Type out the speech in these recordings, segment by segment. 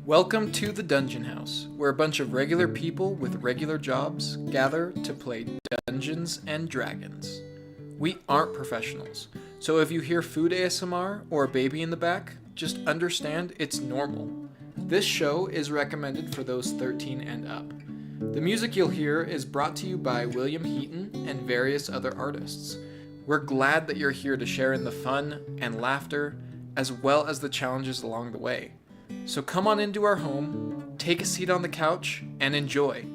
Welcome to the Dungeon House, where a bunch of regular people with regular jobs gather to play Dungeons and Dragons. We aren't professionals, so if you hear food ASMR or a baby in the back, just understand it's normal. This show is recommended for those 13 and up. The music you'll hear is brought to you by William Heaton and various other artists. We're glad that you're here to share in the fun and laughter, as well as the challenges along the way. So come on into our home, take a seat on the couch, and enjoy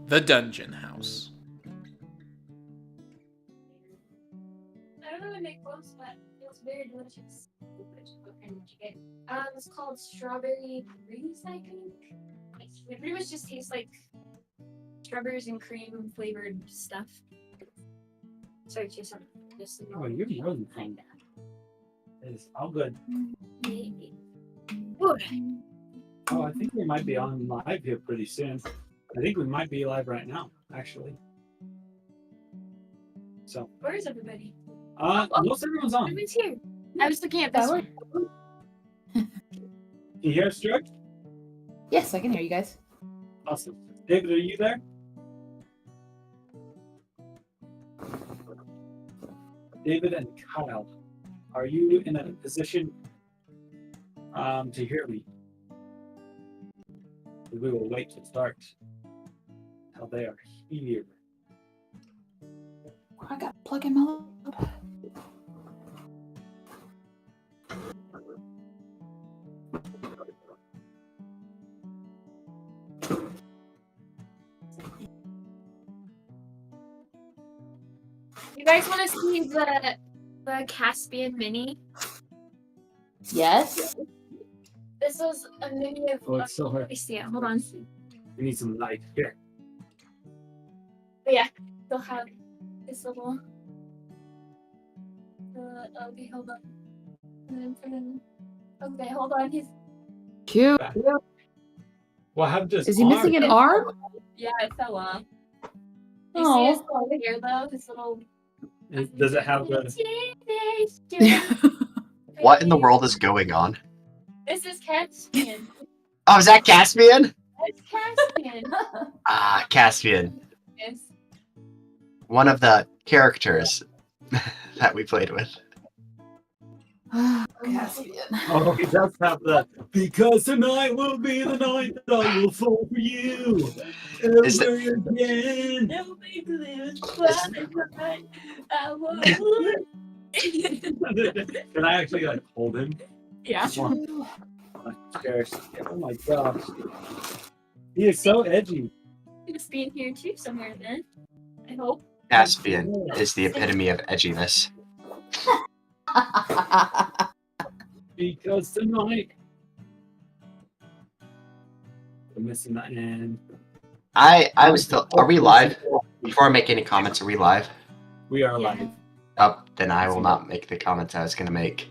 the Dungeon House. I don't know what make close, but it feels very delicious. What kind did you get? It's called strawberry breeze, I think. It pretty much just tastes like strawberries and cream flavored stuff. Sorry, Jason. Just Oh, you're more than fine. It's all good. Good. Oh, I think we might be on live here pretty soon. I think we might be live right now, actually. So, Where is everybody? most everyone's on. Everyone's here. I was looking at this one. Can you hear us, Stuart? Yes, I can hear you guys. Awesome. David, are you there? David and Kyle, are you in a position to hear me? We will wait to start until they are here. I got to plug him up. You guys want to see the Caspian mini? Yes. This was a mini of. Oh, it's so hard. Yeah, hold on. We need some light here. But yeah, they'll have this little. Okay, hold on. And then, okay, hold on. He's. Cute. Well, have just. Is he missing an arm? Yeah, it fell off. You see Oh. his little here though? His little. Does it have the? What in the world is going on? This is Caspian. Oh, is that Caspian? It's Caspian. Ah, Caspian. Yes. One of the characters that we played with. Caspian. Oh, he does have the. Because tonight will be the night that I will fall for you. Is Ever again. Can I actually like hold him? Yeah. Oh my gosh. He is so edgy. He must be in here too somewhere then. I hope. Caspian is the epitome of edginess. Because tonight. I'm missing that end. I was still. Are we live? Before I make any comments, are we live? We are Yeah. live. Oh, then I will not make the comments I was gonna make.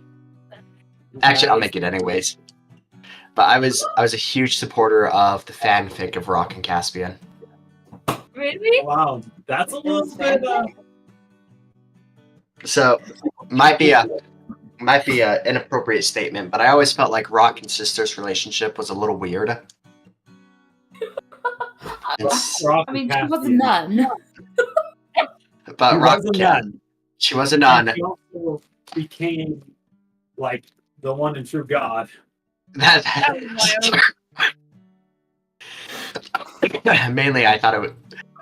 Actually, I'll make it anyways. But I was a huge supporter of the fanfic of Rock and Caspian. Really? Wow, that's a little bit. So might be a inappropriate statement, but I always felt like Rock and Sister's relationship was a little weird. Rock I mean, and she was a Caspian. nun. But She Rock was a nun. She was a nun. And she also became like the one and true God. Mainly, I thought it would.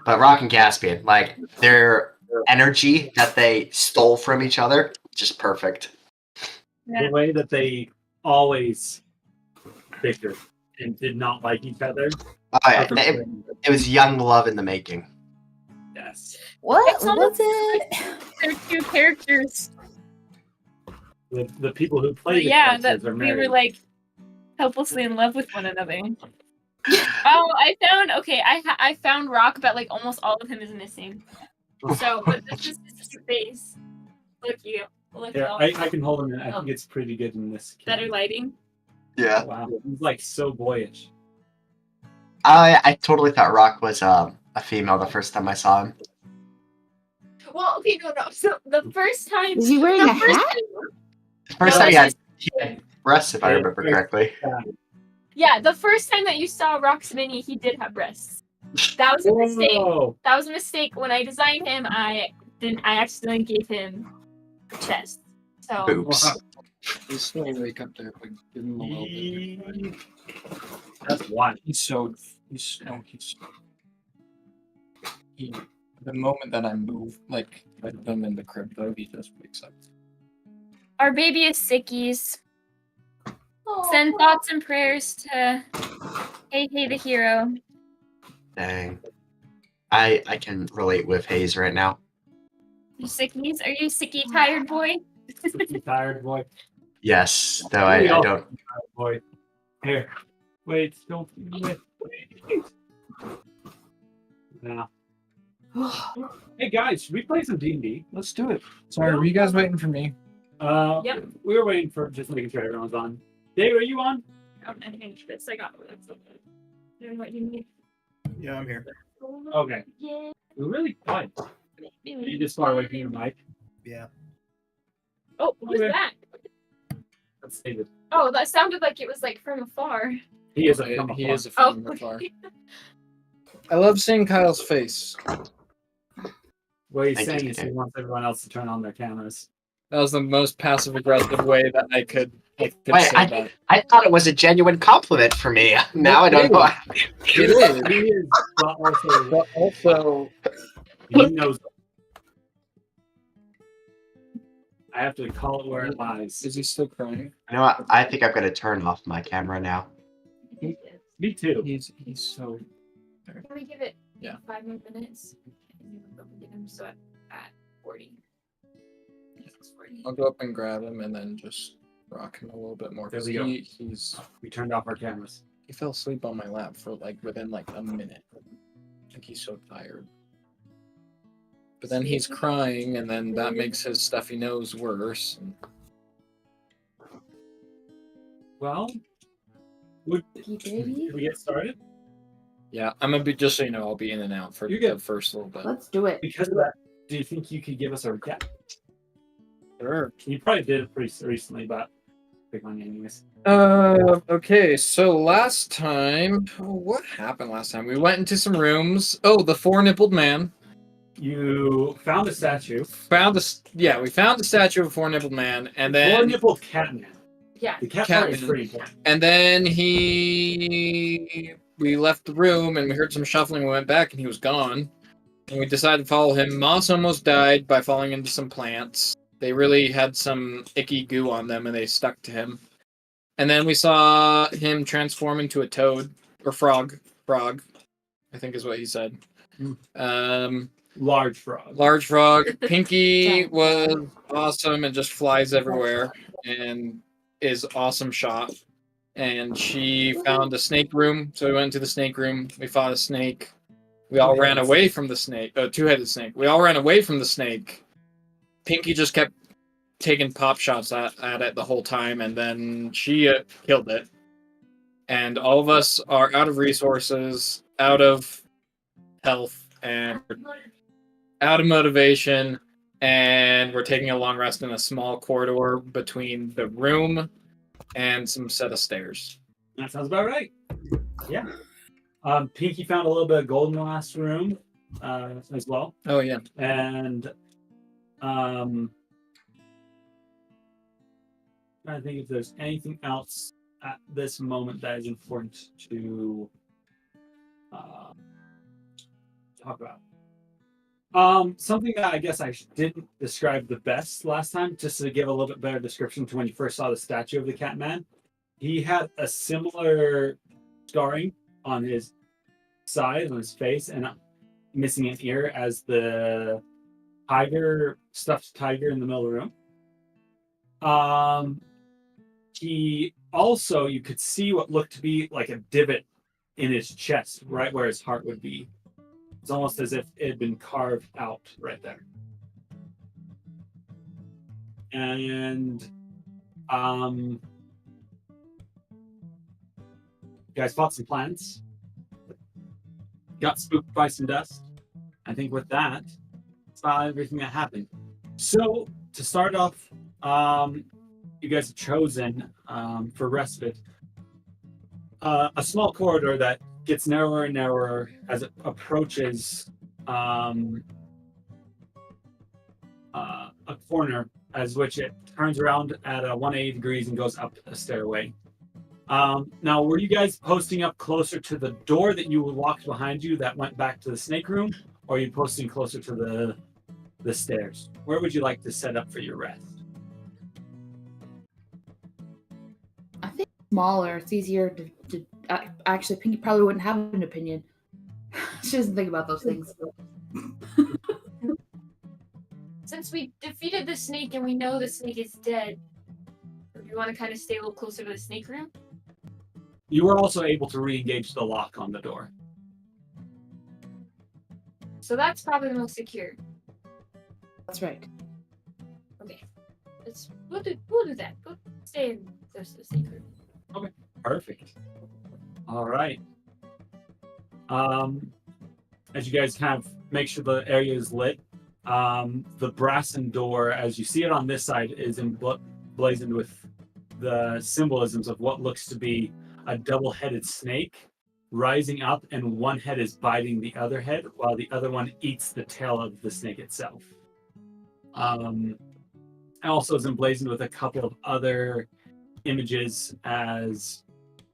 But Rock and Caspian, like their energy that they stole from each other, just perfect. Yeah. The way that they always bickered and did not like each other. Oh, yeah, it was young love in the making. Yes. What It's was almost it? They're two characters. The people who play But the yeah, characters that are we married. were like helplessly in love with one another. Oh, I found Rock, but like almost all of him is missing. So, but this is his face. Look at Yeah, all I can hold him in. I think it's pretty good in this. better lighting. Yeah. Wow, he's like so boyish. I totally thought Rock was a female the first time I saw him. Well, okay, no. So the first time, Is he wearing the a first hat? time- The first No, time it's he had breasts, if I remember correctly. Yeah, the first time that you saw Rock's mini, he did have breasts. That was a mistake. Whoa! That was a mistake. When I designed him, I accidentally gave him a chest. So Boobs. He's still awake up there, but give him a little bit. That's one. The moment that I move, like, put them in the crib, though, he just wakes up. our baby is sickies. Send thoughts and prayers to Hey the hero. Dang. I can relate with Hayes right now. You sickies? Are you sicky tired boy? Tired boy. Yes, though I don't. Tired boy. Here. Wait, don't wait. Nah. Hey guys, should we play some D&D? Let's do it. Sorry, were you guys waiting for me? Yep. We were waiting for just making sure everyone's on. Dave, are you on? I changed this. I got it. Doing what you need. Yeah, I'm here. Okay. Yeah. We're really quiet. You just far away from your mic. Yeah. Oh, what was Okay. that? Let's save it. Oh, that sounded like it was like from afar. He is He is a Oh, from afar. I love seeing Kyle's face. What he's Thank saying you, is he Dave. wants everyone else to turn on their cameras. That was the most passive aggressive way that I could Wait, say that. I thought it was a genuine compliment for me. Now I don't know. It is. He is, but also But also, he knows. I have to call it where it lies. is he still crying? You know what? I think I'm gonna turn off my camera now. Me too. He's so. Can we give it Yeah. 5 more minutes? And then we'll go get him so at 40. 40. I'll go up and grab him and then just rock him a little bit more. There Because we go. he's We turned off our cameras. he fell asleep on my lap for like within like a minute. Like he's so tired. But then he's crying, and then that makes his stuffy nose worse. Well, should we get started? Yeah, I'm gonna be just so you know, I'll be in and out for You're the good. first little bit. Let's do it. Because of that, do you think you could give us a recap? Sure. You probably did it pretty recently, but pick on you anyways. Okay, so last time, what happened last time? We went into some rooms. Oh, the four-nippled man. You found a statue. We found a statue of a four-nippled man, and then Four-nippled Catman. Yeah. The cat part is Catman. pretty important. And then we left the room and we heard some shuffling. We went back and he was gone. And we decided to follow him. Moss almost died by falling into some plants. They really had some icky goo on them and they stuck to him. And then we saw him transform into a toad or frog. Frog, I think is what he said. Large frog. Large frog. Pinky was awesome and just flies everywhere and is awesome shot. And she found a snake room, so we went into the snake room. We fought a snake. We all ran away from the snake. Two-headed snake. We all ran away from the snake. Pinky just kept taking pop shots at it the whole time, and then she killed it. And all of us are out of resources, out of health, and out of motivation, and we're taking a long rest in a small corridor between the room and some set of stairs. That sounds about right. Yeah. Pinky found a little bit of gold in the last room as well. Oh yeah. And I think if there's anything else at this moment that is important to talk about. Something that I guess I didn't describe the best last time, just to give a little bit better description to when you first saw the statue of the Catman. He had a similar scarring on his side, on his face, and missing an ear as the stuffed tiger in the middle of the room. He also, you could see what looked to be like a divot in his chest, right where his heart would be. It's almost as if it had been carved out right there. And you guys fought some plants. Got spooked by some dust. I think with that, it's about everything that happened. So to start off, you guys have chosen for respite a small corridor that gets narrower and narrower as it approaches a corner, as which it turns around at 180 degrees and goes up a stairway. Now, were you guys posting up closer to the door that you locked behind you that went back to the snake room, or are you posting closer to the stairs? Where would you like to set up for your rest? I think smaller. It's easier to actually, Pinky probably wouldn't have an opinion. She doesn't think about those things. Since we defeated the snake and we know the snake is dead, do you want to kind of stay a little closer to the snake room? You were also able to re-engage the lock on the door. So that's probably the most secure. That's right. Okay. We'll do that. We'll stay in close to the snake room. Perfect. All right. As you guys kind of make sure the area is lit, the brassen door, as you see it on this side, is emblazoned with the symbolisms of what looks to be a double-headed snake rising up, and one head is biting the other head while the other one eats the tail of the snake itself. Also is emblazoned with a couple of other images, as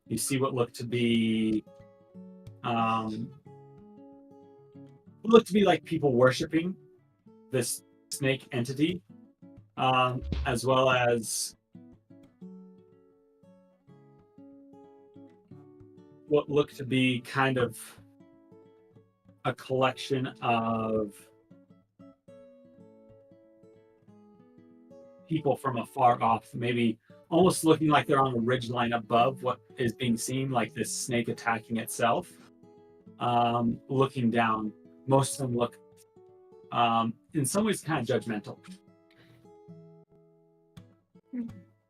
you see what look to be like people worshiping this snake entity, as well as what looked to be kind of a collection of people from afar off, maybe almost looking like they're on a ridgeline above what is being seen, like this snake attacking itself. Looking down, most of them look in some ways kind of judgmental.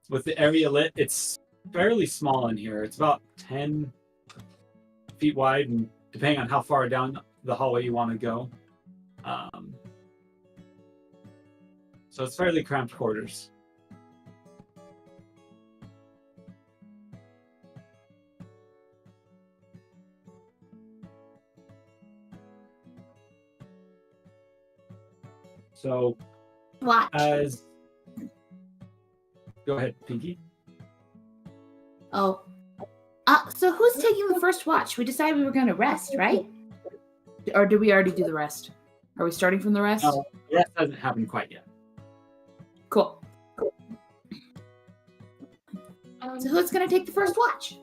With the area lit, it's fairly small in here. It's about 10 feet wide, and depending on how far down the hallway you want to go. So it's fairly cramped quarters. So Watch. Go ahead, Pinky. Oh. So who's taking the first watch? We decided we were going to rest, right? Or did we already do the rest? Are we starting from the rest? No, the rest hasn't happened quite yet. Cool. So who's going to take the first watch?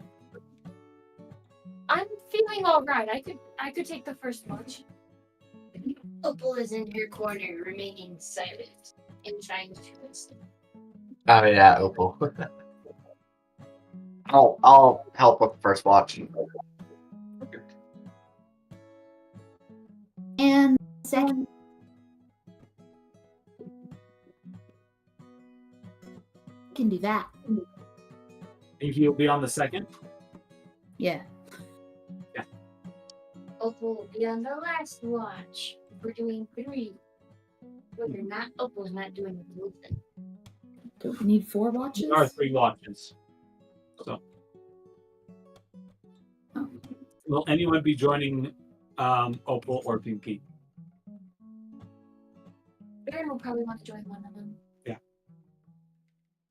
I'm feeling all right. I could take the first watch. Opal is in her corner, remaining silent and trying to listen. Oh yeah, Opal. I'll help with the first watch. And second. Can do that. Pinky will be on the second. Yeah. Opal will be on the last watch. We're doing 3. Whether or not Opal's not doing nothing. Do we need 4 watches? There are 3 watches. So, Oh. will anyone be joining Opal or Pinky? Barren will probably want to join one of them. Yeah.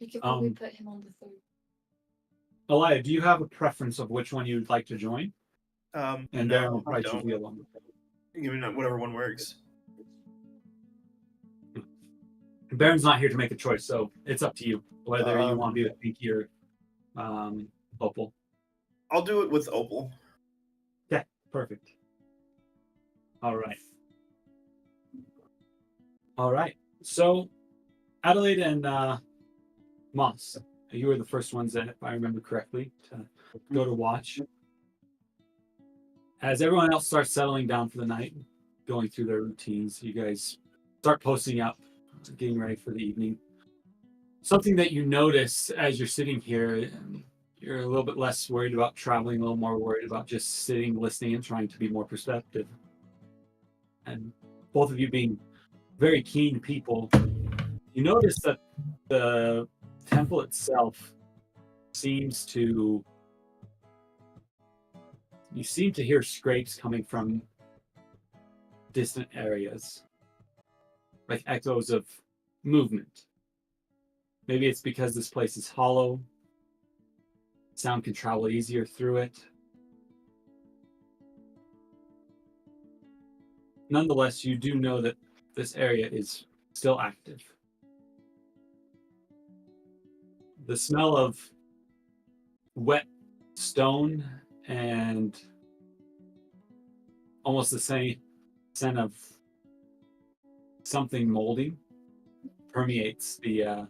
We could probably put him on the third. Adelaide, do you have a preference of which one you'd like to join? And Barren will I probably choose don't. the other one. You know, whatever one works. Barren's not here to make a choice, so it's up to you whether you Um, want to be with Pinky or Opal. I'll do it with Opal. Perfect. All right. So, Adelaide and Moss, you were the first ones that, if I remember correctly, to go to watch. As everyone else starts settling down for the night, going through their routines, you guys start posting up, getting ready for the evening. Something that you notice as you're sitting here, you're a little bit less worried about traveling, a little more worried about just sitting, listening, and trying to be more perceptive. And both of you being very keen people, you notice that the temple itself seems to you seem to hear scrapes coming from distant areas, like echoes of movement. Maybe it's because this place is hollow. Sound can travel easier through it. Nonetheless, you do know that this area is still active. The smell of wet stone and almost the same scent of something molding permeates the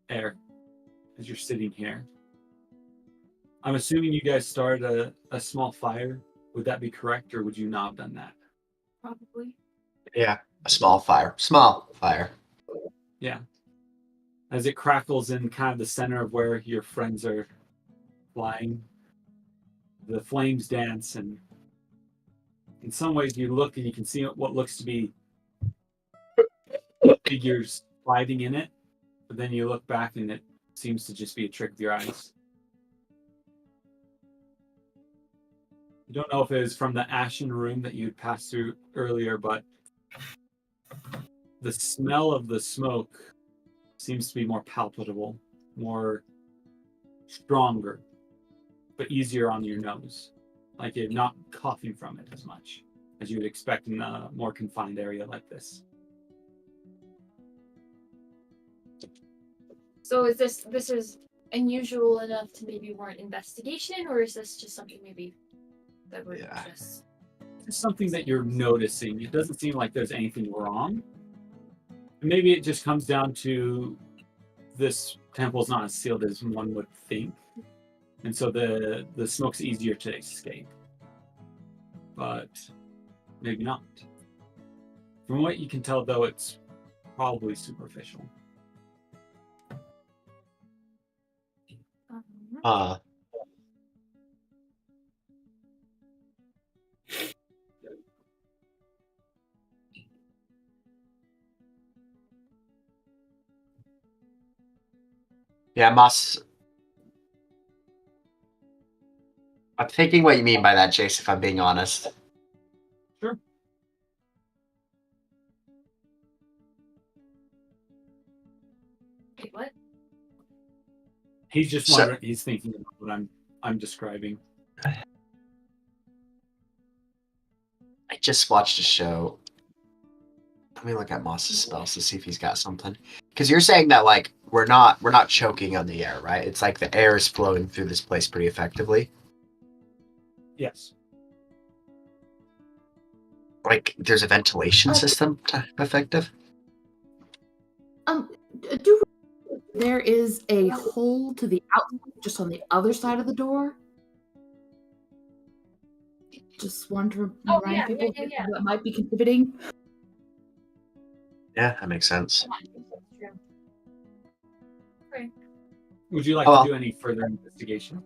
air as you're sitting here. I'm assuming you guys started a small fire. Would that be correct, or would you not have done that? Probably. Yeah, a small fire. Small fire. Yeah. As it crackles in kind of the center of where your friends are lying, the flames dance, and in some ways you look and you can see what looks to be figures fighting in it, but then you look back and it seems to just be a trick of your eyes. You don't know if it was from the ashen room that you'd passed through earlier, but the smell of the smoke seems to be more palpable, more stronger, but easier on your nose. Like you're not coughing from it as much as you would expect in a more confined area like this. So is this is unusual enough to maybe warrant investigation, or is this just something maybe that we're Yeah. just It's something that you're noticing. It doesn't seem like there's anything wrong. Maybe it just comes down to this temple's not as sealed as one would think. And so the smoke's easier to escape. But maybe not. From what you can tell, though, it's probably superficial. Uh, yeah, Moss. I'm thinking what you mean by that, Jace, if I'm being honest. Sure. wait, what? He's just So- wondering, he's thinking about what I'm describing. I just watched a show. Let me look at Moss's spells to see if he's got something. Because you're saying that like we're not choking on the air, right? It's like the air is flowing through this place pretty effectively. Yes. Like there's a ventilation system effective. Do there is a hole to the outside, just on the other side of the door? Just want to Oh, remind yeah, people yeah. that might be contributing. Yeah, that makes sense. Would you like Oh, to do any further investigation?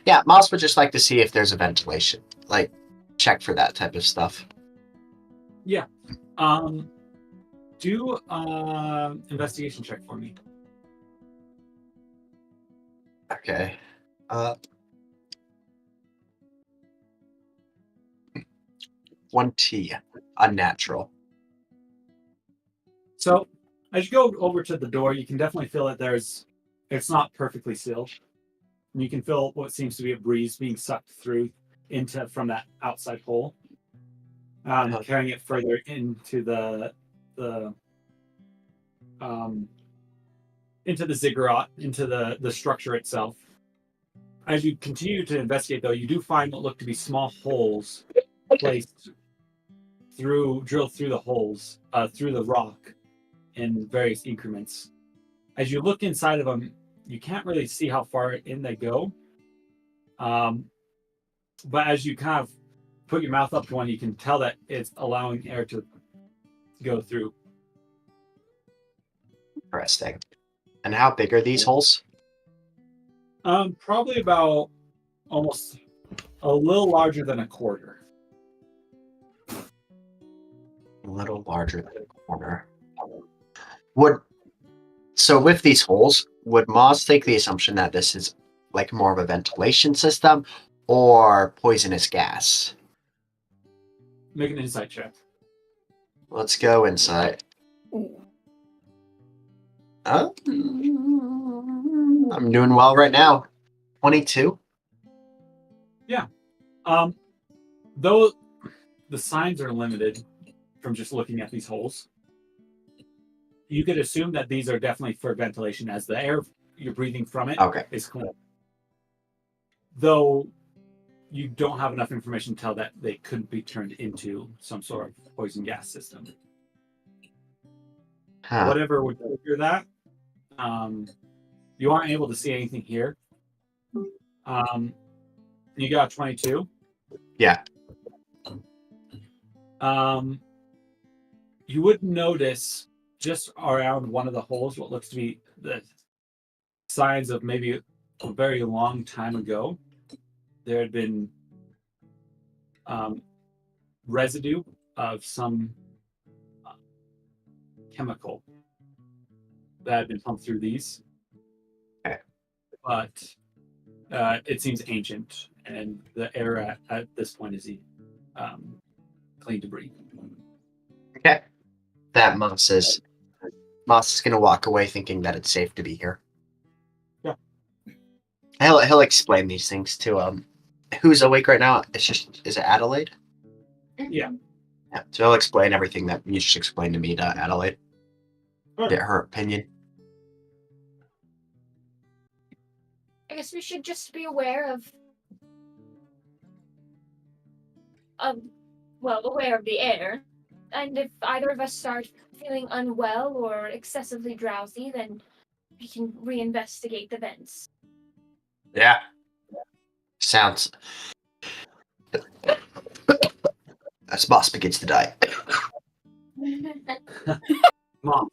Yeah, Moss would just like to see if there's a ventilation. Like, check for that type of stuff. Do investigation check for me. Okay. 20. Unnatural. So as you go over to the door, you can definitely feel that it's not perfectly sealed. And you can feel what seems to be a breeze being sucked through from that outside hole, carrying it further into the ziggurat, into the structure itself. As you continue to investigate, though, you do find what look to be small holes placed drilled through the holes, through the rock in various increments. As you look inside of them, you can't really see how far in they go. But as you kind of put your mouth up to one, you can tell that it's allowing air to go through. Interesting. And how big are these holes? Probably about almost a little larger than a quarter. A little larger than a corner. So with these holes, would Moz take the assumption that this is like more of a ventilation system or poisonous gas? Make an insight check. Let's go inside. I'm doing well right now. 22. Though the signs are limited from just looking at these holes, you could assume that these are definitely for ventilation, as the air you're breathing from it Okay. is clean. Though you don't have enough information to tell that they couldn't be turned into some sort of poison gas system. Huh. Whatever would trigger that, you aren't able to see anything here. You got 22. Yeah. You would notice just around one of the holes what looks to be the signs of maybe a very long time ago. There had been residue of some chemical that had been pumped through these. Okay. But it seems ancient, and the air at this point is clean to breathe. Okay. That Moss is gonna walk away thinking that it's safe to be here. Yeah. He'll explain these things to who's awake right now? Is it Adelaide? Yeah. Yeah. So he'll explain everything that you just explained to me to Adelaide. Sure. Get her opinion. I guess we should just be aware of the air. And if either of us start feeling unwell or excessively drowsy, then we can reinvestigate the vents. Yeah. Sounds. As Boss begins to die. Mom,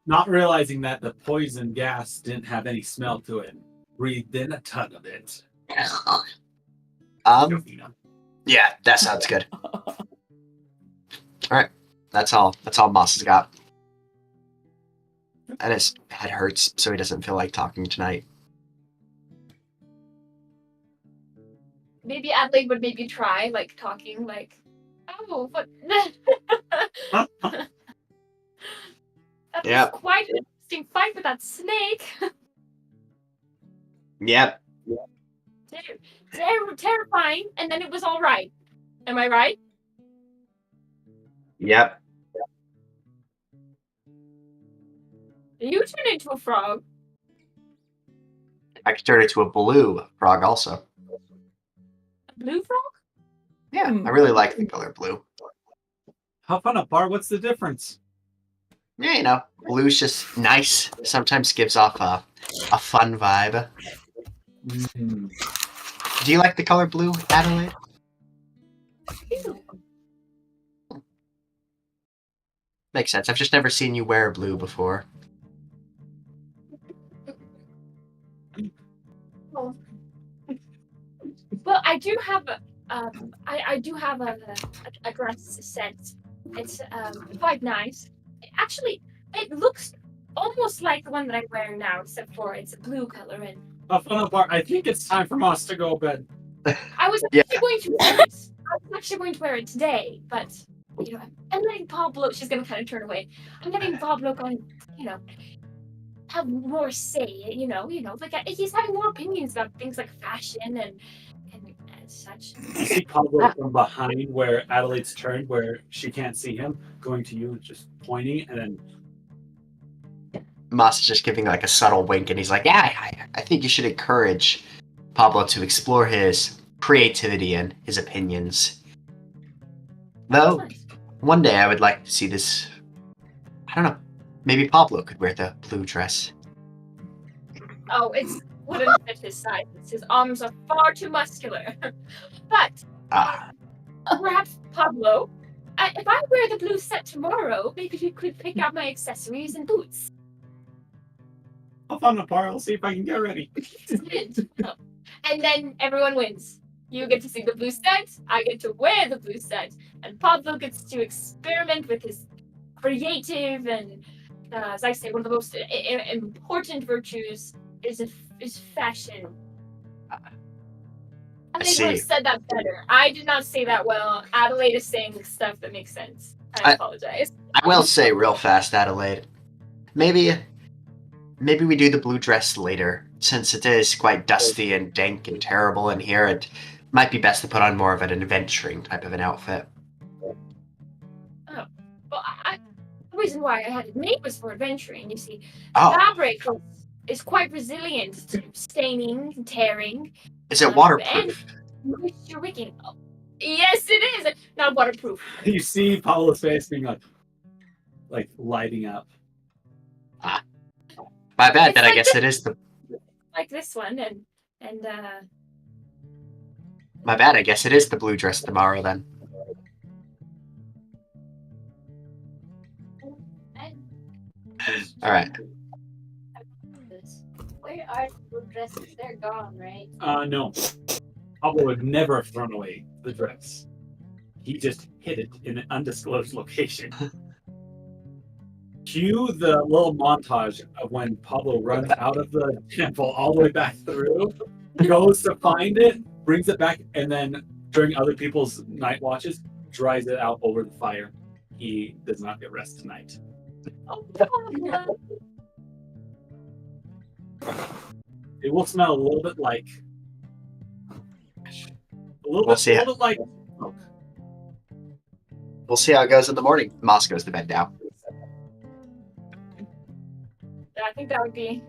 not realizing that the poison gas didn't have any smell to it, breathed in a ton of it. Yeah, that sounds good. Alright. That's all Moss has got. And his head hurts, so he doesn't feel like talking tonight. Maybe Adelaide would maybe try, like, talking, like, oh, what? That Yep. was quite an interesting fight with that snake. Yep. Terrifying, and then it was all right. Am I right? Yep. You turned into a frog. I could turn into a blue frog also. A blue frog? Yeah, I really like the color blue. How fun apart? What's the difference? Yeah, you know, blue's just nice. Sometimes gives off a fun vibe. Do you like the color blue, Adelaide? Makes sense. I've just never seen you wear blue before. Well, I do have I do have a dress set. It's quite nice. Actually, it looks almost like the one that I'm wearing now, except for it's a blue color. And How fun apart? I think it's time for Moss to go to bed. I was Yeah. actually going to wear it. I was actually going to wear it today, but you know, I'm letting Pablo. She's gonna kind of turn away. I'm letting Pablo go and have more say. Like he's having more opinions about things like fashion and such. You see Pablo from behind where Adelaide's turned, where she can't see him, going to you and just pointing, and then Moss is just giving like a subtle wink, and he's like, "Yeah, I think you should encourage Pablo to explore his creativity and his opinions. Though, one day I would like to see this. I don't know. Maybe Pablo could wear the blue dress." Oh, it wouldn't fit his size. His arms are far too muscular. But perhaps Pablo, if I wear the blue set tomorrow, maybe you could pick out my accessories and boots. How fun apart? I'll see if I can get ready. And then everyone wins. You get to see the blue set, I get to wear the blue set, and Pablo gets to experiment with his creative and, as I say, one of the most important virtues is is fashion. I They would see. have said that better. I did not say that well. Adelaide is saying stuff that makes sense. I apologize. I will say real fast, Adelaide. Maybe we do the blue dress later, since it is quite dusty and dank and terrible in here. It might be best to put on more of an adventuring type of an outfit. Well, the reason why I had it made was for adventuring. You see, Oh, fabric is quite resilient to staining and tearing. is it waterproof? And moisture wicking. Oh, yes, it is. Not waterproof. You see Pablo's face being like lighting up. My bad. It's Then I like guess it is the. Like this one, and My bad. I guess it is the blue dress tomorrow then. All right. Where are the dresses? They're gone, right? No. Pablo would never have thrown away the dress. He just hid it in an undisclosed location. Cue the little montage of when Pablo runs out of the temple all the way back through, goes to find it, brings it back, and then during other people's night watches, dries it out over the fire. He does not get rest tonight. It will smell a little bit like We'll see a little bit like smoke. We'll see how it goes in the morning. Moss goes to bed now. I think that would be.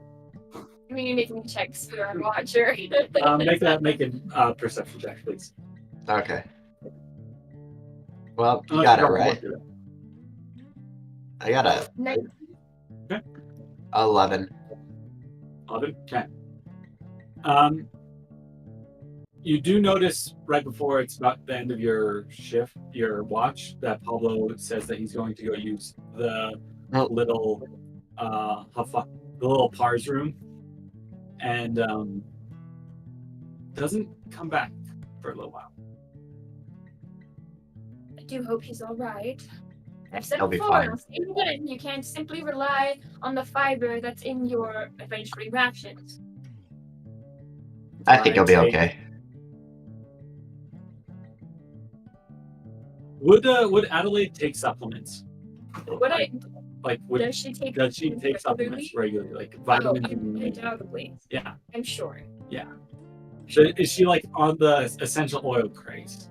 I mean, you're making checks for our watcher. Make a perception check, please. Okay. Well, you got it right. I got a 11. 11? Okay. You do notice right before it's about the end of your shift, your watch, that Pablo says that he's going to go use the little the little Pars room, and doesn't come back for a little while. I do hope he's all right. I've said He'll be before, fine. even you can't simply rely on the fiber that's in your adventuring rations. I think he'll be okay. Would Adelaide take supplements? What I Like, does she take? does she take supplements regularly, like vitamins? Undoubtedly. Yeah. I'm sure. So is she like on the essential oil craze?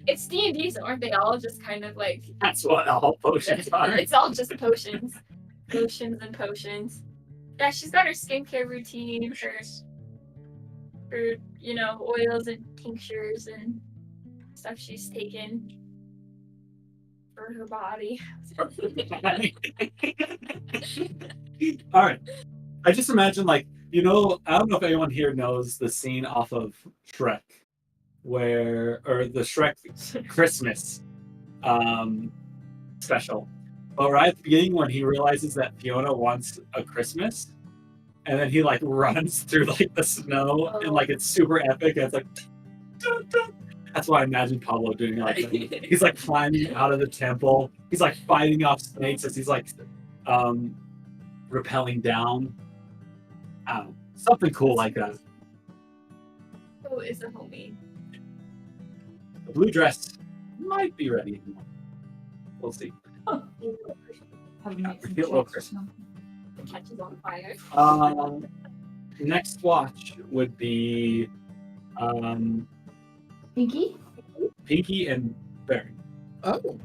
It's D&D, so aren't they all just kind of like? That's what all potions are. It's all just potions, and potions. Yeah, she's got her skincare routine, her oils and tinctures and stuff she's taken for her body. All right. I just imagine, like, I don't know if anyone here knows the scene off of Shrek, or the Shrek Christmas special. But right at the beginning, when he realizes that Fiona wants a Christmas, and then he like runs through like the snow, and like it's super epic. And it's like, dun, dun. That's what I imagine Pablo doing. Like he's like climbing out of the temple. He's like fighting off snakes as he's like rappelling down. I don't know, something cool like that. Who is a homie? The blue dress might be ready. We'll see. Feel a little crisp. The catches on fire. Next watch would be Pinky and Barren. Oh,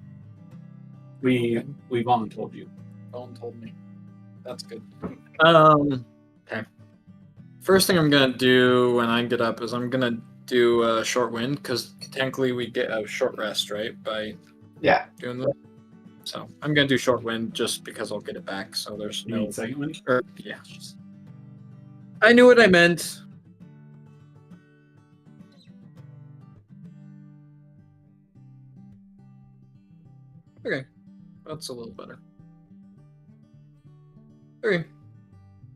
We've all told you. Vaughn told me. That's good. Okay. First thing I'm gonna do when I get up is I'm gonna do a short wind, because technically we get a short rest, right? By doing this. So I'm gonna do short wind just because I'll get it back. So there's You no mean second one? yeah. I knew what I meant. Okay, that's a little better. Okay.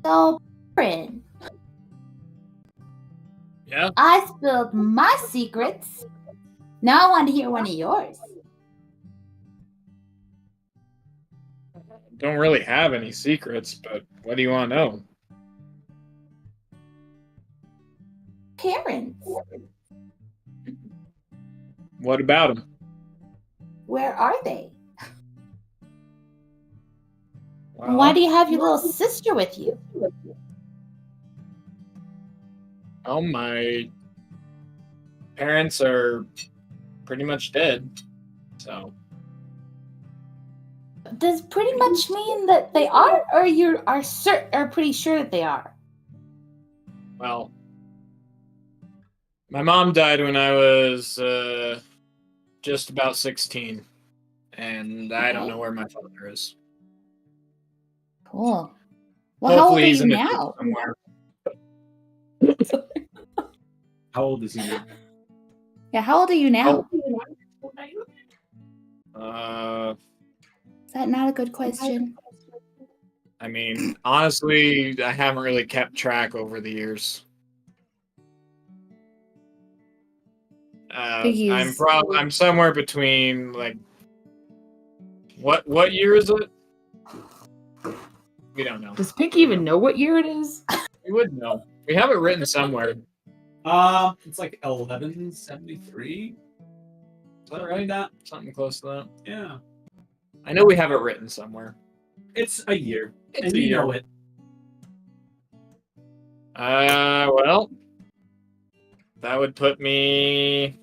So, Barren, Yeah. I spilled my secrets. Now I want to hear one of yours. Don't really have any secrets, but what do you want to know? parents? What about him? Where are they? Well, Why do you have your little sister with you? oh, my parents are pretty much dead. So, Does pretty much mean that they are, or you are pretty sure that they are? well, my mom died when I was just about 16. And I don't Okay. know where my father is. Cool. Well, how old are Hopefully he's you in a ship now? somewhere. How old is he now? Yeah, how old are you now? Is that not a good question? I mean, honestly, I haven't really kept track over the years. Piggy's- I'm somewhere between like what year is it? We don't know. Does Pinky even know what year it is? We would know. We have it written somewhere. It's like 1173. Is that right? That Something close to that. yeah. I know we have it written somewhere. It's a year. It's and a you year. know it. Well, that would put me.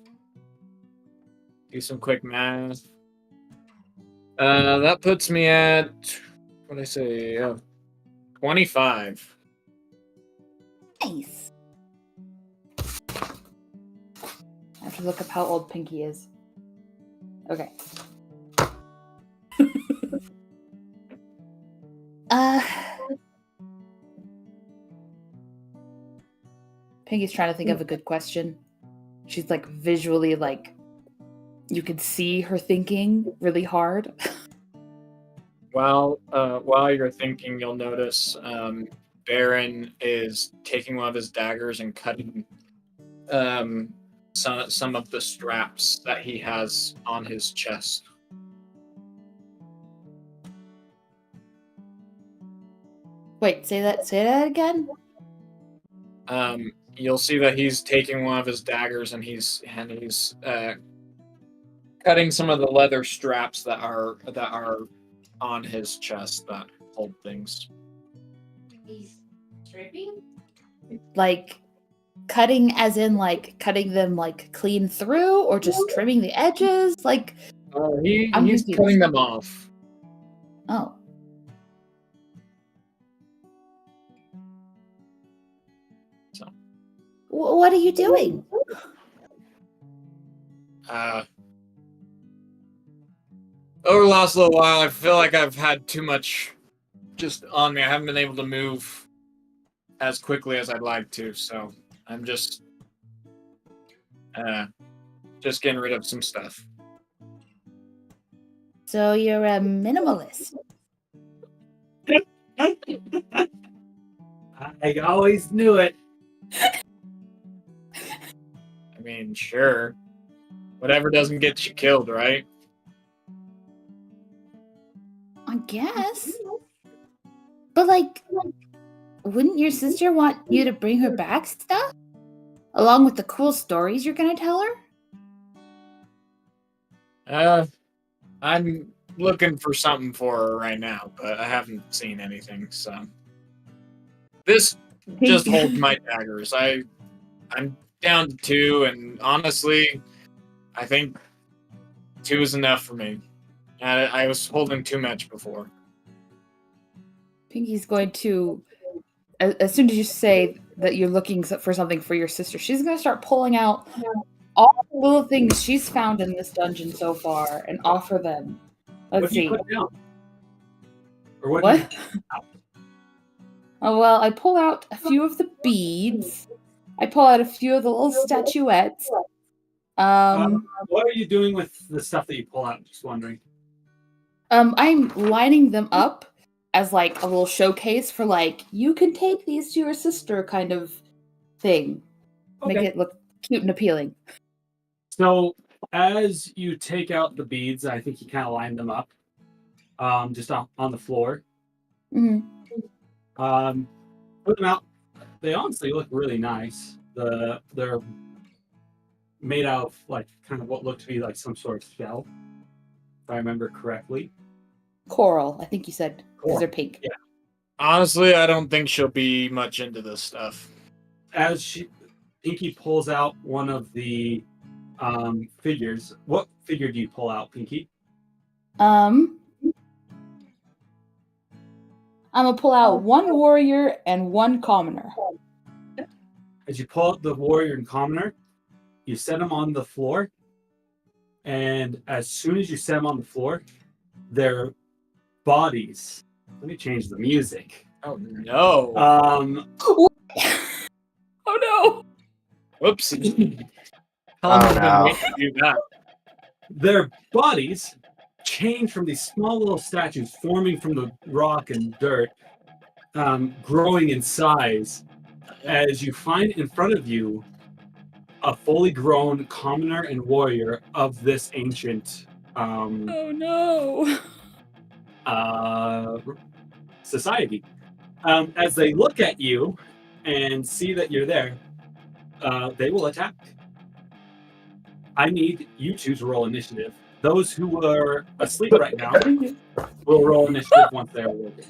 Do some quick math. That puts me at what did I say? 25. Nice. I have to look up how old Pinky is. Okay. Pinky's trying to think of a good question. She's like visually like you could see her thinking really hard. While you're thinking, you'll notice Barren is taking one of his daggers and cutting some of the straps that he has on his chest. Wait, say that again? You'll see that he's taking one of his daggers and he's cutting some of the leather straps that are on his chest that hold things. He's stripping? Like cutting as in like cutting them like clean through or just trimming the edges? Like I'm He's confused. cutting them off. Oh. So. What are you doing? Over the last little while, I feel like I've had too much just on me. I haven't been able to move as quickly as I'd like to, so I'm just getting rid of some stuff. So you're a minimalist. I always knew it. I mean, sure. Whatever doesn't get you killed, right? I guess. But like wouldn't your sister want you to bring her back stuff? Along with the cool stories you're gonna tell her? I'm looking for something for her right now, but I haven't seen anything, so. This just holds my daggers. I'm down to 2, and honestly, I think 2 is enough for me. I was holding too much before. Pinky's going to, as soon as you say that you're looking for something for your sister, she's going to start pulling out all the little things she's found in this dungeon so far and offer them. Let's What do you see. put down? Or what? What? Oh, well, I pull out a few of the beads. I pull out a few of the little statuettes. What are you doing with the stuff that you pull out? Just wondering. I'm lining them up as like a little showcase for like you can take these to your sister kind of thing. Make Okay. it look cute and appealing. So as you take out the beads, I think you kind of line them up, just on the floor. Mm-hmm. Put them out. They honestly look really nice. They're made out of like kind of what looked to be like some sort of shell, if I remember correctly. Coral, I think you said, because they're pink. Yeah. Honestly, I don't think she'll be much into this stuff. As Pinky pulls out one of the figures. What figure do you pull out, Pinky? I'm gonna pull out one warrior and one commoner. As you pull out the warrior and commoner, you set them on the floor, and as soon as you set them on the floor, their bodies. Let me change the music. Oh no! Oh no! Whoops! How long have you been waiting to do that? Their bodies change from these small little statues forming from the rock and dirt, growing in size, as you find in front of you a fully grown commoner and warrior of this ancient Oh no! society. As they look at you and see that you're there, they will attack. I need you two to roll initiative. Those who are asleep right now will roll initiative once they're awake.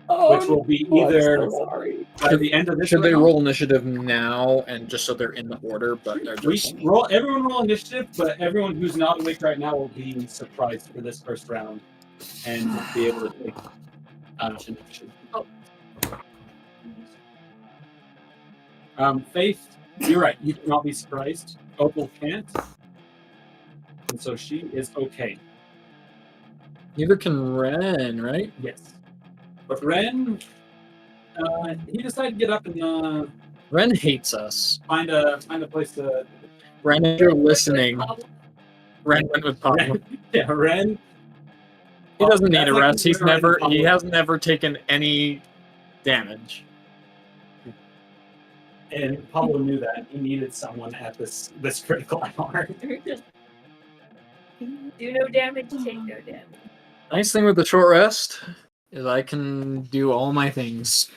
Oh, Which will be no, I'm either so sorry. by the end of this Should they round. roll initiative now, and just so they're in the order, but they're We just... roll. Everyone roll initiative, but everyone who's not awake right now will be surprised for this first round and won't be able to take initiative. Faith, you're right. You cannot be surprised. Opal can't, and so she is okay. Neither can Ren, right? Yes, but Ren, he decided to get up and Ren hates us. find a place to. Ren, if you're listening, Ren went with Pablo. Yeah, Ren. He doesn't need That's a like rest. when Ren and Pablo- He has never taken any damage. And Pablo knew that he needed someone at this critical hour. Do no damage, take no damage. Nice thing with the short rest is I can do all my things.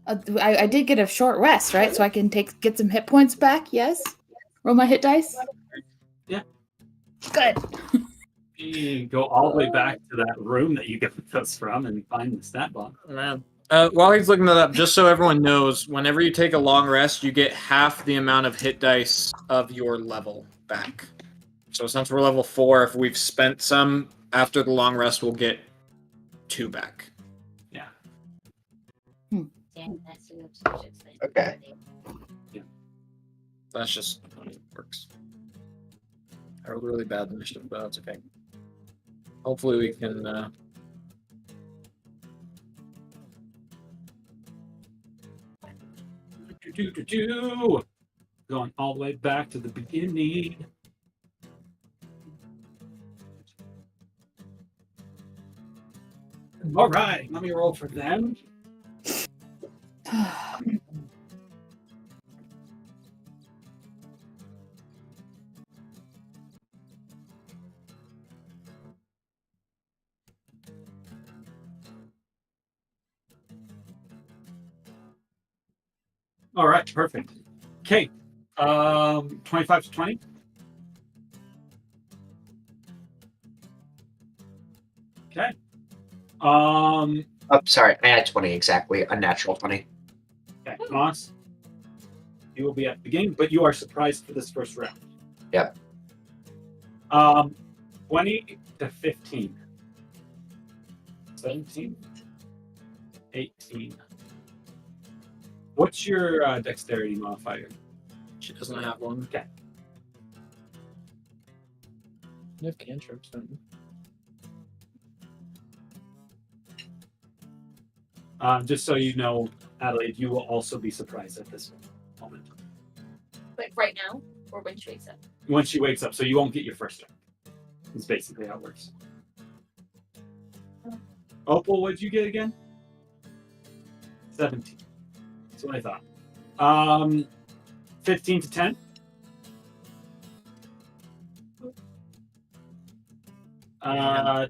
I did get a short rest, right? So I can get some hit points back. Yes. Roll my hit dice. Yeah. Good. You go all the way back to that room that you got us from and find the stat block. Man. While he's looking that up, just so everyone knows, whenever you take a long rest, you get half the amount of hit dice of your level back. So since we're level 4, if we've spent some after the long rest, we'll get 2 back. Yeah. Damn, that's an obsession thing. Okay. That's just how it works. I rolled really bad initiative, but that's okay. Hopefully we can... Going all the way back to the beginning. All right, let me roll for them. All right, perfect. Okay, 25 to 20. Okay. Oh, sorry. I had 20 exactly. A natural 20. Okay, Moss. You will be at the beginning, but you are surprised for this first round. Yep. 20 to 15. 17. 18. What's your dexterity modifier? She doesn't have one. Okay. You have cantrips, don't you? Just so you know, Adelaide, you will also be surprised at this moment. Like right now, or when she wakes up. When she wakes up, so you won't get your first turn. That's basically how it works. Opal, what'd you get again? 17. That's what I thought. 15 to 10.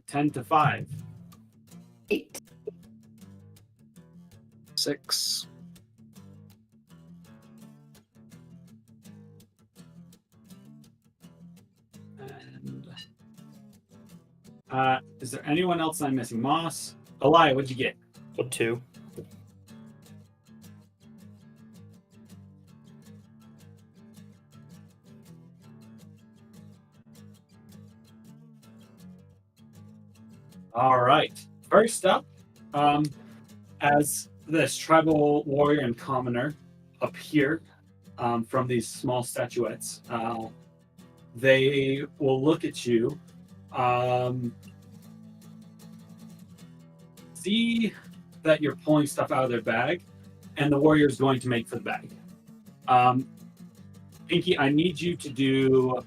10 to 5. 8. 6. And is there anyone else I'm missing? Moss, Elia, what'd you get? So 2. All right. First up, as this tribal warrior and commoner appear from these small statuettes, they will look at you, see that you're pulling stuff out of their bag, and the warrior is going to make for the bag. Pinky, I need you to do.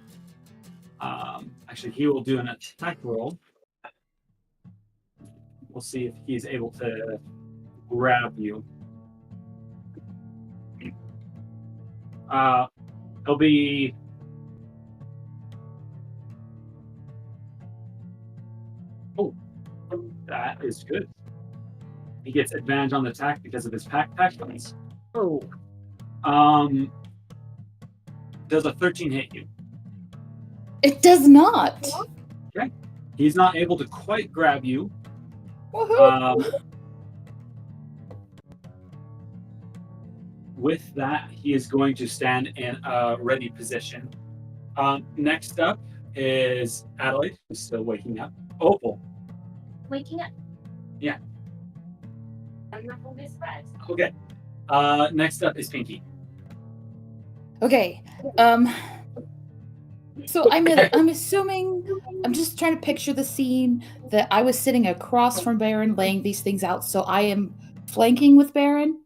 Actually, he will do an attack roll. We'll see if he's able to grab you. He'll be. Oh, that is good. He gets advantage on the attack because of his pack points. Oh. Does a 13 hit you? It does not. Okay. He's not able to quite grab you. Woohoo. With that, he is going to stand in a ready position. Next up is Adelaide, who's still waking up. Opal. Waking up. Yeah. I'm not gonna be surprised. Okay. Next up is Pinky. Okay. So I'm assuming, I'm just trying to picture the scene that I was sitting across from Barren laying these things out, so I am flanking with Barren.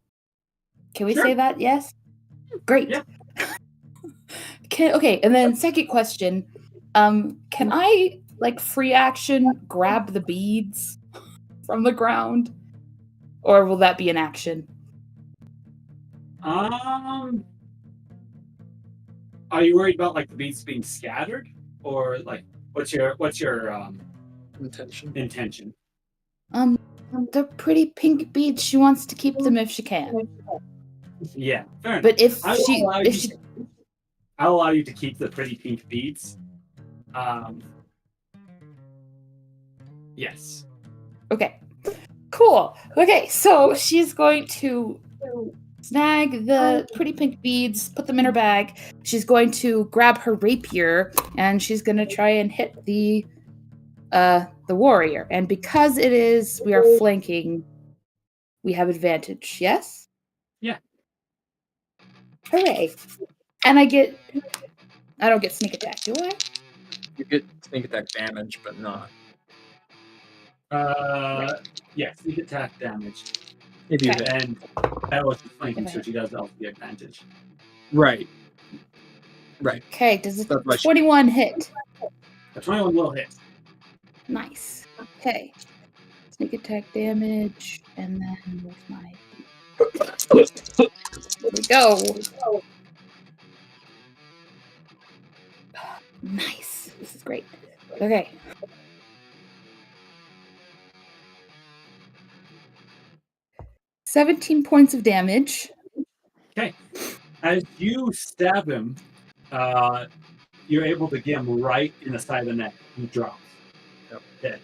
Can we Sure. say that? Yes? Great. Yeah. Okay, and then second question. Can I free action grab the beads from the ground? Or will that be an action? Are you worried about the beads being scattered? Or what's your intention? The pretty pink beads, she wants to keep them if she can. Yeah, fair enough. But if I'll she I'll allow you to keep the pretty pink beads. Yes. Okay. Cool. Okay, so she's going to snag the pretty pink beads, put them in her bag. She's going to grab her rapier and she's going to try and hit the warrior. And because we are flanking, we have advantage. Yes? Yeah. Hooray. And I don't get sneak attack, do I? You get sneak attack damage, but not. Yes, sneak attack damage. If you Okay. hit. And Alice is flanking, so she does also the advantage. Right. Right. Okay, does That's why a she- 21 hit? A 21 will hit. Nice. Okay. Sneak attack damage, and then where's my... Here we go. Nice. This is great. Okay. $17 points of damage. Okay. As you stab him, you're able to get him right in the side of the neck. He drops. Dead.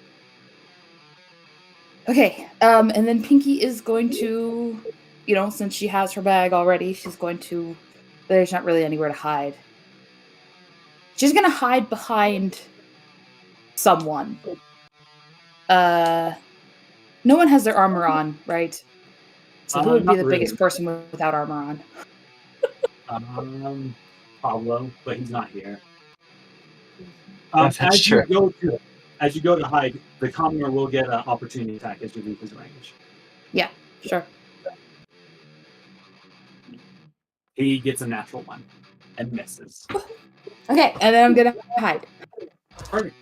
Okay. And then Pinky is going to, since she has her bag already, she's going to... There's not really anywhere to hide. She's going to hide behind someone. No one has their armor on, right? So who would be Not the really. biggest person without armor on? Pablo, but he's not here. That's true. As you go to hide, the commoner will get an opportunity attack as you leave his range. Yeah, sure. He gets a natural one and misses. Okay, and then I'm gonna hide. Perfect.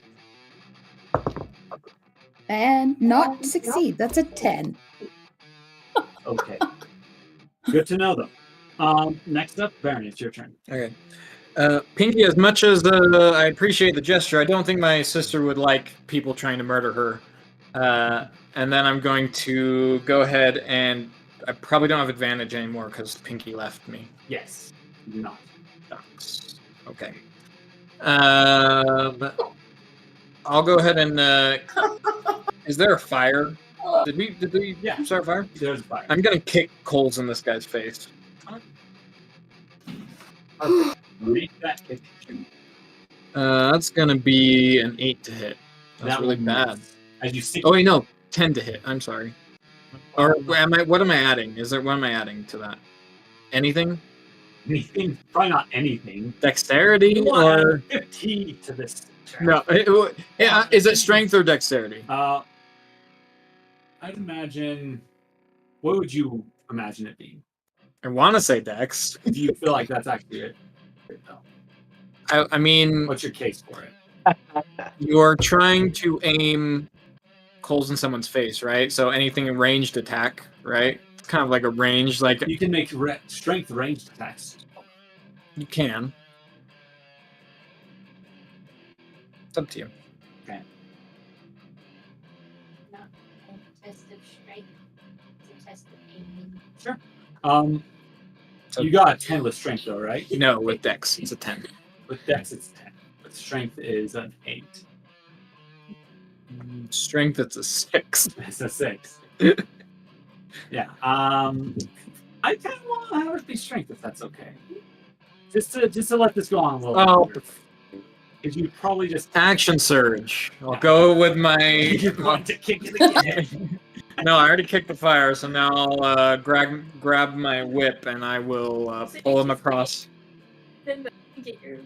And not succeed. That's a 10. Okay. Good to know, though. Next up, Barren, it's your turn. Okay. Pinky, as much as I appreciate the gesture, I don't think my sister would like people trying to murder her. And then I'm going to go ahead and I probably don't have advantage anymore because Pinky left me. Yes. You do not. Okay. I'll go ahead and. Is there a fire? Did we Yeah. start a fire? There's a fire. I'm gonna kick coals in this guy's face. Read that kick. That's gonna be an 8 to hit. That's That really will bad. miss. As you see. Oh wait, no, 10 to hit. I'm sorry. Or what am I adding? What am I adding to that? Anything? Anything? Probably not anything. Dexterity You want or 15 to this. Check. no? Yeah, is it strength or dexterity? I'd imagine. What would you imagine it being? I want to say dex. Do you feel like that's actually it? No. I mean, What's your case for it? you're trying to aim coals in someone's face, right? So anything in ranged attack, right? It's kind of like a range, like You can make strength ranged attacks. you can. It's up to you. Okay. Not a test of strength. It's a test of aiming. Sure. So- You got a 10 with strength though, right? No, with dex, it's a 10. With dex, it's 10. With strength is an 8. Strength, it's a 6. It's a 6. Yeah. I kind of want to have it be strength if that's okay. Just to let this go on a little bit. Oh, longer. Because you probably just action surge. I'll go with my. you want to kick it again. No, I already kicked the fire, so now I'll grab my whip and I will pull him across. Then get your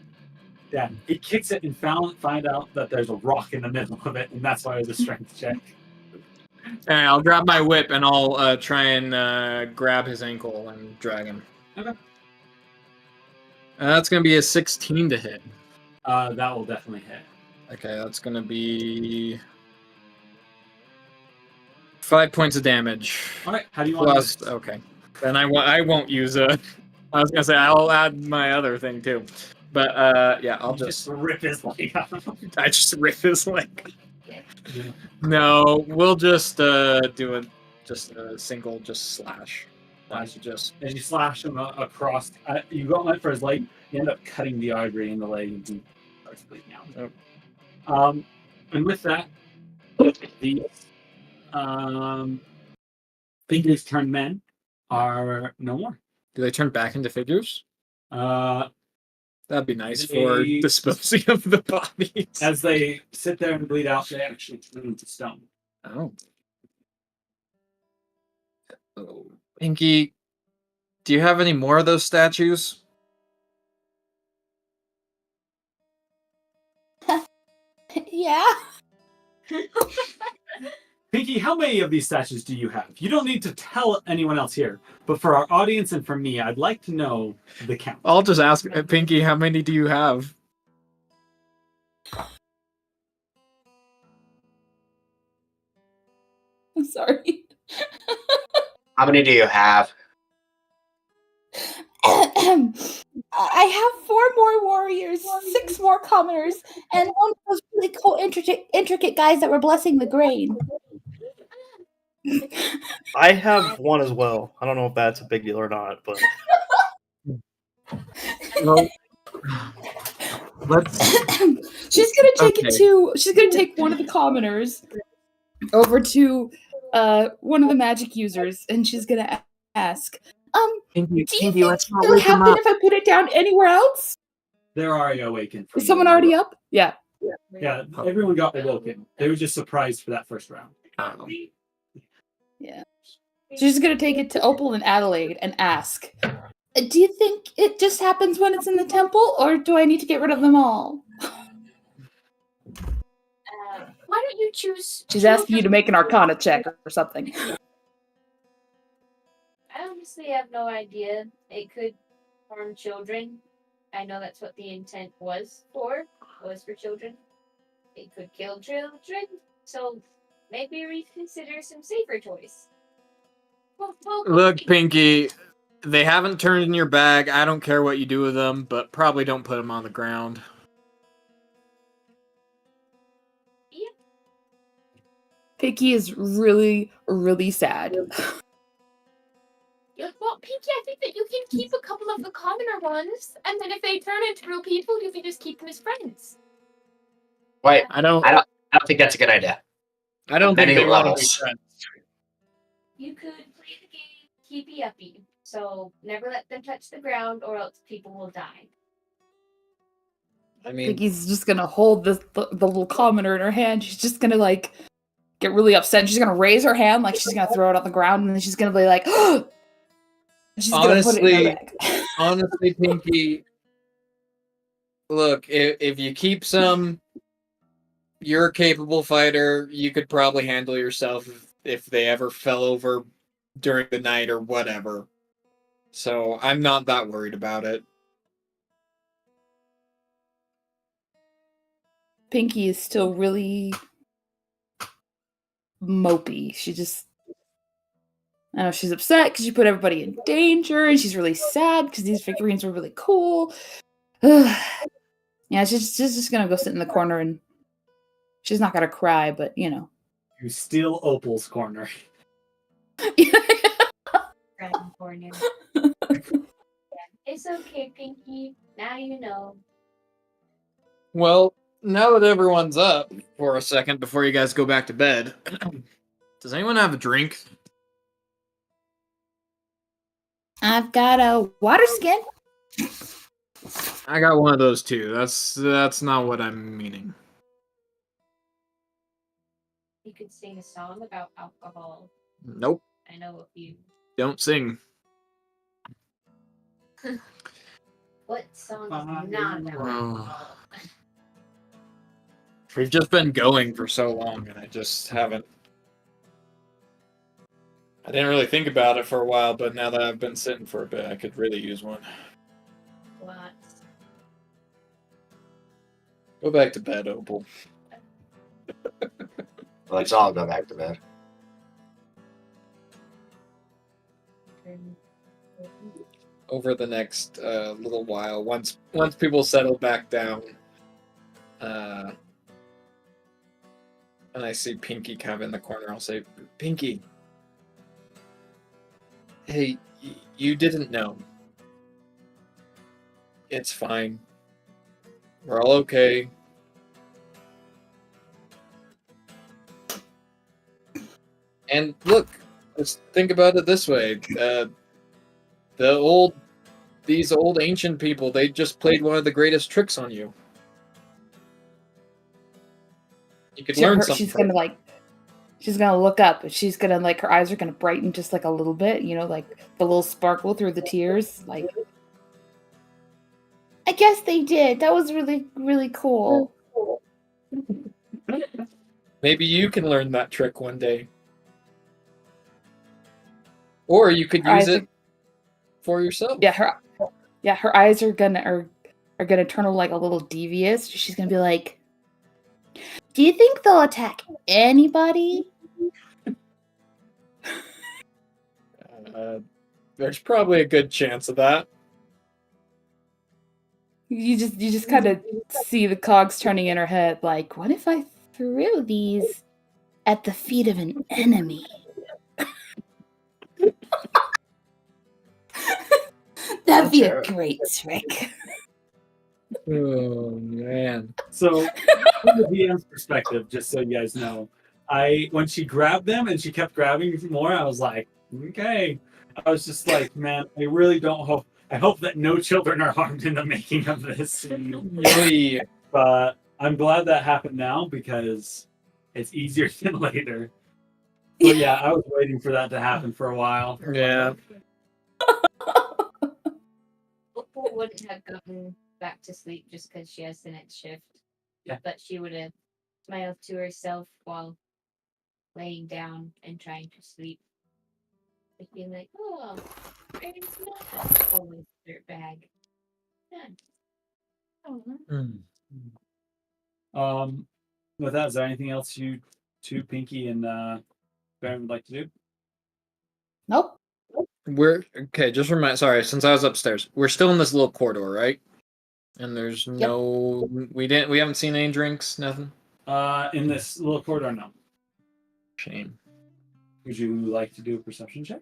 Yeah, he kicks it and find out that there's a rock in the middle of it, and that's why it was a strength check. All right, I'll grab my whip and I'll try and grab his ankle and drag him. Okay. That's gonna be a 16 to hit. That will definitely hit. Okay, that's gonna be 5 points of damage. All right, how do you want Plus, to? okay. Then I won't use a. I was gonna say I'll add my other thing too, but yeah, I'll just rip his leg out. I just rip his leg. No, we'll just do a single slash. Just As you slash him across, you go went for his leg. You end up cutting the artery in the leg, and he starts bleeding out. Oh. And with that, the fingers turned men are no more. do they turn back into figures? Uh, That'd be nice for They- disposing of the bodies. as they sit there and bleed out, they actually turn into stone. Oh. Oh. Pinky, do you have any more of those statues? Yeah. Pinky, how many of these statues do you have? You don't need to tell anyone else here, but for our audience and for me, I'd like to know the count. I'll just ask Pinky, how many do you have? I'm sorry. How many do you have? I have 4 more warriors, 6 more commoners, and one of those really cool, intricate guys that were blessing the grain. I have one as well. I don't know if that's a big deal or not, but Well, let's. She's gonna take Okay. it to. She's gonna take one of the commoners over to one of the magic users, and she's gonna ask, Pinky, do you think it'll happen if I put it down anywhere else? They're already awakened. Is someone already up? Yeah. Yeah, everyone got awoken. They were just surprised for that first round. Oh. She's gonna take it to Opal and Adelaide and ask, do you think it just happens when it's in the temple, or do I need to get rid of them all? Why don't you choose? She's asking you to make an Arcana check or something. I honestly have no idea. It could harm children. I know that's what the intent was for children. It could kill children, so maybe reconsider some safer toys. Look, Pinky, they haven't turned in your bag. I don't care what you do with them, but probably don't put them on the ground. Pinky is really, really sad. You're like, well, Pinky, I think that you can keep a couple of the commoner ones, and then if they turn into real people, you can just keep them as friends. Wait, I don't I don't think that's a good idea. I don't think Many they want to be levels. friends. You could play the game keepy uppy, so never let them touch the ground, or else people will die. I I mean, think he's just gonna hold the little commoner in her hand. She's just gonna like get really upset. And she's gonna raise her hand like she's gonna throw it on the ground, and then she's gonna be like, she's gonna put it in her bag. honestly, Pinky, look, if you keep some, you're a capable fighter. You could probably handle yourself if they ever fell over during the night or whatever. So I'm not that worried about it. Pinky is still really mopey. She just, I don't know, she's upset because she put everybody in danger, and she's really sad because these figurines were really cool. Yeah, she's just gonna go sit in the corner, and she's not gonna cry, but you know. You steal Opal's corner. Dragon corner. It's okay, Pinky. Now you know. Well, now that everyone's up for a second before you guys go back to bed, does anyone have a drink? I've got a water skin. I got one of those too. That's not what I'm meaning. You could sing a song about alcohol. Nope, I know a few. don't sing. What song is not about alcohol? We've just been going for so long, and I just haven't. I didn't really think about it for a while, but now that I've been sitting for a bit, I could really use one. What? Go back to bed, Opal. Let's all go back to bed. Over the next little while, once people settle back down, and I see Pinky kind of in the corner, I'll say, Pinky, hey, you didn't know. It's fine. We're all okay. And look, just think about it this way. These old ancient people, they just played one of the greatest tricks on you. You could learn something. She's gonna look up, and she's gonna like, her eyes are gonna brighten just like a little bit, you know, like the little sparkle through the tears. Like, I guess they did. That was really, really cool. Maybe you can learn that trick one day. Or you could use it for yourself. Yeah, her eyes are gonna turn like a little devious. She's gonna be like, "Do you think they'll attack anybody?" There's probably a good chance of that. You just kind of see the cogs turning in her head. Like, what if I threw these at the feet of an enemy? That'd be a great trick. Oh man. So, from the DM's perspective, just so you guys know, when she grabbed them and she kept grabbing more, I was like, okay. I was just like, man, I really don't hope. I hope that no children are harmed in the making of this. But I'm glad that happened now because it's easier than later. But yeah, I was waiting for that to happen for a while. Yeah. Opal wouldn't have gotten back to sleep just because she has the next shift. Yeah. But she would have smiled to herself while laying down and trying to sleep. Like being like, oh, it's not always dirt bag. Yeah. With that, is there anything else you two, Pinky and Barren, would like to do? Nope. We're okay, sorry, since I was upstairs, we're still in this little corridor, right? And there's no we haven't seen any drinks, nothing? In this little corridor, no. Shame. Would you like to do a perception check?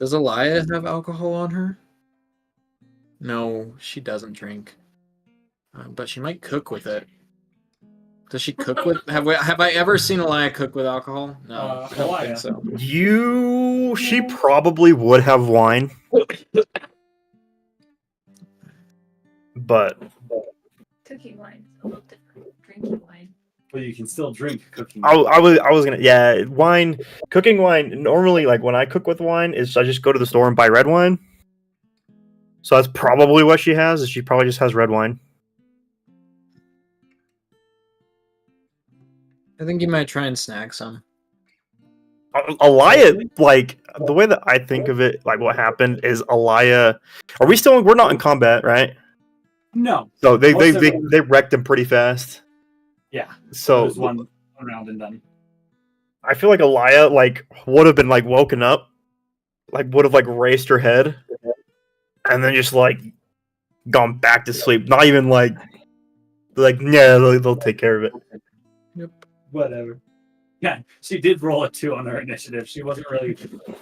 Does Elia have alcohol on her? No, she doesn't drink. But she might cook with it. Does she cook with? Have I ever seen Elia cook with alcohol? No, I don't think Elia. so. She probably would have wine, but Cooking wine. A little different. Drinking wine. But you can still drink cooking. I was gonna, yeah, wine, cooking wine. Normally, like when I cook with wine, is I just go to the store and buy red wine. So that's probably what she has. Is she probably just has red wine. I think you might try and snag some. Elia, like the way that I think of it, like what happened is Elia. Are we still? We're not in combat, right? No. So they Most of them- they wrecked him pretty fast. Yeah. So There's one round and done. I feel like Elia like would have been like woken up, like would have like raised her head, and then just like gone back to sleep. Not even like yeah, they'll take care of it. Yep. Whatever. Yeah, she did roll a 2 on her initiative. She wasn't really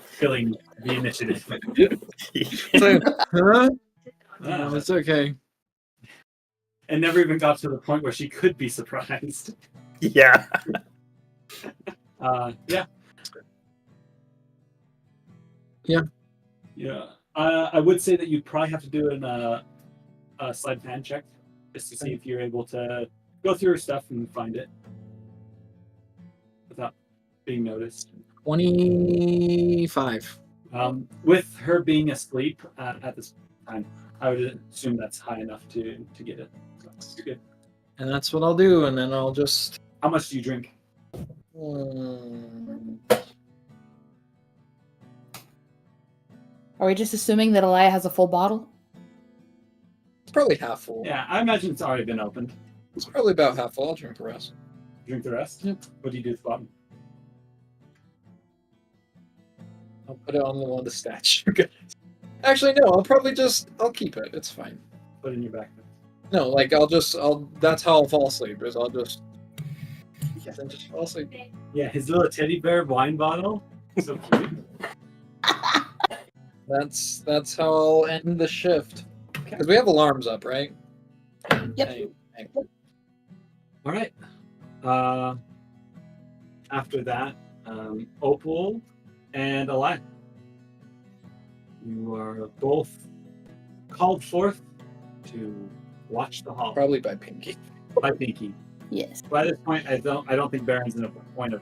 feeling the initiative. It's like, huh? No, it's okay. And never even got to the point where she could be surprised. Yeah. Yeah. Yeah. Yeah. I would say that you'd probably have to do a sleight of hand check just to see if you're able to go through her stuff and find it without being noticed. 25. With her being asleep at this time, I would assume that's high enough to get it. So you're good. And that's what I'll do, and then I'll just... How much do you drink? Are we just assuming that Elia has a full bottle? It's probably half full. Yeah, I imagine it's already been opened. It's probably about half full. I'll drink the rest. Drink the rest? Yep. What do you do with the bottom? I'll put it on the one of the statue. Actually, no. I'll keep it. It's fine. Put it in your backpack. No, like that's how I'll fall asleep. Is I'll just fall asleep. Yeah, his little teddy bear wine bottle. So cute. That's how I'll end the shift. Because we have alarms up, right? Yep. Hey. All right. After that, Opal and Elia, you are both called forth to watch the hall Probably by Pinky. by Pinky. Yes. By this point, I don't think Barren's in a point of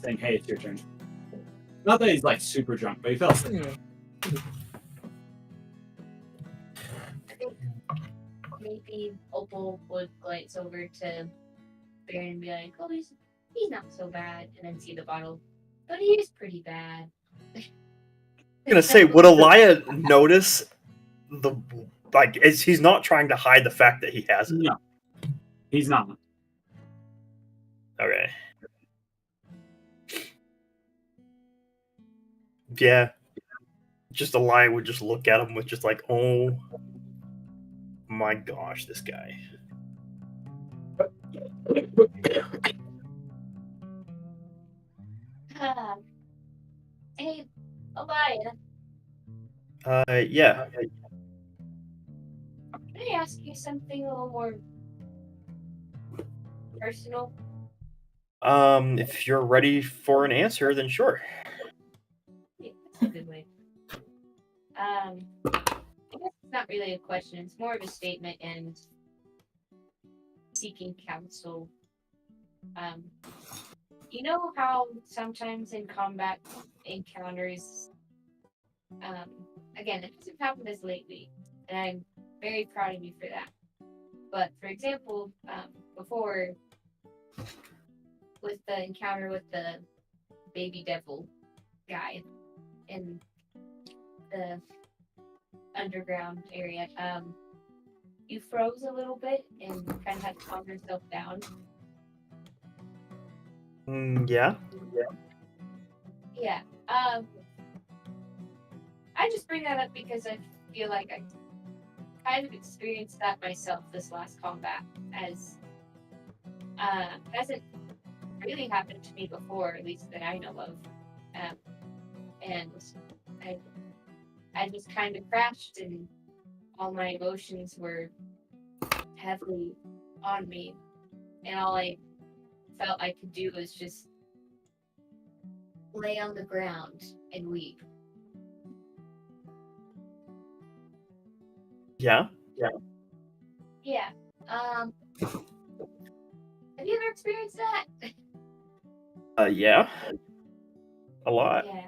saying, "Hey, it's your turn." Not that he's like super drunk, but he felt sick. Yeah. I think maybe Opal would glance over to Barren and be like, "Oh, he's not so bad," and then see the bottle, but he is pretty bad. I'm gonna say, would Elia notice the he's not trying to hide the fact that he has it? No, he's not. Okay. Yeah. Just Elia would just look at him with just like, oh my gosh, this guy. Hey, Elia, Yeah. can I ask you something a little more personal? If you're ready for an answer, then sure. Yeah, that's a good way. I guess it's not really a question. It's more of a statement and seeking counsel. You know how sometimes in combat encounters, again, it hasn't happened as lately, and I'm very proud of you for that. But for example, before with the encounter with the baby devil guy in the underground area, you froze a little bit and kind of had to calm yourself down. Yeah. Yeah. I just bring that up because I feel like I kind of experienced that myself this last combat, as hasn't really happened to me before, at least that I know of. And I just kind of crashed, and all my emotions were heavily on me, and all I felt I could do was just lay on the ground and weep. Yeah. Yeah. Have you ever experienced that? Yeah. A lot. Yeah.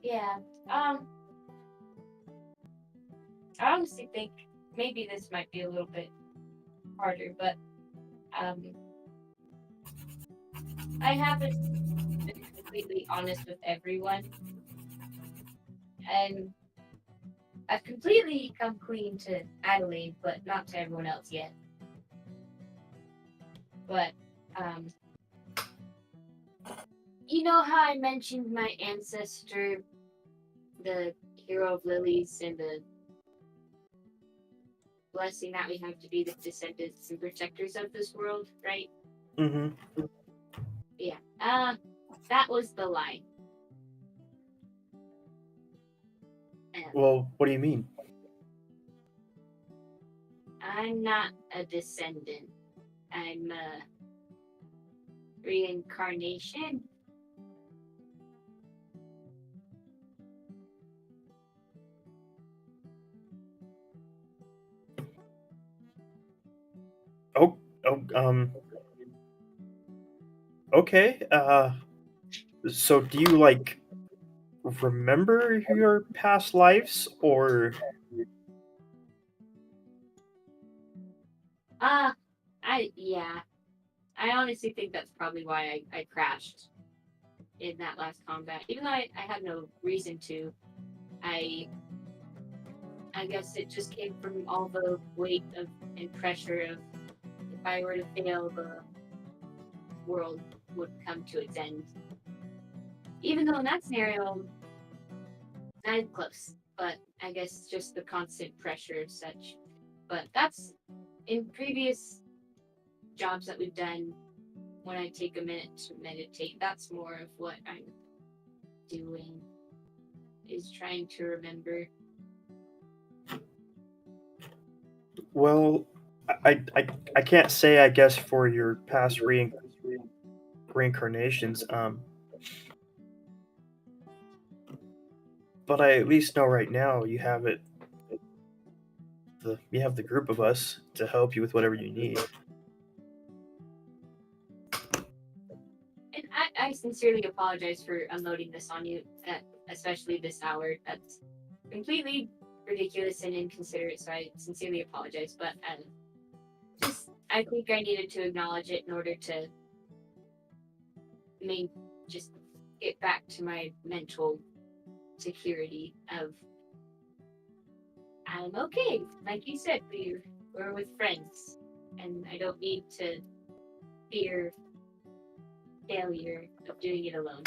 Yeah. I honestly think maybe this might be a little bit harder, but I haven't been completely honest with everyone, and I've completely come clean to Adelaide, but not to everyone else yet. But you know how I mentioned my ancestor, the hero of lilies, and the blessing that we have to be the descendants and protectors of this world, right? Mm-hmm. Yeah. That was the line. Well, what do you mean? I'm not a descendant. I'm a reincarnation. Oh, okay. So do you like remember your past lives, or I honestly think that's probably why I crashed in that last combat. Even though I had no reason to. I guess it just came from all the weight of and pressure of if I were to fail, the world would come to its end. Even though in that scenario, not close, but I guess just the constant pressure of such. But that's in previous jobs that we've done. When I take a minute to meditate, that's more of what I'm doing, is trying to remember. well, I can't say, I guess, for your past reincarnations. But I at least know right now you have it. You have the group of us to help you with whatever you need. And I sincerely apologize for unloading this on you, especially this hour. That's completely ridiculous and inconsiderate, so I sincerely apologize. But I think I needed to acknowledge it in order to just get back to my mental security of I'm okay. Like you said, we're with friends, and I don't need to fear failure of doing it alone.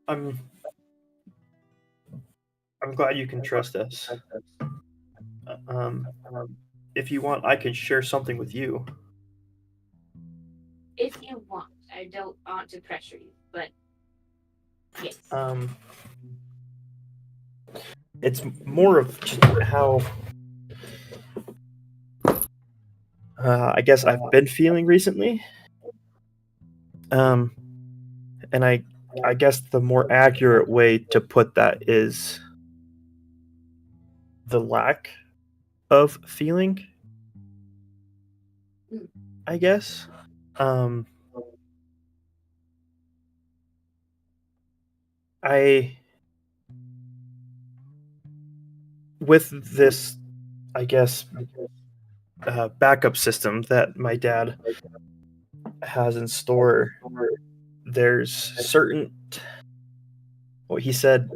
I'm glad you can trust us. Um, if you want, I can share something with you. If you want, I don't want to pressure you, but yes. It's more of just how I guess I've been feeling recently. And I guess the more accurate way to put that is the lack of feeling, I guess. I with this, I guess, backup system that my dad has in store, there's certain, well, he said,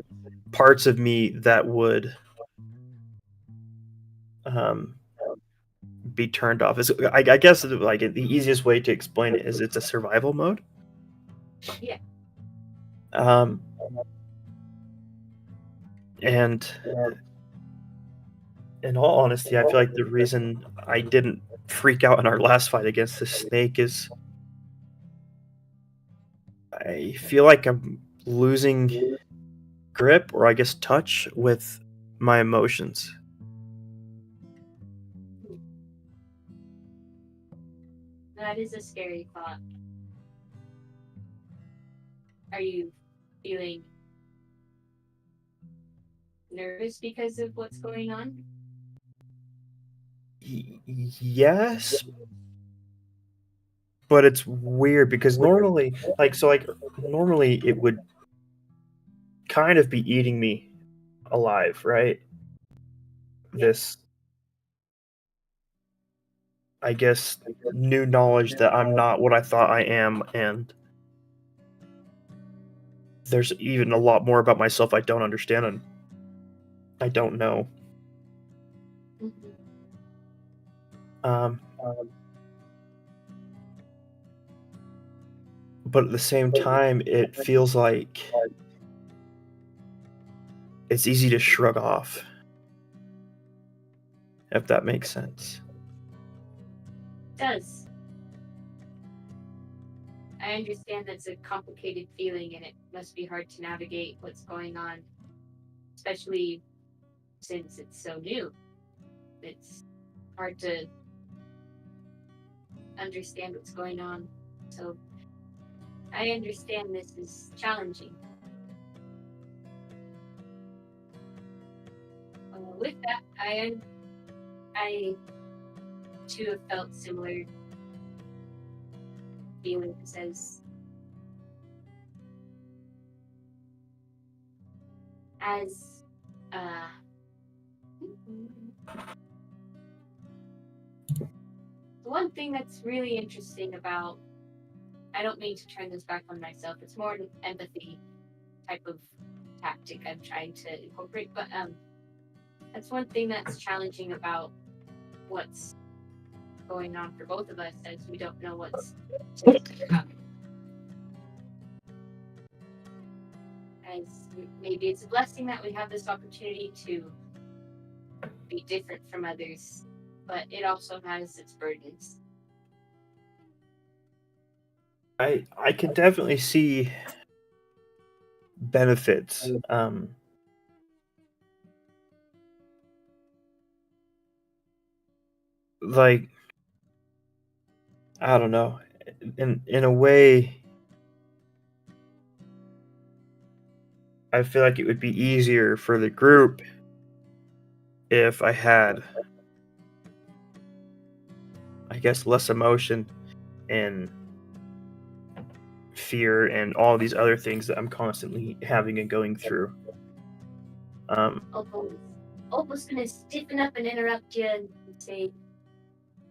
parts of me that would be turned off. I guess like the easiest way to explain it is it's a survival mode. Yeah. And in all honesty, I feel like the reason I didn't freak out in our last fight against the snake is I feel like I'm losing grip, or I guess touch, with my emotions. That is a scary thought. Are you feeling nervous because of what's going on? Yes, but it's weird because normally, normally it would kind of be eating me alive, right? This, I guess, new knowledge that I'm not what I thought I am, and there's even a lot more about myself I don't understand and I don't know. Um, but at the same time, it feels like it's easy to shrug off, if that makes sense. It does. I understand that's a complicated feeling and it must be hard to navigate what's going on, especially since it's so new. It's hard to understand what's going on. So I understand this is challenging. With that, I too have felt similar feelings as the one thing that's really interesting about, I don't mean to turn this back on myself, it's more an empathy type of tactic I'm trying to incorporate, but that's one thing that's challenging about what's going on for both of us, as we don't know what's to come. As maybe it's a blessing that we have this opportunity to be different from others, but it also has its burdens. I can definitely see benefits. Like, I don't know. In a way, I feel like it would be easier for the group if I had, I guess, less emotion and fear and all these other things that I'm constantly having and going through. Opal's gonna stiffen up and interrupt you and say,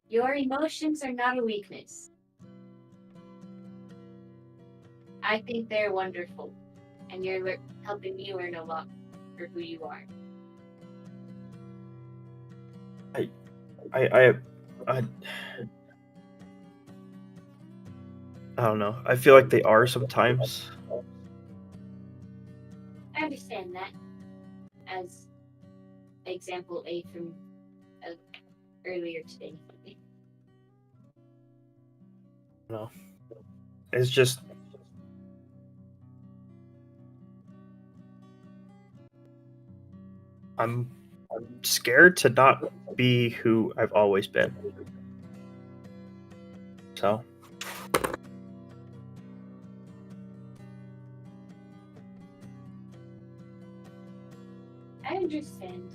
your emotions are not a weakness. I think they're wonderful, and you're helping me learn a lot for who you are. I don't know. I feel like they are sometimes. I understand that. As example A from earlier today. No. It's just I'm scared to not be who I've always been. So I understand.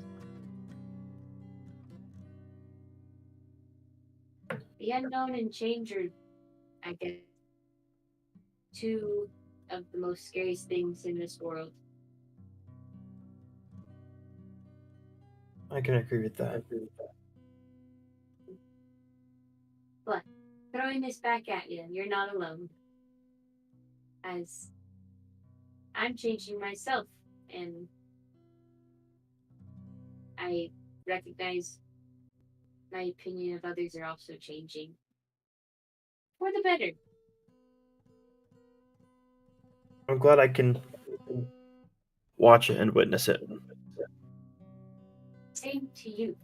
The unknown and change are, I guess, two of the most scariest things in this world. I can agree with that. But throwing this back at you, you're not alone. As I'm changing myself, and I recognize my opinion of others are also changing for the better. I'm glad I can watch it and witness it. Same to you.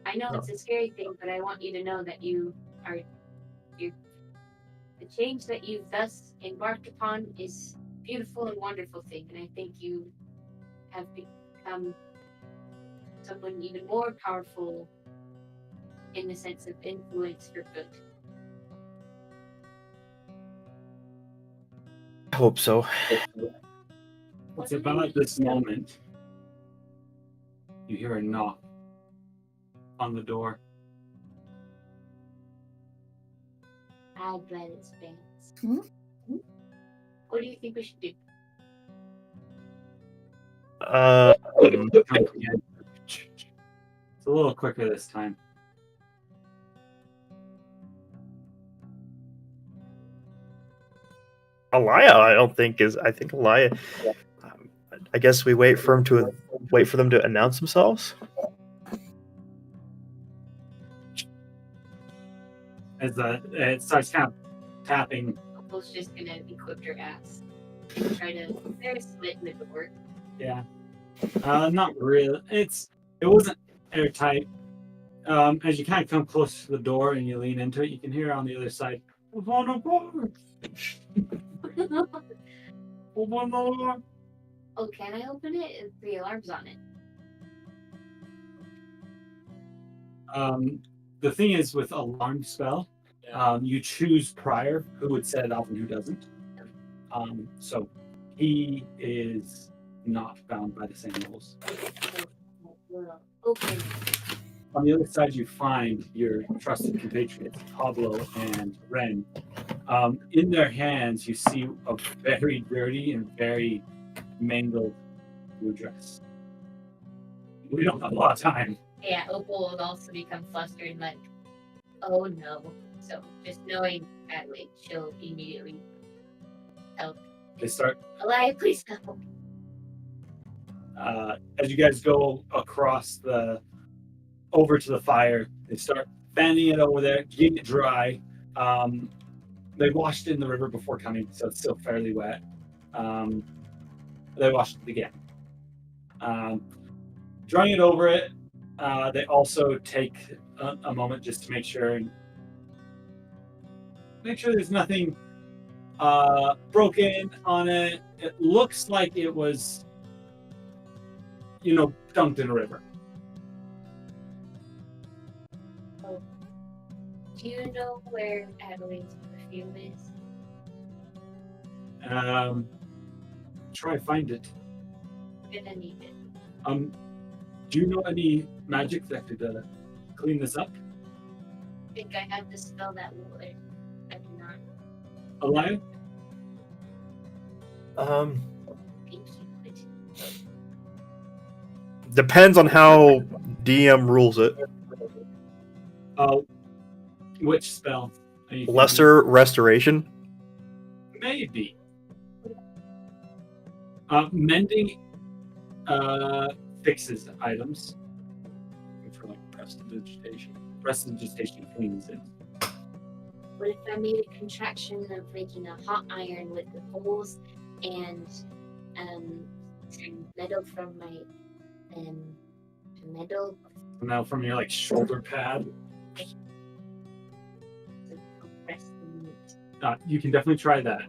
I know Oh. it's a scary thing, but I want you to know that it's The change that you've thus embarked upon is a beautiful and wonderful thing, and I think you have become someone even more powerful in the sense of influence for good. I hope so. It's about at this moment you hear a knock on the door. I'm glad it's Vance. Hmm? What do you think we should do? Come again. It's a little quicker this time. Elia, I don't think is. I think Elia. I guess we wait for them to announce themselves. As it starts kind of tapping. Opal's just gonna equip her ass and try to there's a slit in the door. Yeah. Not really. It wasn't airtight. As you kind of come close to the door and you lean into it, you can hear on the other side. Oh, can I open it? The alarm's on it. The thing is, with alarm spell, you choose prior who would set it off and who doesn't. So he is not bound by the same rules. Okay. On the other side, you find your trusted compatriots, Pablo and Ren. In their hands, you see a very dirty and very mangled blue dress. We don't have a lot of time. Yeah, Opal will also become flustered, like, oh no. So just knowing Adelaide, she'll immediately help. They start Elia, please help. as you guys go across over to the fire. They start fanning it over there, getting it dry. They washed it in the river before coming, so it's still fairly wet. They washed it again. Drying it over it, they also take a moment just to make sure there's nothing broken on it. It looks like it was, dumped in a river. Do you know where Adelaide's perfume is? Try find it. I'm gonna need it. Do you know any magic that could clean this up? I think I have the spell that will. I do not. Elia? Think you would. Depends on how DM rules it. Which spell? Are you thinking? Lesser restoration. Maybe. Mending fixes items. For like prestidigitation. Prestidigitation cleans it. What if I made a contraction of making a hot iron with the holes and some metal from my metal Now from your shoulder pad. You can definitely try that.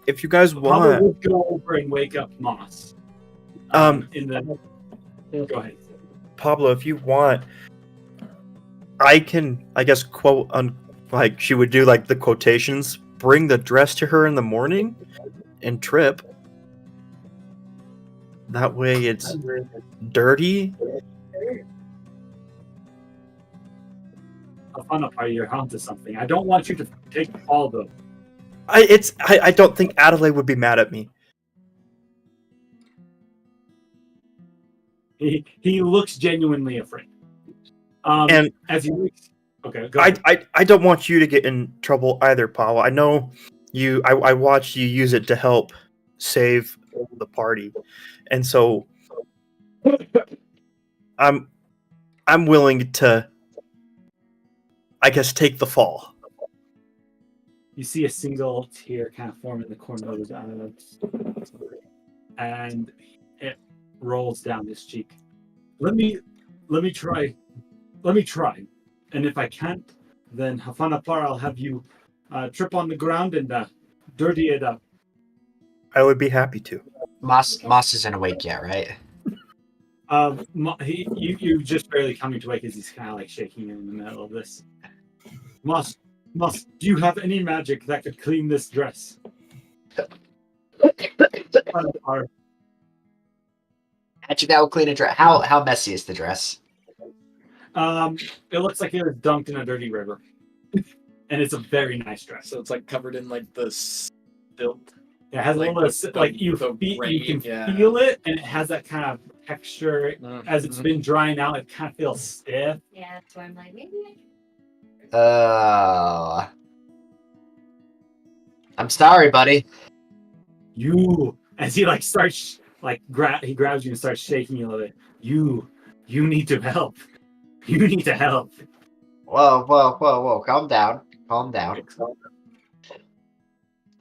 If you guys Pablo want, would go over and wake up Moss. Go ahead. Pablo, if you want, I can, I guess, quote on she would do the quotations. Bring the dress to her in the morning, and trip. That way, it's dirty. I'll find out why you're onto something. I don't want you to take all the. I don't think Adelaide would be mad at me. He looks genuinely afraid. And as he looks, okay, go ahead. I don't want you to get in trouble either, Paul. I know you. I watched you use it to help save the party, and so I'm willing to, I guess, take the fall. You see a single tear kind of form in the corner of his eyes, and it rolls down his cheek. Let me try. And if I can't, then Hafanapar, I'll have you trip on the ground and dirty it up. I would be happy to. Moss isn't awake yet, right? You just barely coming to wake as he's kind of like shaking in the middle of this. Moss, do you have any magic that could clean this dress? Magic that will clean a dress. How messy is the dress? It looks like it was dunked in a dirty river, and it's a very nice dress. So it's like covered in like the silt. It has Like a little like you rain, can feel it, and it has that kind of texture. As it's Mhm. been drying out, it kind of feels stiff. Yeah, that's why I'm like, maybe I'm sorry, buddy. You, as he like starts like he grabs you and starts shaking you a little bit. You need to help. You need to help. Whoa. Calm down. Calm down.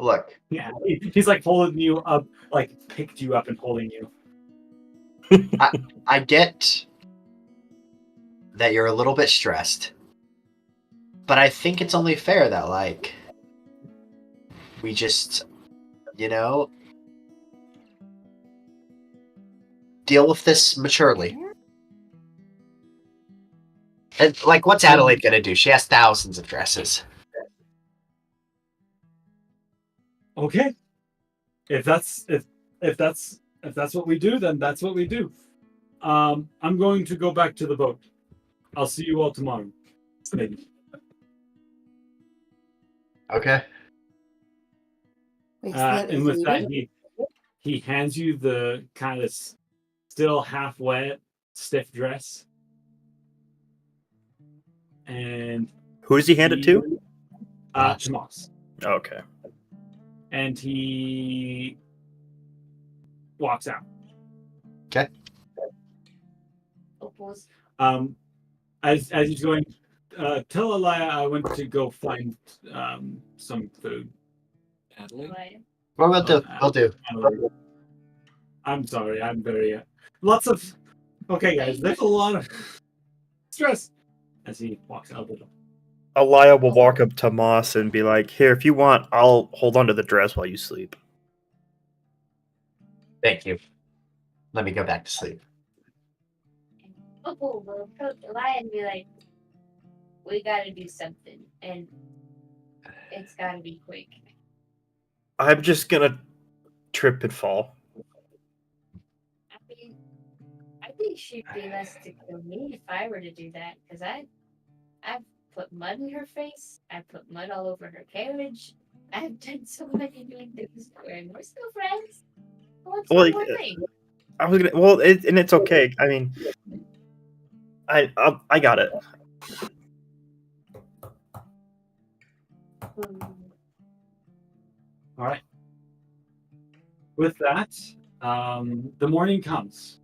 Look. Yeah, he's like holding you up, like picked you up and holding you. I get that you're a little bit stressed, but I think it's only fair that, like, we just, deal with this maturely. And, like, what's Adelaide gonna do? She has thousands of dresses. Okay, if that's what we do, then that's what we do. I'm going to go back to the boat. I'll see you all tomorrow. Maybe. Okay. Wait, so that And is with that, leaving? he hands you the kind of still half wet, stiff dress. And Who does he hand it to? to Moss. Okay. And he walks out. Okay. Opals. As he's going, tell Alaya I went to go find some food. Adelaide? But What will do? We'll do. I'm sorry, I'm very lots of. Okay, guys, there's a lot of stress. As he walks out the door. Alaya will walk up to Moss and be like, "Here, if you want, I'll hold on to the dress while you sleep." Thank you. Let me go back to sleep. Opal will approach Elia and be like, we gotta do something, and it's gotta be quick. I'm just gonna trip and fall. I mean, I think she'd be less to kill me if I were to do that, because I've put mud in her face, I've put mud all over her carriage, I've done so many doing things to her, and we're still friends. What's Well, one more thing? I was gonna. Well, and it's okay. I mean, I got it. All right. With that, the morning comes.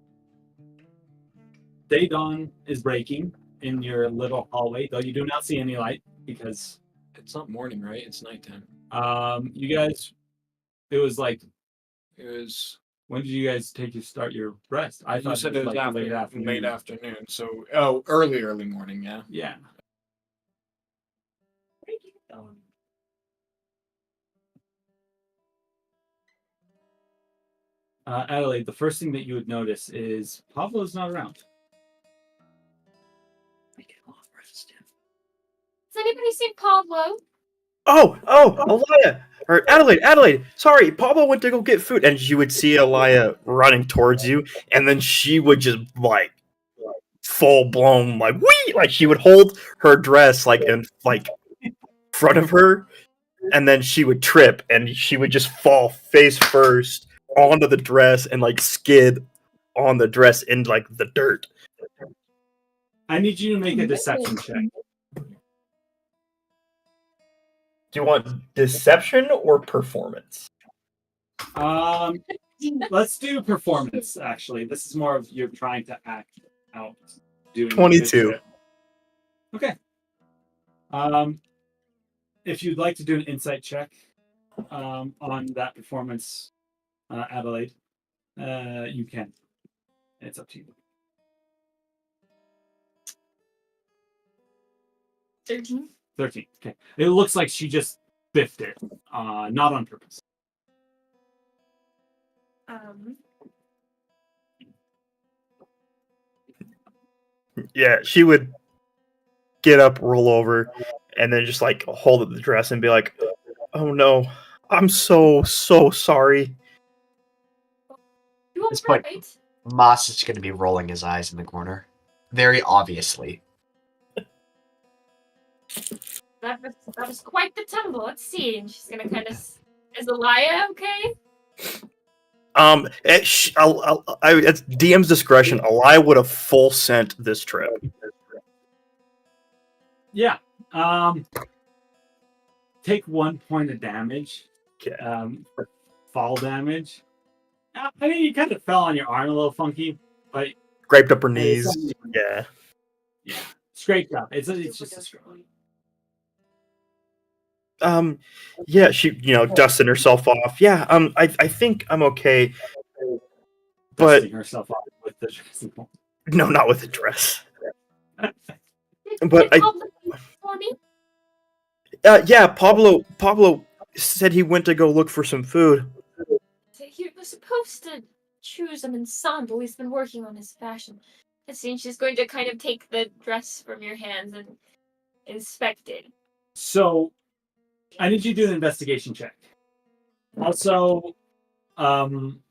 Day dawn is breaking in your little hallway, though you do not see any light because It's not morning, right? It's nighttime. you guys. It was like, It was. when did you guys start your rest? I You thought said it it was was like late late afternoon. afternoon. So, early morning. Yeah. Yeah. Adelaide, the first thing that you would notice is Pablo's not around. Has anybody seen Pablo? Oh, Alaya or Adelaide. Sorry, Pablo went to go get food, and you would see Alaya running towards you, and then she would just like full blown like wee, like she would hold her dress like in like front of her, and then she would trip, and she would just fall face first onto the dress and like skid on the dress in like the dirt. I need you to make a deception check. Do you want deception or performance? Let's do performance. Actually, this is more of you're trying to act out doing 22. Okay. If you'd like to do an insight check on that performance, Adelaide, you can. It's up to you. 13. 13. Okay. It looks like she just biffed it, not on purpose. Yeah, she would get up, roll over, and then just like hold up the dress and be like, "Oh no, I'm so sorry." You This point- alright? Moss is going to be rolling his eyes in the corner, very obviously. That was quite the tumble. Let's see. And she's gonna kind of. Is Elia okay? It's DM's discretion. Elia would have full sent this trip. Yeah. Take 1 point of damage. Okay. For fall damage. I think you kind of fell on your arm a little funky, but Scraped up her knees. Yeah. yeah, scraped up. It's just a scrape. Yeah, she, dusting herself off. Yeah, I think I'm okay. But Dusting herself off with the dress. no, not with the dress. But Did Pablo look for me? Yeah, Pablo said he went to go look for some food. He was supposed to choose an ensemble. He's been working on his fashion. And see, she's going to kind of take the dress from your hands and inspect it. So, I need you to do an investigation check. Also, Elia,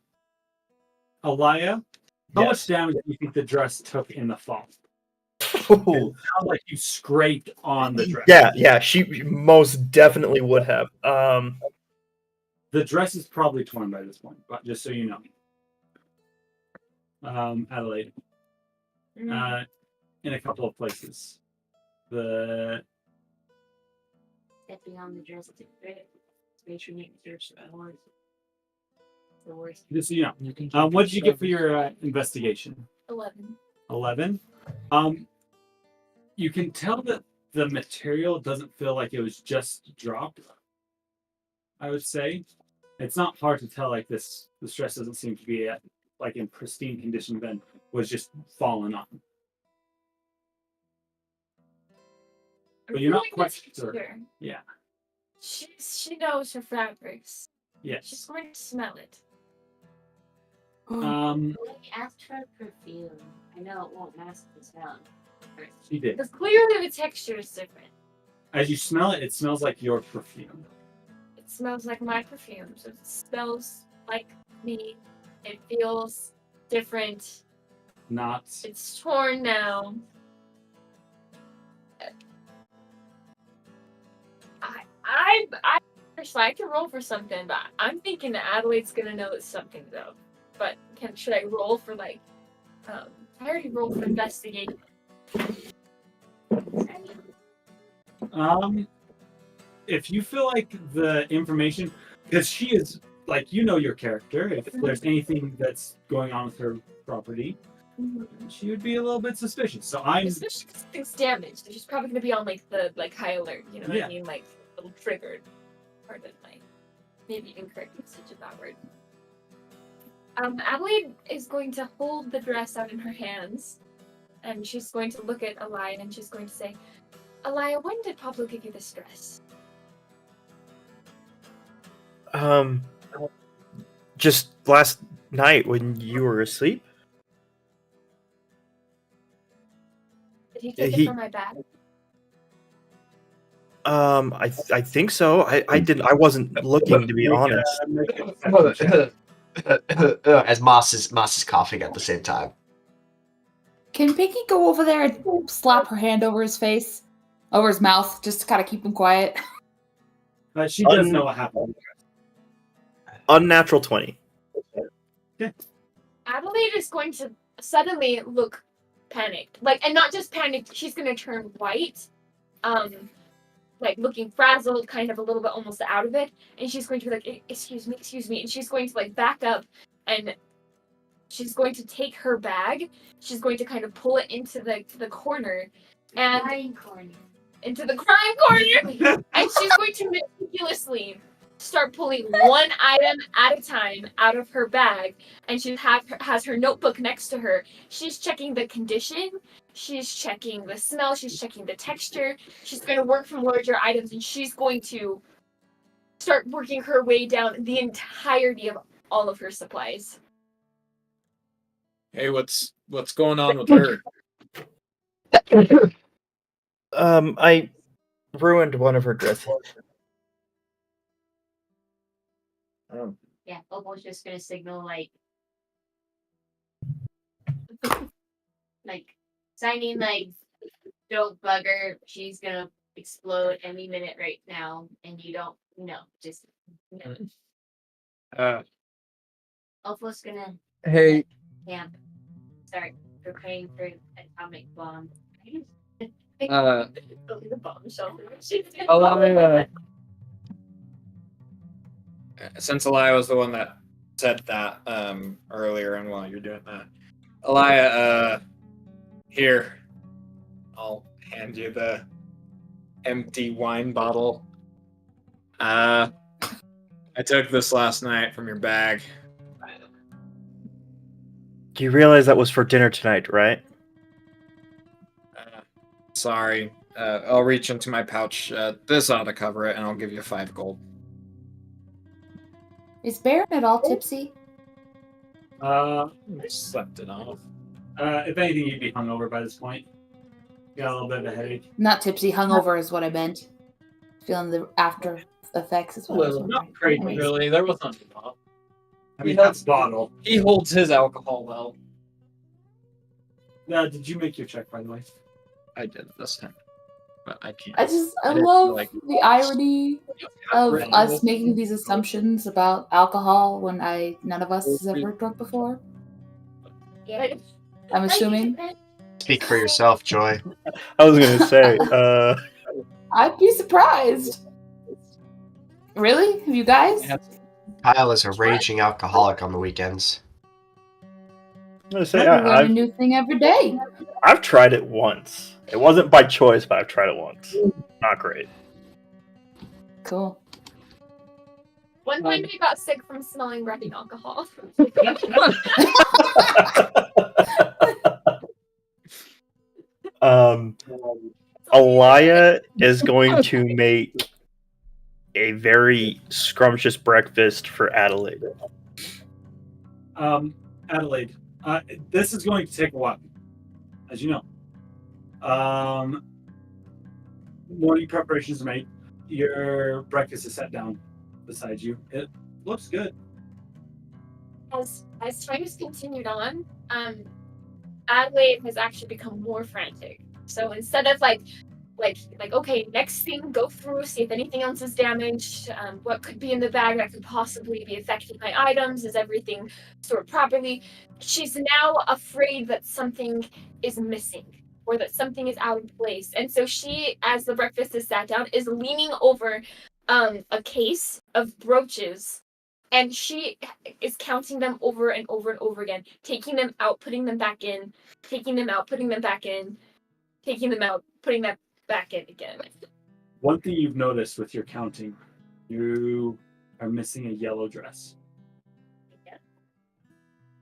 how much damage do you think the dress took in the fall? It sounds like you scraped on the dress. Yeah, she most definitely would have. The dress is probably torn by this point, but just so you know. Adelaide. In a couple of places. Stepping on the dress to make sure you search the horse. The worst. Just so you know. What did you get for your investigation? 11. 11. You can tell that the material doesn't feel like it was just dropped. I would say it's not hard to tell. Like this dress doesn't seem to be like in pristine condition. Then was just fallen on. But you're not quite sure. Yeah. She knows her fabrics. Yes. She's going to smell it. Let me ask for perfume. I know it won't mask the smell. She did. Because clearly the texture is different. As you smell it, it smells like your perfume. It smells like my perfume. So it smells like me. It feels different. Not. It's torn now. I can roll for something, but I'm thinking that Adelaide's gonna know it's something though. But should I roll for like? I already rolled for investigation. If you feel like the information, because she is like your character. If there's anything that's going on with her property, she would be a little bit suspicious. So Especially because things damaged. She's probably gonna be on like the high alert. You know what I mean? Like a little triggered. Pardon my maybe incorrect usage of that word. Adelaide is going to hold the dress out in her hands, and she's going to look at Elia and she's going to say, "Elia, when did Pablo give you this dress?" Just last night when you were asleep. Did he take it from my bag? I think so. I didn't. I wasn't looking, to be honest. As Moss is coughing at the same time. Can Pinky go over there and slap her hand over his face, over his mouth, just to kind of keep him quiet? She does know what happened. Unnatural 20. Adelaide is going to suddenly look panicked. And not just panicked, she's going to turn white. Looking frazzled, kind of a little bit almost out of it. And she's going to be like, excuse me. And she's going to back up and she's going to take her bag. She's going to kind of pull it into the corner. And Crying corner. into the crime corner. And she's going to meticulously start pulling one item at a time out of her bag, and she has her notebook next to her. She's checking the condition, she's checking the smell, she's checking the texture. She's going to work from larger items, and she's going to start working her way down the entirety of all of her supplies. Hey, what's going on with her? I ruined one of her dresses. Yeah, Opal's just gonna signal like signing like don't bug her. She's gonna explode any minute right now, and you don't know. Just no. Opal's gonna Hey, camp. Start preparing for atomic bomb. uh, The bomb shelter. since Elia was the one that said that earlier, and while you're doing that, Elia, here, I'll hand you the empty wine bottle. I took this last night from your bag. Do you realize that was for dinner tonight, right? Sorry. I'll reach into my pouch. This ought to cover it, and I'll give you 5 gold. Is Barren at all tipsy? Slept it off. If anything, you'd be hungover by this point. Got a little bit of a headache. Not tipsy, hungover is what I meant. Feeling the after effects is what I was wondering. Not crazy, Anyways. really. There was nothing wrong. I mean, Yeah. that's bottle. He holds his alcohol well. Did you make your check, by the way? I did this time, but I can't. I didn't love like- the irony of Right. us making these assumptions about alcohol when none of us has ever drunk before. Yeah. I'm assuming. Speak for yourself, Joy. I was gonna say, I'd be surprised. Really? Have you guys? Kyle is a raging alcoholic on the weekends. I'm gonna say You learn a I've new thing every day. tried it once. It wasn't by choice, but I've tried it once. Not great. Cool. One time we got sick from smelling rubbing alcohol. Elia is going to make a very scrumptious breakfast for Adelaide. Adelaide, this is going to take a while, as you know. Morning preparations are made. Your breakfast is set down beside you. It looks good. As time has continued on, Adelaide has actually become more frantic. So instead of like okay, next thing, go through, see if anything else is damaged. What could be in the bag that could possibly be affecting my items? Is everything stored properly? She's now afraid that something is missing or that something is out of place. And so she, as the breakfast is sat down, is leaning over a case of brooches. And she is counting them over and over and over again, taking them out, putting them back in, taking them out, putting them back in, taking them out, putting them back in again. One thing you've noticed with your counting, you are missing a yellow dress.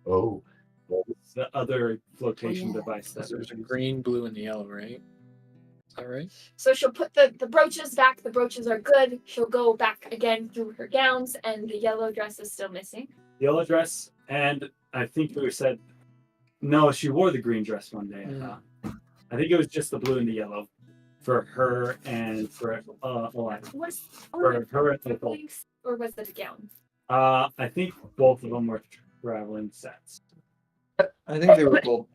Oh. It's the other flotation yeah. device that There's a green, blue, and yellow, right? Is that right? So she'll put the brooches back. The brooches are good. She'll go back again through her gowns, and the yellow dress is still missing. yellow dress, and I think we said no, she wore the green dress one day. I think it was just the blue and the yellow for her and for Eliza. Was For her and Opal. or was it a gown? I think both of them were traveling sets. I think they were both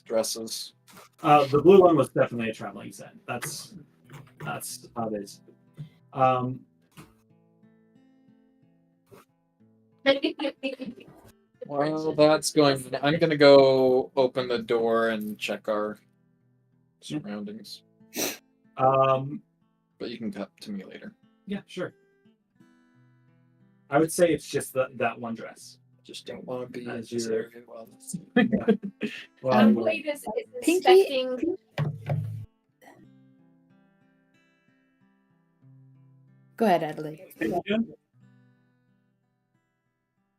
dresses. The blue one was definitely a traveling set. That's how it is. Well, that's going. I'm gonna go open the door and check our surroundings. But you can cut to me later. Yeah, sure. I would say it's just that one dress. Just don't want to be As in this you're- area while this. Well, Adelaide is Pinky- inspecting. Go ahead, Adelaide.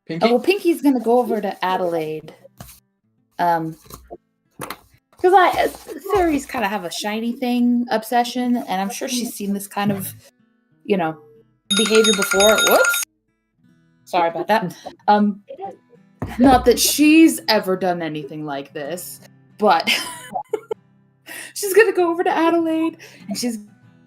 Pinky? Oh, well, Pinky's gonna go over to Adelaide. Because fairies kind of have a shiny thing obsession, and I'm sure she's seen this kind of, behavior before. Whoops. Sorry about that. Not that she's ever done anything like this, but she's gonna go over to Adelaide and she's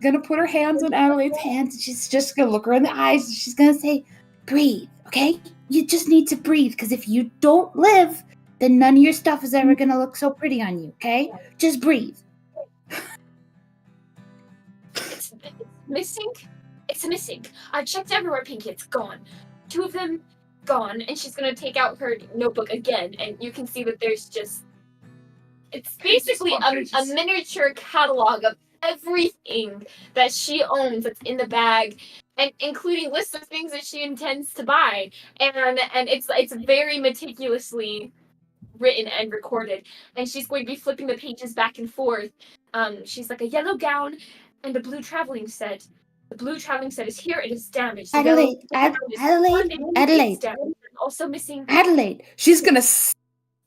gonna put her hands on Adelaide's hands and she's just gonna look her in the eyes and she's gonna say, breathe, okay? You just need to breathe, because if you don't live, then none of your stuff is ever gonna look so pretty on you, okay? Just breathe. It's missing. It's missing. I checked everywhere, Pinky. It's gone. 2 of them gone. And she's gonna take out her notebook again, and you can see that there's just. It's basically a miniature catalog of everything that she owns that's in the bag, and including lists of things that she intends to buy. And it's very meticulously written and recorded. And she's going to be flipping the pages back and forth. She's like, a yellow gown and a blue traveling set. The blue traveling set is here. It is damaged. The Adelaide, yellow gown is Adelaide, gone and Adelaide. it's damaged. Also missing. Adelaide. She's gonna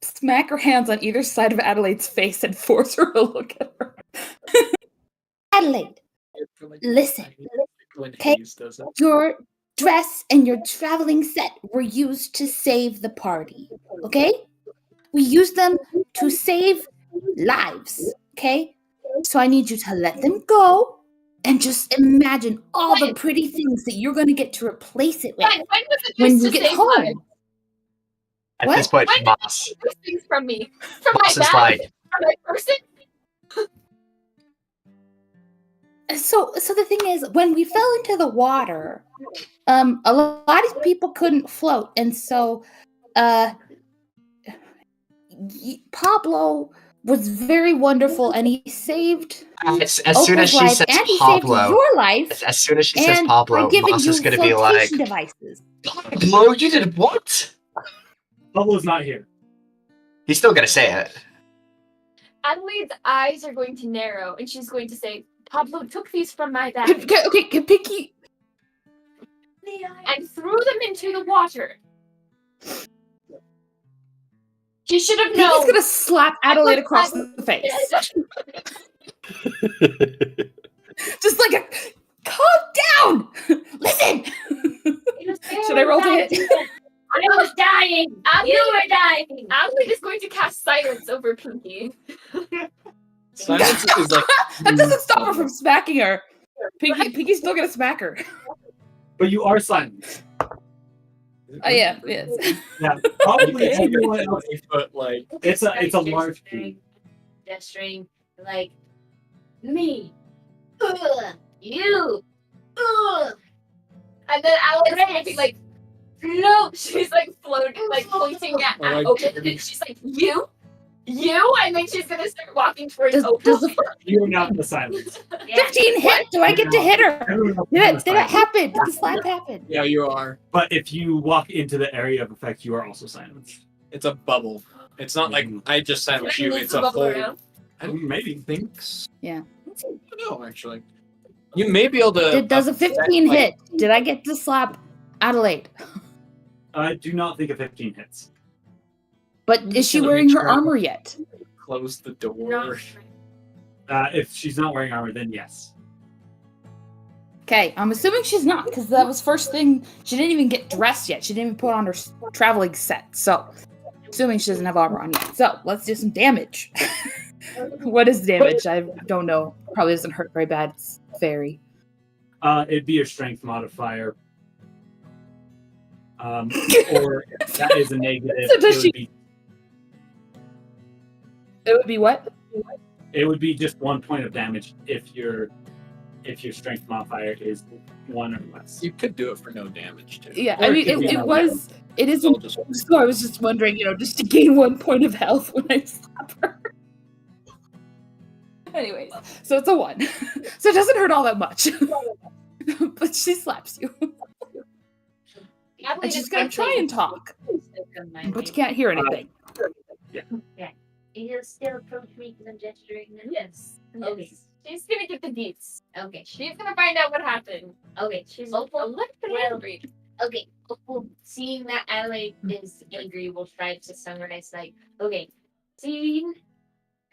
smack her hands on either side of Adelaide's face and force her to look at her. Adelaide, listen. Okay, your dress and your traveling set were used to save the party. Okay? We used them to save lives. Okay? So I need you to let them go and just imagine all the pretty things that you're gonna get to replace it with When was it when used you to get save home. lives? At What? this point, When did Moss, you take things from me? From Moss my is bag? like, From my person? So the thing is, when we fell into the water, a lot of people couldn't float, and so Pablo was very wonderful, and he saved as soon as Opal's she life, says and he saved Pablo, your life, as soon as she says and by Pablo, giving Moss you is going to be like, flotation devices. Pablo, you did what? Pablo's not here. He's still going to say it. Adelaide's eyes are going to narrow, and she's going to say, Pablo took these from my bag Okay, Pinky. and threw them into the water. She should have Pinky's known. gonna slap Adelaide across the face. Just like a calm down. Listen. Should I roll to hit? I was dying. You were dying. Adelaide is going to cast silence over Pinky. Silence is like That doesn't stop her from smacking her. Pinky's still gonna smack her. But you are silent. Oh yeah, yes. Yeah, probably everyone else. but like It's a large key. Gesturing like me. Ugh, you. Ugh. And then Adelaide's Chris. going to be like, no. She's like floating, like pointing at Oh my Opal. God. And she's like, you? And then she's going to start walking towards Does Opal. the You are not in the silence. 15 hit? Do I get to hit her? Everyone else is in the Did it silence. happen? Did the slap happen? yeah, you are. But if you walk into the area of effect, you are also silenced. It's a bubble. It's not like I just silence you. Needs It's to a bubble whole. around. I don't Maybe. think. So. Yeah. I don't know actually. You may be able to. Does a 15 like, hit? Did I get to slap Adelaide? I do not think a 15 hits. But is she Let me wearing her try. armor yet? Close the door. No. If she's not wearing armor, then yes. Okay, I'm assuming she's not, because that was first thing. She didn't even get dressed yet. She didn't even put on her traveling set. So, assuming she doesn't have armor on yet. So, let's do some damage. What is damage? I don't know. Probably doesn't hurt very bad. It's fairy. It'd be your strength modifier. Or if that is a negative. So does it It would be what? would be just 1 point of damage if your strength modifier is 1 or less. You could do it for no damage too. Yeah, Or I it mean, could be it another was. It It's all isn't. just So I was just wondering, just to gain 1 point of health when I slap her. Anyways, so it's a 1. So it doesn't hurt all that much. But she slaps you. Adelaide And she's is gonna going to try and talk, but you can't hear anything. You'll still approach me because I'm gesturing. Yes. Okay. She's going to get the deets. Okay. She's going to find out what happened. Okay. She's Opal, look at the Well, angry. Okay, well, seeing that Adelaide is angry, we'll try to summarize like, okay, scene,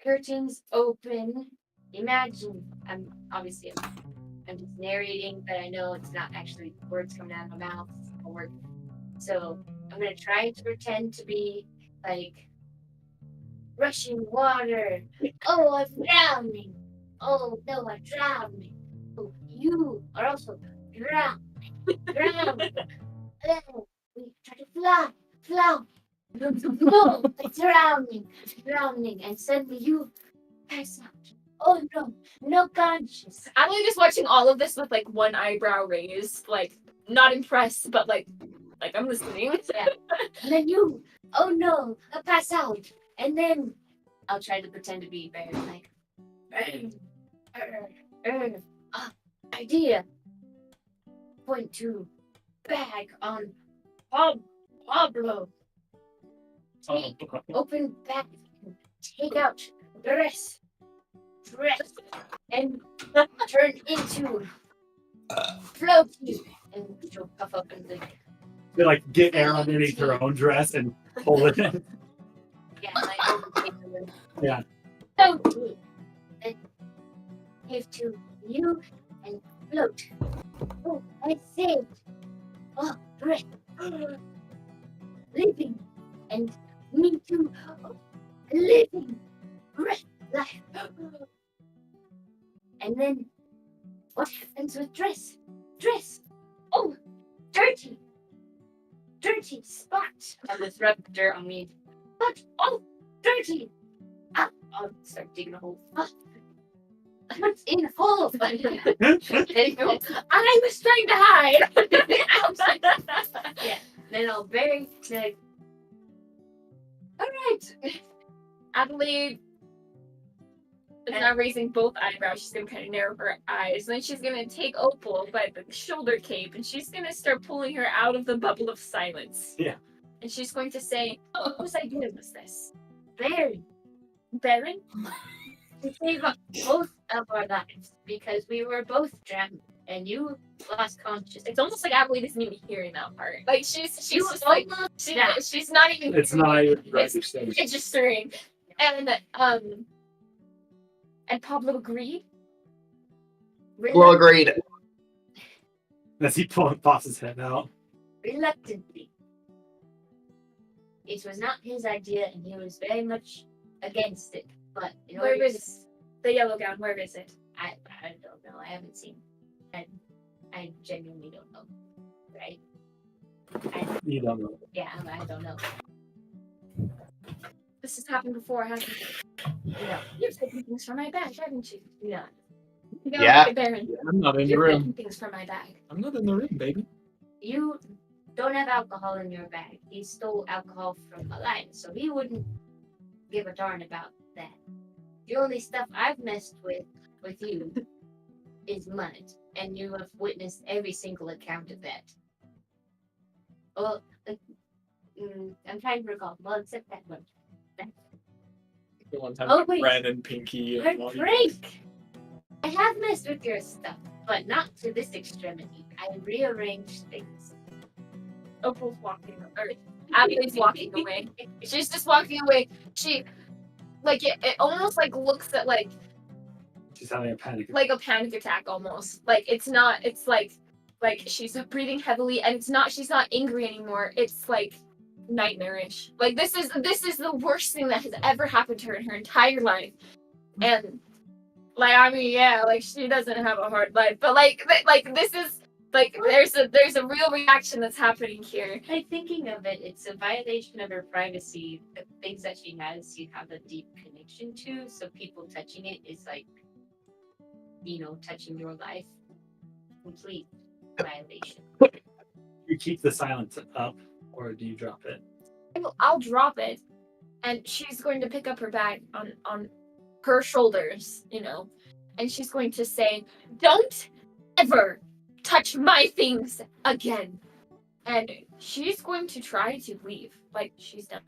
curtains open, imagine, I'm obviously I'm just narrating, but I know it's not actually words coming out of my mouth. It's a word. So I'm gonna try to pretend to be like rushing water. Oh, I'm drowning. Oh no, I'm drowning. Oh, you are also drowning. Drowning. Oh, we try to fly. No, I'm drowning, and suddenly you pass out. Oh no, no conscious. Adelaide is watching all of this with like one eyebrow raised, like not impressed, but like I'm listening. Yeah. And then you, oh no, I pass out. And then I'll try to pretend to be very like, idea. Point to bag on Pablo. Open bag and take out dress, and turn into floaty. And she'll puff up and like, They like get air underneath her own dress and pull it in. yeah, like overtake them. Yeah. Floaty. And give to you and float. Oh, I saved. Oh, breath. Living. And me too. Living. Breath. Life. And then what happens with dress? Dress. Oh, dirty. Dirty spot. And let's rub dirt on me. But oh, dirty. Ah, I'll start digging a hole. Ah. What's in the hole? There you go. I was trying to hide. Yeah. Then I'll bury. Like, all right. Adelaide is now raising both eyebrows. She's gonna kind of narrow her eyes. Then she's gonna take Opal by the shoulder cape and she's gonna start pulling her out of the bubble of silence. Yeah. And she's going to say, whose idea was this? Barren. Barren? To save both of our lives because we were both drowned and you lost consciousness. It's almost like Adelaide isn't even hearing that part. Like she's You just like almost she's not even It's hearing not it. even registered. It's just stirring. And Pablo agreed. Well, agreed. As he pops his head out. Reluctantly. It was not his idea and he was very much against it. But in Where order is the yellow gown? Where is it? I don't know. I haven't seen it. I genuinely don't know. Right? You don't know. Yeah, I don't know. This has happened before, hasn't it? No. You've taken things from my bag, haven't you? No. No, Yeah. Baron. I'm not in the You've room. taken things from my bag. I'm not in the room, baby. You don't have alcohol in your bag. He stole alcohol from Alliance, so he wouldn't give a darn about that. The only stuff I've messed with you is mud, and you have witnessed every single account of that. Well, I'm trying to recall. Well, except that one. The one time Oh, wait. Red and Pinky and all you- Frank! I have messed with your stuff, but not to this extremity. I rearranged things. Opal's walking, or Adelaide's walking away. She's just walking away. She, like, it almost like looks at like She's having a panic. a panic attack almost. Like it's not. It's like she's breathing heavily, and it's not. She's not angry anymore. It's like nightmarish. Like this is the worst thing that has ever happened to her in her entire life, and like I mean, yeah, like she doesn't have a hard life, but like this is like there's a real reaction that's happening here. Like thinking of it, it's a violation of her privacy. The things that she has, you have a deep connection to. So people touching it is like, touching your life. Complete violation. You keep the silence up, or do you drop it? I'll drop it, and she's going to pick up her bag on her shoulders, and she's going to say, "Don't ever touch my things again." And she's going to try to leave. Like she's done.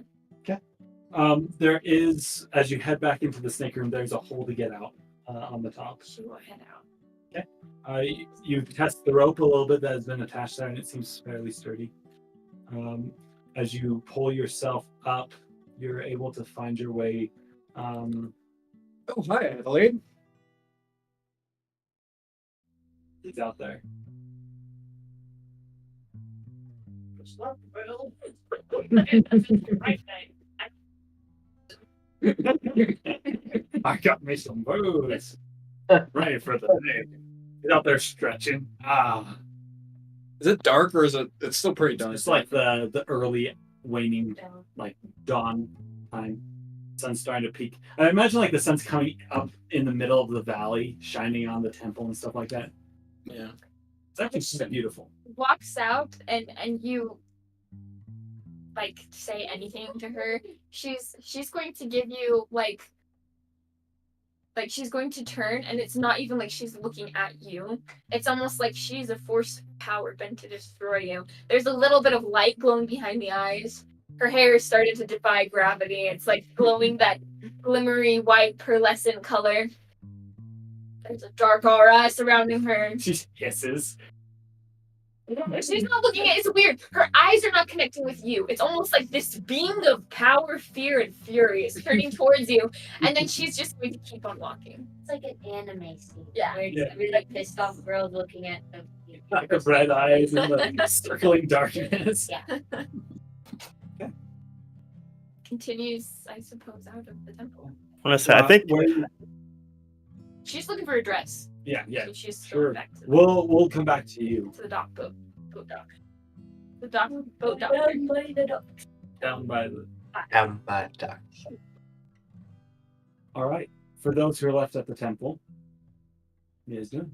There is, as you head back into the snake room, there's a hole to get out on the top. She will head out. You test the rope a little bit that has been attached there, and it seems fairly sturdy. As you pull yourself up, you're able to find your way. Oh, hi, Adelaide. He's out there. I got me some booze. Ready for the day. He's out there stretching. Is it dark or is it? It's still pretty dark. It's like the early waning, like dawn time. Sun's starting to peak. I imagine like the sun's coming up in the middle of the valley, shining on the temple and stuff like that. Yeah. It's actually just beautiful. Walks out and you like say anything to her. She's going to give you like she's going to turn, and it's not even like she's looking at you. It's almost like she's a force of power bent to destroy you. There's a little bit of light glowing behind the eyes. Her hair is started to defy gravity. It's like glowing that glimmery white pearlescent color. There's a dark aura surrounding her. She hisses. She's not looking at it. It's weird. Her eyes are not connecting with you. It's almost like this beam of power, fear, and fury is turning towards you, and then she's just going to keep on walking. It's like an anime scene. Yeah. Where it's every like pissed off girl looking at the Like the red eyes and the circling darkness. Yeah. Continues, I suppose, out of the temple. I'm gonna say, I think She's looking for a dress. Yeah. She's Sure. going back to We'll come back to you. the dock boat. Boat dock. The dock boat dock. Down by the. Duck. All right. For those who are left at the temple, what are you guys doing?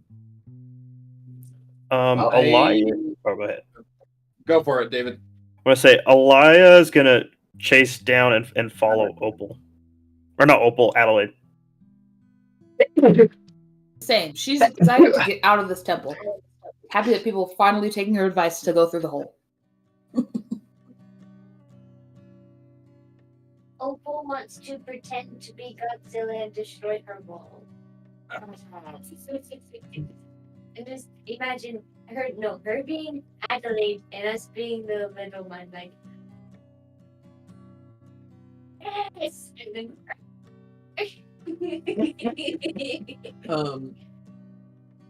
Elia. Oh, go ahead. Go for it, David. I'm gonna say Elia is gonna chase down and follow Opal, or not Opal, Adelaide. Same. She's excited to get out of this temple. Happy that people are finally taking her advice to go through the hole. Opal wants to pretend to be Godzilla and destroy her wall. And just imagine her being Adelaide and us being the middleman, like yes, and then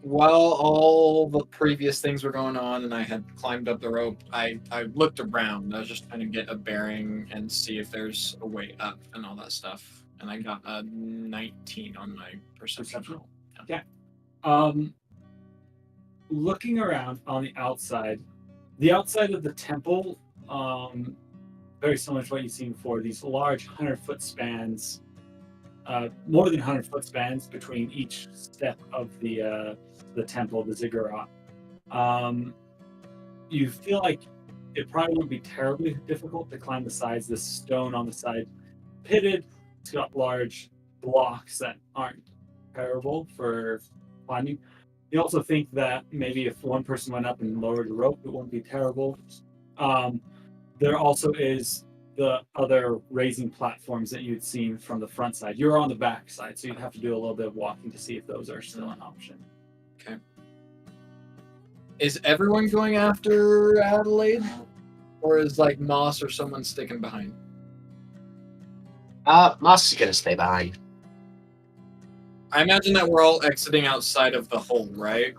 While all the previous things were going on and I had climbed up the rope, I looked around. I was just trying to get a bearing and see if there's a way up and all that stuff. And I got a 19 on my perception roll. Yeah. Looking around on the outside of the temple, very similar to what you've seen before, these large 100-foot spans, more than 100-foot spans between each step of the temple, the ziggurat. You feel like it probably wouldn't be terribly difficult to climb the sides. The stone on the side pitted. It's got large blocks that aren't terrible for climbing. You also think that maybe if one person went up and lowered the rope, it wouldn't be terrible. There also is the other raising platforms that you'd seen from the front side. You're on the back side, so you'd have to do a little bit of walking to see if those are still an option. Okay. Is everyone going after Adelaide? Or is like Moss or someone sticking behind? Moss is gonna stay behind. I imagine that we're all exiting outside of the hole, right?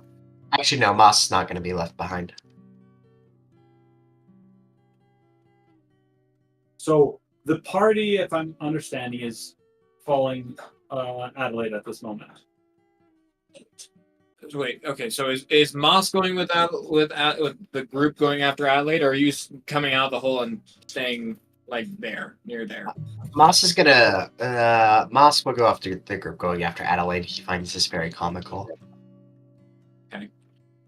Actually, no, Moss is not gonna be left behind. So the party, if I'm understanding, is following Adelaide at this moment. Wait, okay, so is Moss going with the group going after Adelaide, or are you coming out of the hole and staying like near there? Moss is gonna. Moss will go after the group going after Adelaide. He finds this very comical. Okay.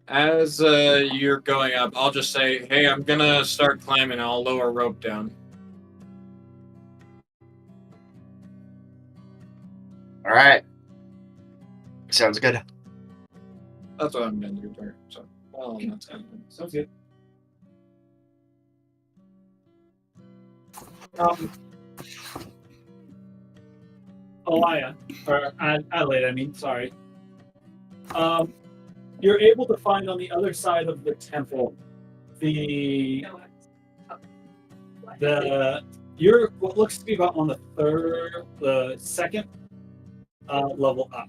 As you're going up, I'll just say, "Hey, I'm gonna start climbing. I'll lower rope down." All right. Sounds good. That's what I'm gonna do there. So, well, that's happening. Sounds good. Elia, or Adelaide, I mean, sorry. You're able to find on the other side of the temple you're what looks to be about on the second level up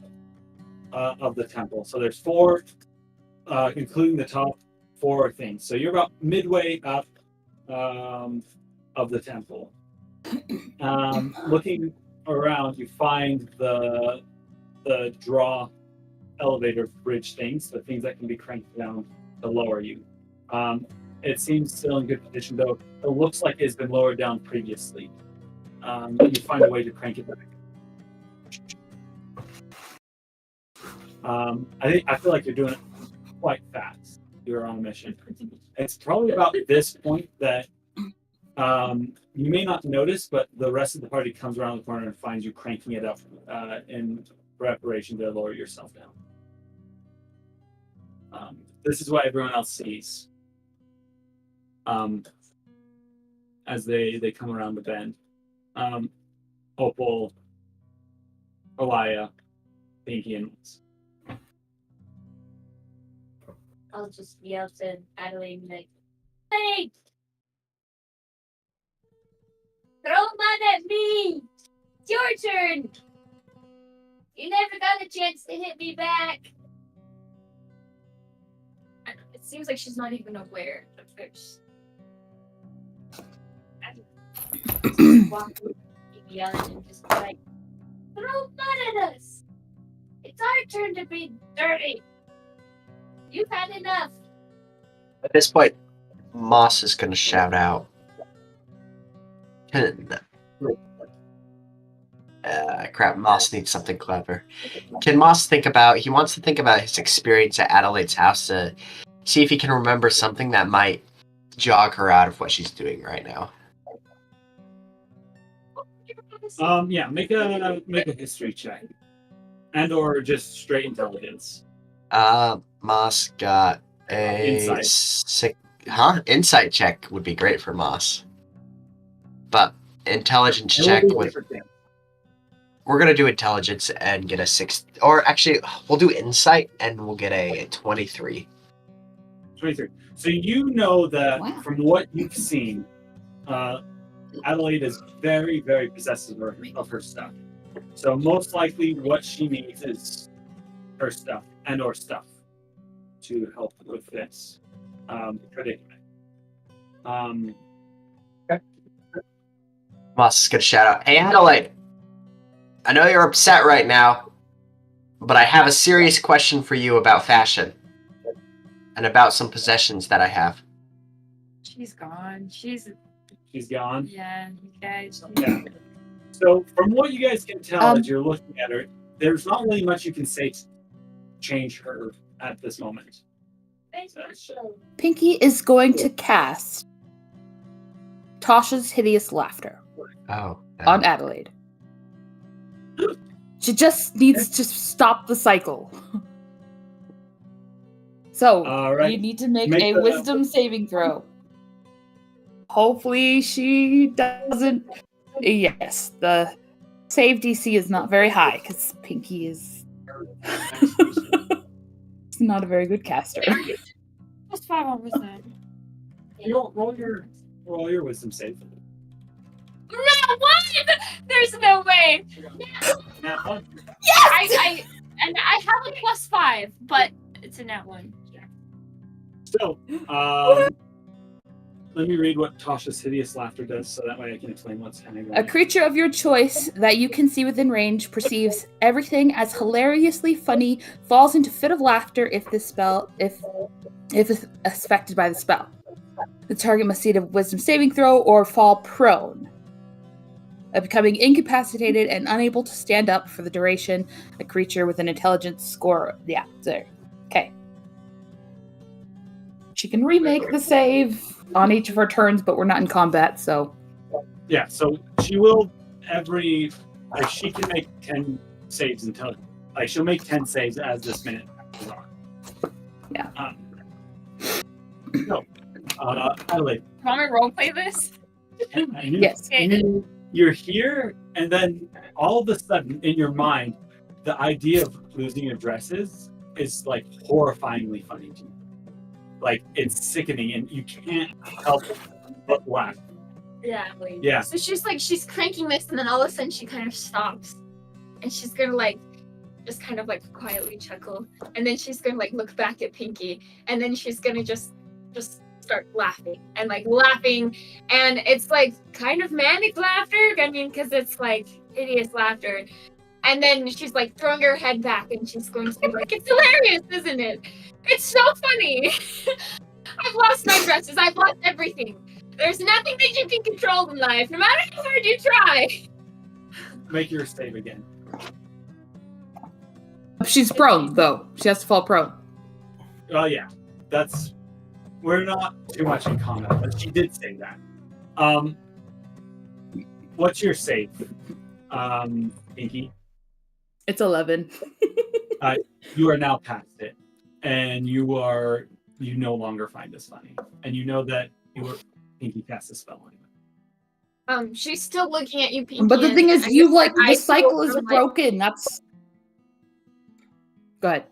of the temple. So there's 4 including the top 4 things. So you're about midway up of the temple. Looking around, you find the draw elevator bridge things, the things that can be cranked down to lower you. It seems still in good condition, though. It looks like it's been lowered down previously. You find a way to crank it back. I feel like you're doing it quite fast. You're on a mission. It's probably about this point that you may not notice, but the rest of the party comes around the corner and finds you cranking it up in preparation to lower yourself down. This is what everyone else sees as they come around the bend. Opal, Elia, Pinky, and Vance. I'll just yell to Adelaide and be like, "Hey! Throw mud at me! It's your turn! You never got a chance to hit me back!" It seems like she's not even aware of this. Walking, yelling, and just like, "Throw mud at us! It's our turn to be dirty! You've had enough!" At this point, Moss is going to shout out. Crap, Moss needs something clever. Can Moss he wants to think about his experience at Adelaide's house to see if he can remember something that might jog her out of what she's doing right now. Yeah, make a history check. And or just straight intelligence. Moss got a insight check would be great for Moss. But intelligence check we're gonna do intelligence and get a 6, or actually we'll do insight and we'll get a 23. 23. So you know that from what you've seen, Adelaide is very, very possessive of her stuff. So most likely what she needs is her stuff and or stuff to help with this predicament. Okay. Moss is gonna shout out, "Hey Adelaide, I know you're upset right now, but I have a serious question for you about fashion and about some possessions that I have." She's gone. She's gone? Yeah, you guys. Yeah. So from what you guys can tell as you're looking at her, there's not really much you can say to change her at this moment. Pinky is going to cast Tasha's Hideous Laughter on Adelaide. She just needs to stop the cycle. So, you need to make a wisdom saving throw. Hopefully she doesn't... Yes, the save DC is not very high, because Pinky is... not a very good caster. Plus 5 on wisdom. Roll your wisdom save. No, what? There's no way. Nat 1. Yes! I have a plus 5, but it's a nat 1. So, let me read what Tasha's Hideous Laughter does, so that way I can explain what's kind of going on. A creature of your choice that you can see within range perceives everything as hilariously funny, falls into fit of laughter if it's affected by the spell. The target must see a wisdom saving throw or fall prone. Becoming incapacitated and unable to stand up for the duration, a creature with an intelligence score. Yeah, there. Okay. She can remake the save on each of her turns, but we're not in combat, so. Yeah, so she will she can make 10 saves until, she'll make 10 saves as this minute goes on. Yeah. Adelaide. Want me to roleplay this? Yes. You're here, and then all of a sudden, in your mind, the idea of losing your dresses is horrifyingly funny to you. It's sickening, and you can't help but laugh. Yeah. Yeah. So she's cranking this, and then all of a sudden she kind of stops, and she's gonna just kind of like quietly chuckle, and then she's gonna like look back at Pinky, and then she's gonna just start laughing and like laughing, and it's like kind of manic laughter. I mean, because it's like hideous laughter. And then she's like throwing her head back, and she's going to be like, "It's hilarious, isn't it? It's so funny. I've lost my dresses. I've lost everything. There's nothing that you can control in life, no matter how hard you try." Make your save again. She's prone, though. She has to fall prone. Oh yeah, that's. We're not too much in combat, but she did say that. What's your save, Pinky? It's 11. You are now past it, and you no longer find this funny, and you know that Pinky cast a spell on you. She's still looking at you, Pinky. But the thing is, and you I like guess the I cycle is feel like- broken. That's. Go ahead.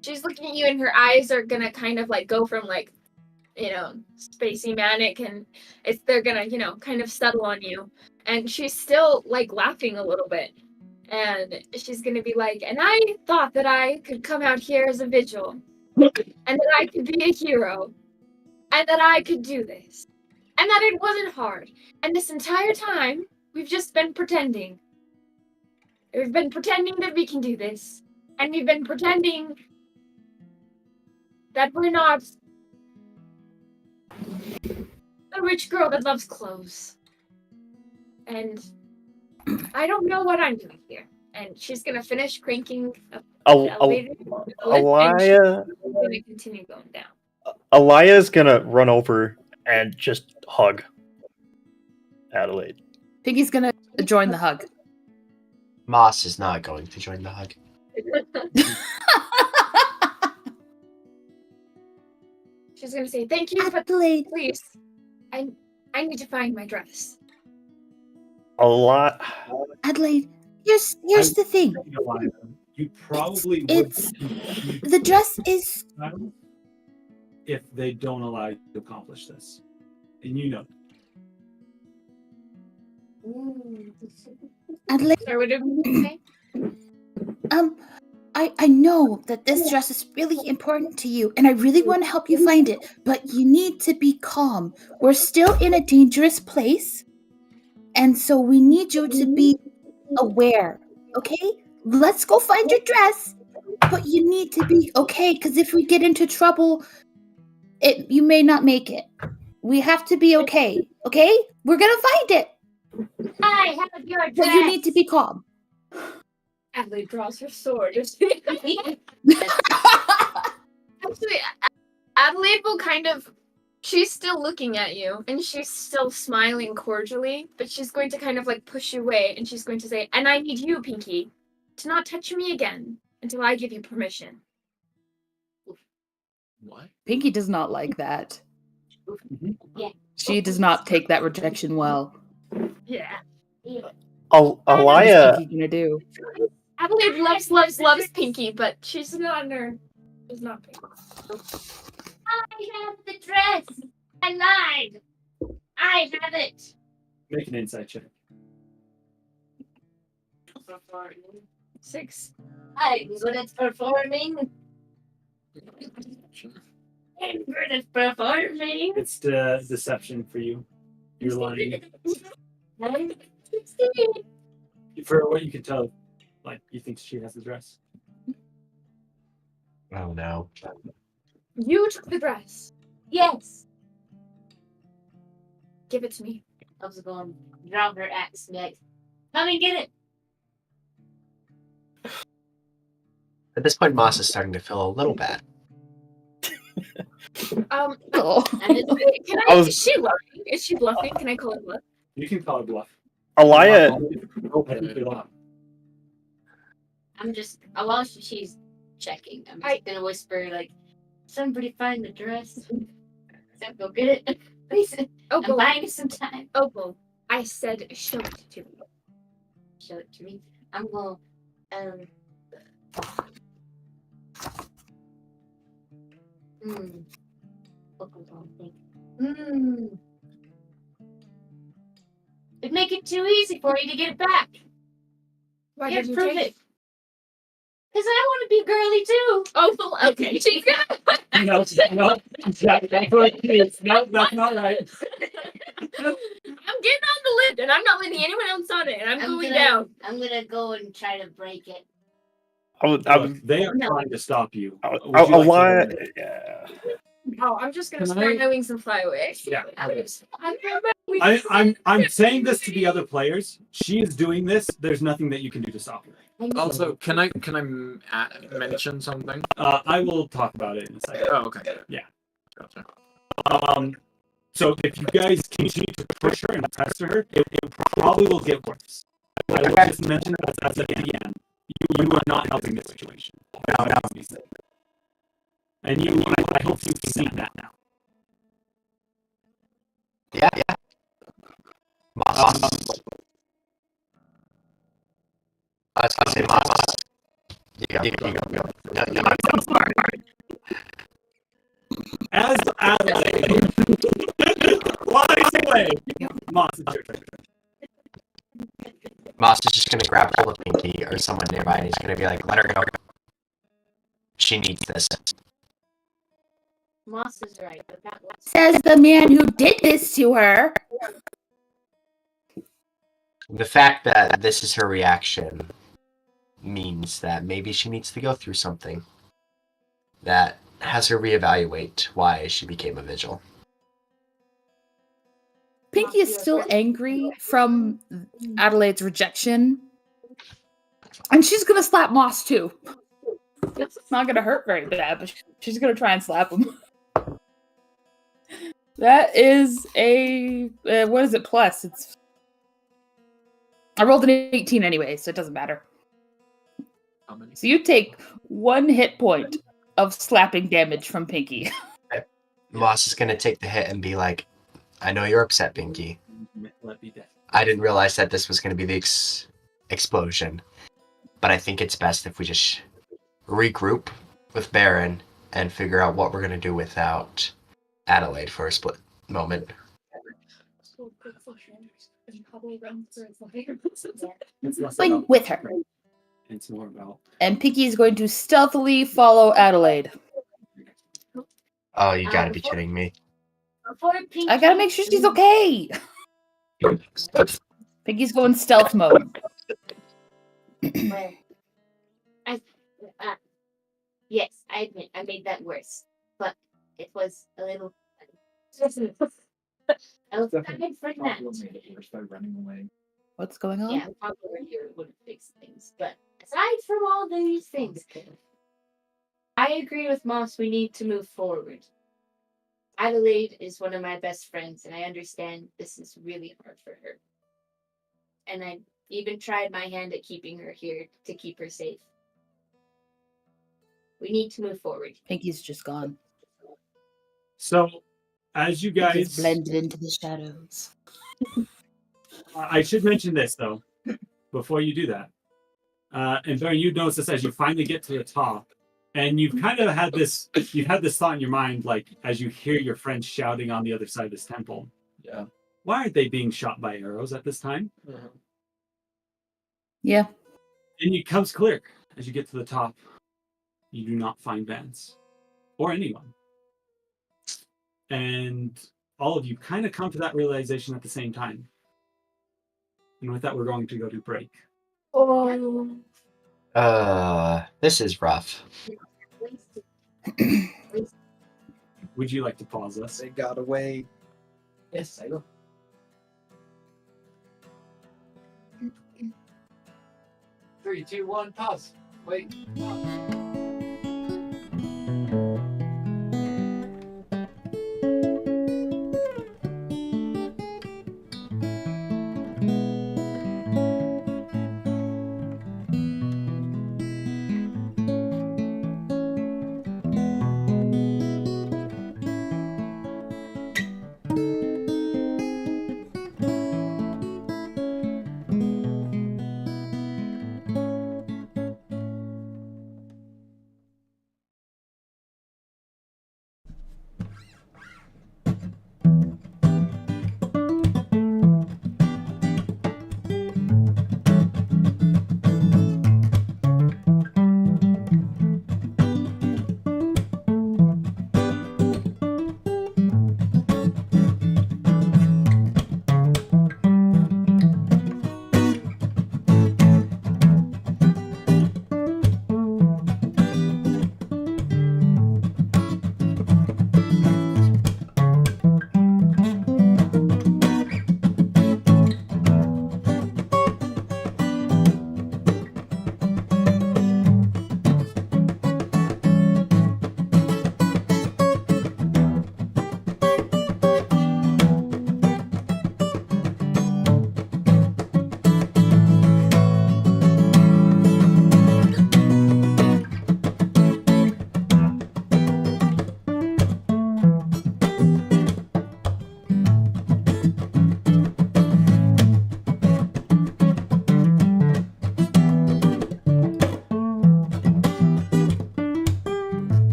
She's looking at you, and her eyes are gonna kind of like go from like, spacey manic, and they're gonna, kind of settle on you. And she's still like laughing a little bit. And she's gonna be like, "And I thought that I could come out here as a vigil, and that I could be a hero, and that I could do this, and that it wasn't hard. And this entire time, we've just been pretending. We've been pretending that we can do this, and we've been pretending that we're not a rich girl that loves clothes. And I don't know what I'm doing here." And she's gonna finish cranking up the elevator, and Alaya, she's gonna continue going down. Alaya's gonna run over and just hug Adelaide. Pinky's gonna join the hug. Moss is not going to join the hug. She's gonna say, "Thank you, but Adelaide. please, I need to find my dress." Adelaide, here's the thing. You probably would. It's the dress is if they don't allow you to accomplish this, and you know. Adelaide. Sorry, what did you say? I know that this dress is really important to you, and I really want to help you find it, but you need to be calm. We're still in a dangerous place, and so we need you to be aware, okay? Let's go find your dress, but you need to be okay, because if we get into trouble, you may not make it. We have to be okay, okay? We're gonna find it, I have your dress. but you need to be calm. Adelaide draws her sword. Actually, Adelaide will kind of. She's still looking at you, and she's still smiling cordially, but she's going to kind of like push you away, and she's going to say, "And I need you, Pinky, to not touch me again until I give you permission." What? Pinky does not like that. Yeah. She does not take that rejection well. Yeah. What's Alaya, Pinky gonna do? Adelaide loves Pinky, but she's not in her. She's not Pinky. I have the dress. I lied. I have it. Make an insight check. 6. I'm good at performing. I'm good at performing. It's the deception for you. You're lying. For what you can tell, like you think she has the dress. Oh no. You took the dress. Yes. Give it to me. I was going to drop her axe next. Come and get it. At this point, Moss is starting to feel a little bad. Oh. And it's Can I I? was- Is she lying? Is she bluffing? Can I call it bluff? You can call it bluff. Alaya, I'm just, while she's checking, I'm just gonna whisper, like, somebody find the dress. So go get it. Please. I'm Opal, buying you some time. Opal, I said show it to me. Show it to me. I'm going, It'd make it too easy for you to get it back. Why Here, did you prove take it. Because I want to be girly too. Oh, well, okay. No, that's what it is. No, that's not right. I'm getting on the lift, and I'm not letting anyone else on it, and I'm going down. I'm gonna go and try to break it. Look, they are trying to stop you. Would you a like lion. to- Yeah. Oh, I'm just gonna Can spread I- my wings and fly away. Yeah. I'm I'm saying this to the other players. She is doing this. There's nothing that you can do to stop her. Also, can I mention something? I will talk about it in a second. Oh, okay. Yeah. Gotcha. So if you guys continue to push her and press her, it probably will get worse. I will just mention that as a DM, you are not helping the situation. No. And I hope you've seen that now. Yeah. Moss. I was gonna say Moss. You go. As Adelaide flies away, Moss, it's your turn. Moss is just gonna grab hold of Pinky or someone nearby, and he's gonna be like, "Let her go. She needs this." Moss is right, but that was Says the man who did this to her. The fact that this is her reaction means that maybe she needs to go through something that has her reevaluate why she became a vigil. Pinky is still angry from Adelaide's rejection. And she's gonna slap Moss too. It's not gonna hurt very bad, but she's gonna try and slap him. That is a what is it plus? I rolled an 18 anyway, so it doesn't matter. How many? So you take 1 hit point of slapping damage from Pinky. Moss is gonna take the hit and be like, "I know you're upset, Pinky. Let me death. I didn't realize that this was gonna be the explosion, but I think it's best if we just regroup with Barren and figure out what we're gonna do without Adelaide for a split moment." So quick for strangers, and probably run for his life. It's less Swing about- with her. It's more about. And Pinky is going to stealthily follow Adelaide. Oh, you gotta be kidding me. before Pinky. I gotta make sure she's okay. Pinky's going stealth mode. Where? Yes, I admit I made that worse, but it was a little. I was excited for that. What's going on? Yeah, Pablo here would fix things, but aside from all these things, I agree with Moss. We need to move forward. Adelaide is one of my best friends, and I understand this is really hard for her. And I even tried my hand at keeping her here to keep her safe. We need to move forward. Pinky's just gone. So, as you Pinky's guys, blended into the shadows. I should mention this though, before you do that. And Barry, you notice this as you finally get to the top, and you've kind of had this. You've had this thought in your mind, like as you hear your friends shouting on the other side of this temple. Yeah. Why aren't they being shot by arrows at this time? Yeah. And it comes clear as you get to the top. You do not find Vance or anyone. And all of you kind of come to that realization at the same time. And with that, we're going to go to break. This is rough. Would you like to pause us? They got away. Yes, I will. Three, two, one, pause. Wait.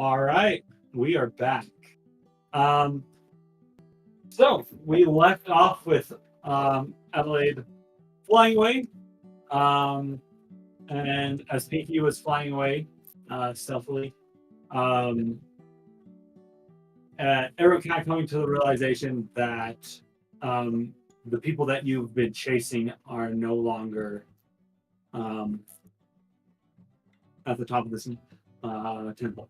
All right, we are back. So we left off with Adelaide flying away, and as Pinky was flying away stealthily, everyone kind of coming to the realization that the people that you've been chasing are no longer at the top of this temple.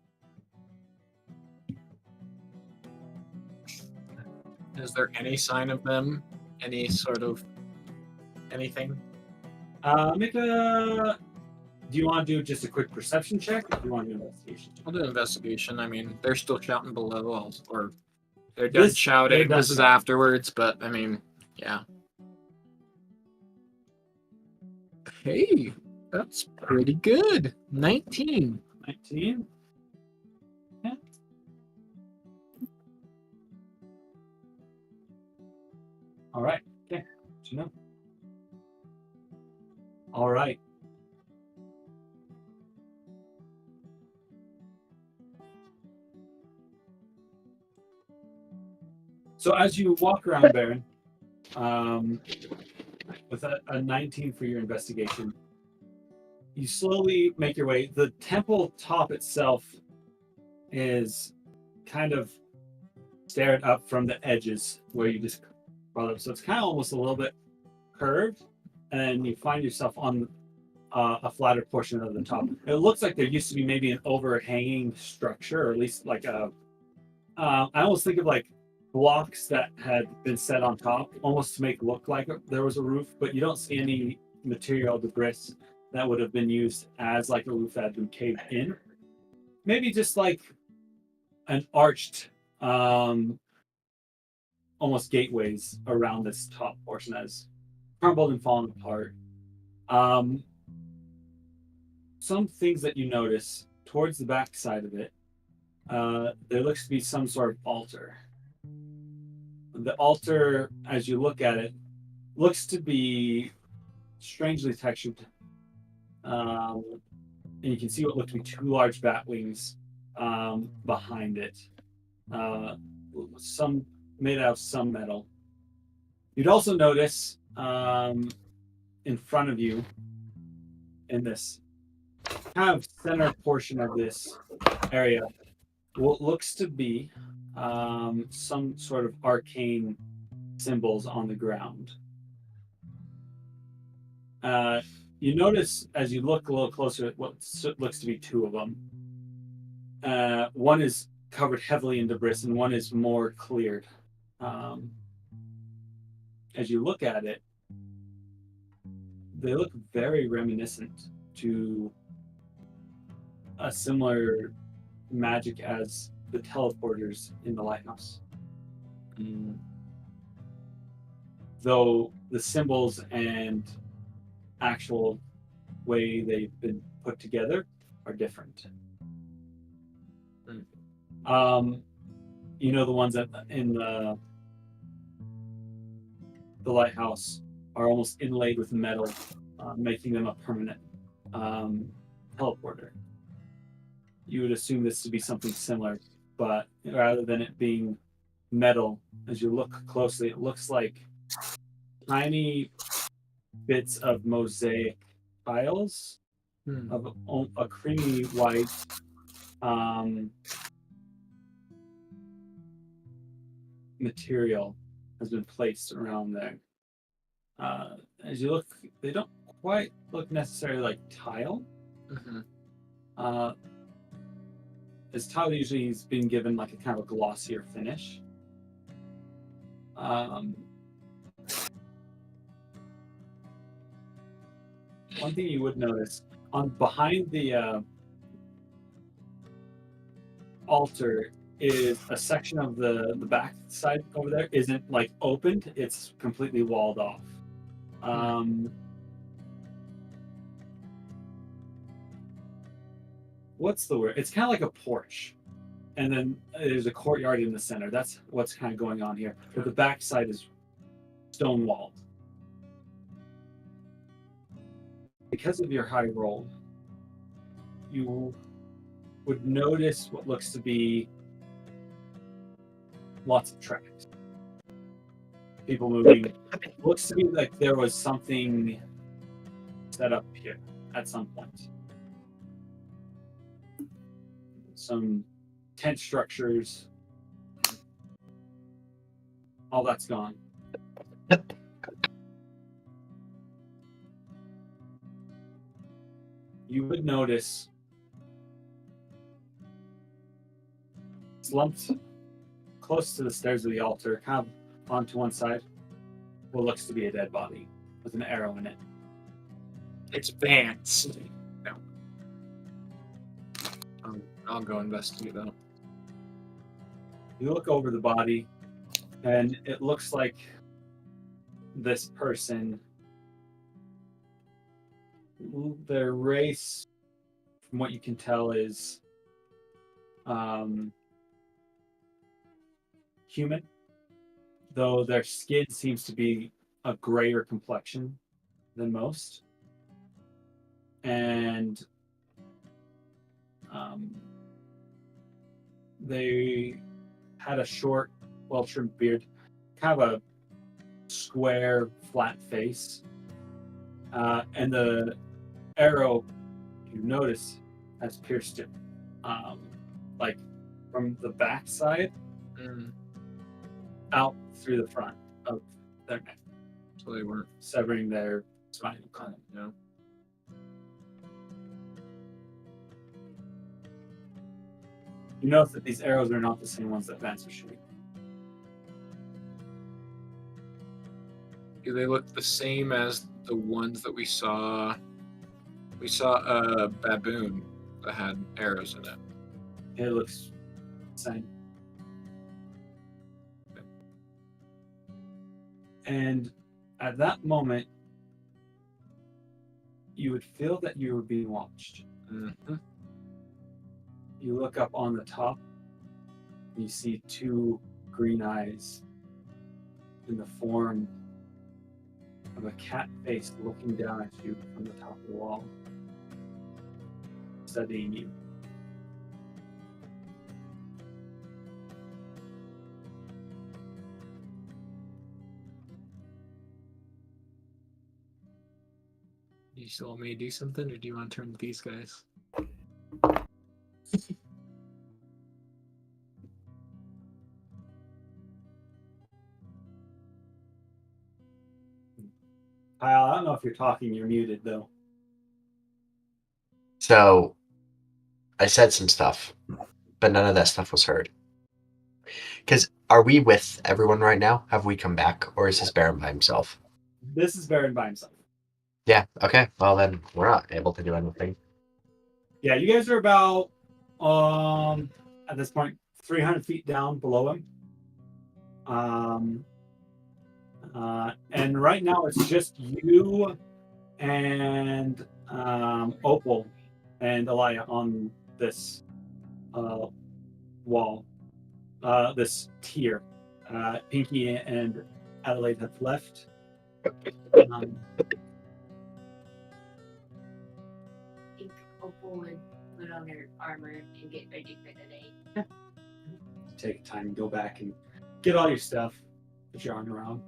Is there any sign of them? Any sort of anything? Make a. Do you want to do just a quick perception check, or do you want to do investigation? I'll do an investigation. I mean, they're still shouting below, or they're done They're shouting. done This is shouting. afterwards, but I mean, yeah. Hey, that's pretty good. 19. 19. Yeah. All right. Okay. Good to know. All right. So as you walk around, Barren, with a 19 for your investigation, you slowly make your way. The temple top itself is kind of stared up from the edges where you just brought up. So it's kind of almost a little bit curved, and you find yourself on a flatter portion of the top. It looks like there used to be maybe an overhanging structure, or at least like a. I almost think of like blocks that had been set on top, almost to make it look like there was a roof, but you don't see any material debris that would have been used as like a roof that had been caved in. Maybe just like an arched, almost gateways around this top portion that's crumbled and fallen apart. Some things that you notice towards the back side of it, there looks to be some sort of altar. The altar, as you look at it, looks to be strangely textured. And you can see what look to be two large bat wings behind it. Some made out of some metal. You'd also notice in front of you, in this kind of center portion of this area, what looks to be some sort of arcane symbols on the ground. You notice as you look a little closer at what looks to be two of them. One is covered heavily in debris and one is more cleared. As you look at it, they look very reminiscent to a similar magic as the teleporters in the lighthouse. Though the symbols and actual way they've been put together are different. You know, the ones that in the lighthouse are almost inlaid with metal, making them a permanent teleporter. You would assume this to be something similar, but rather than it being metal, as you look closely, it looks like tiny bits of mosaic tiles of a creamy white material has been placed around there. As you look, they don't quite look necessarily like tile. As tile usually has been given like a kind of a glossier finish. One thing you would notice on behind the altar is a section of the back side over there isn't like opened; it's completely walled off. What's the word? It's kind of like a porch, and then there's a courtyard in the center. That's what's kind of going on here. But the back side is stone walled. Because of your high roll, you would notice what looks to be lots of tracks. People moving. Looks to be like there was something set up here at some point. Some tent structures. All that's gone. You would notice slumped close to the stairs of the altar, kind of onto one side, what looks to be a dead body with an arrow in it. It's Vance. No. I'll go investigate that. You look over the body, and it looks like this person, their race, from what you can tell, is human, though their skin seems to be a grayer complexion than most. And they had a short, well-trimmed beard, kind of a square, flat face. And the arrow, you notice, has pierced it, like from the back side out through the front of their neck. So they weren't severing their spinal column. you know. You notice that these arrows are not the same ones that Vance was shooting. Do they look the same as the ones that we saw? We saw a baboon that had arrows in it. It looks the same. And at that moment, you would feel that you were being watched. Mm-hmm. You look up on the top, and you see two green eyes in the form of a cat face looking down at you from the top of the wall, studying you. You still want me to do something, or do you want to turn to these guys? Kyle, I don't know if you're talking, you're muted though. So I said some stuff, but none of that stuff was heard. Because are we with everyone right now? Have we come back, or is this Barren by himself? This is Barren by himself. Yeah, okay. Well, then we're not able to do anything. Yeah, you guys are about, at this point, 300 feet down below him. And right now it's just you and Opal and Elia on this wall, this tier. Pinky and Adelaide have left. Opal would put on her armor and get ready for the day. Take time and go back and get all your stuff, put your arm around.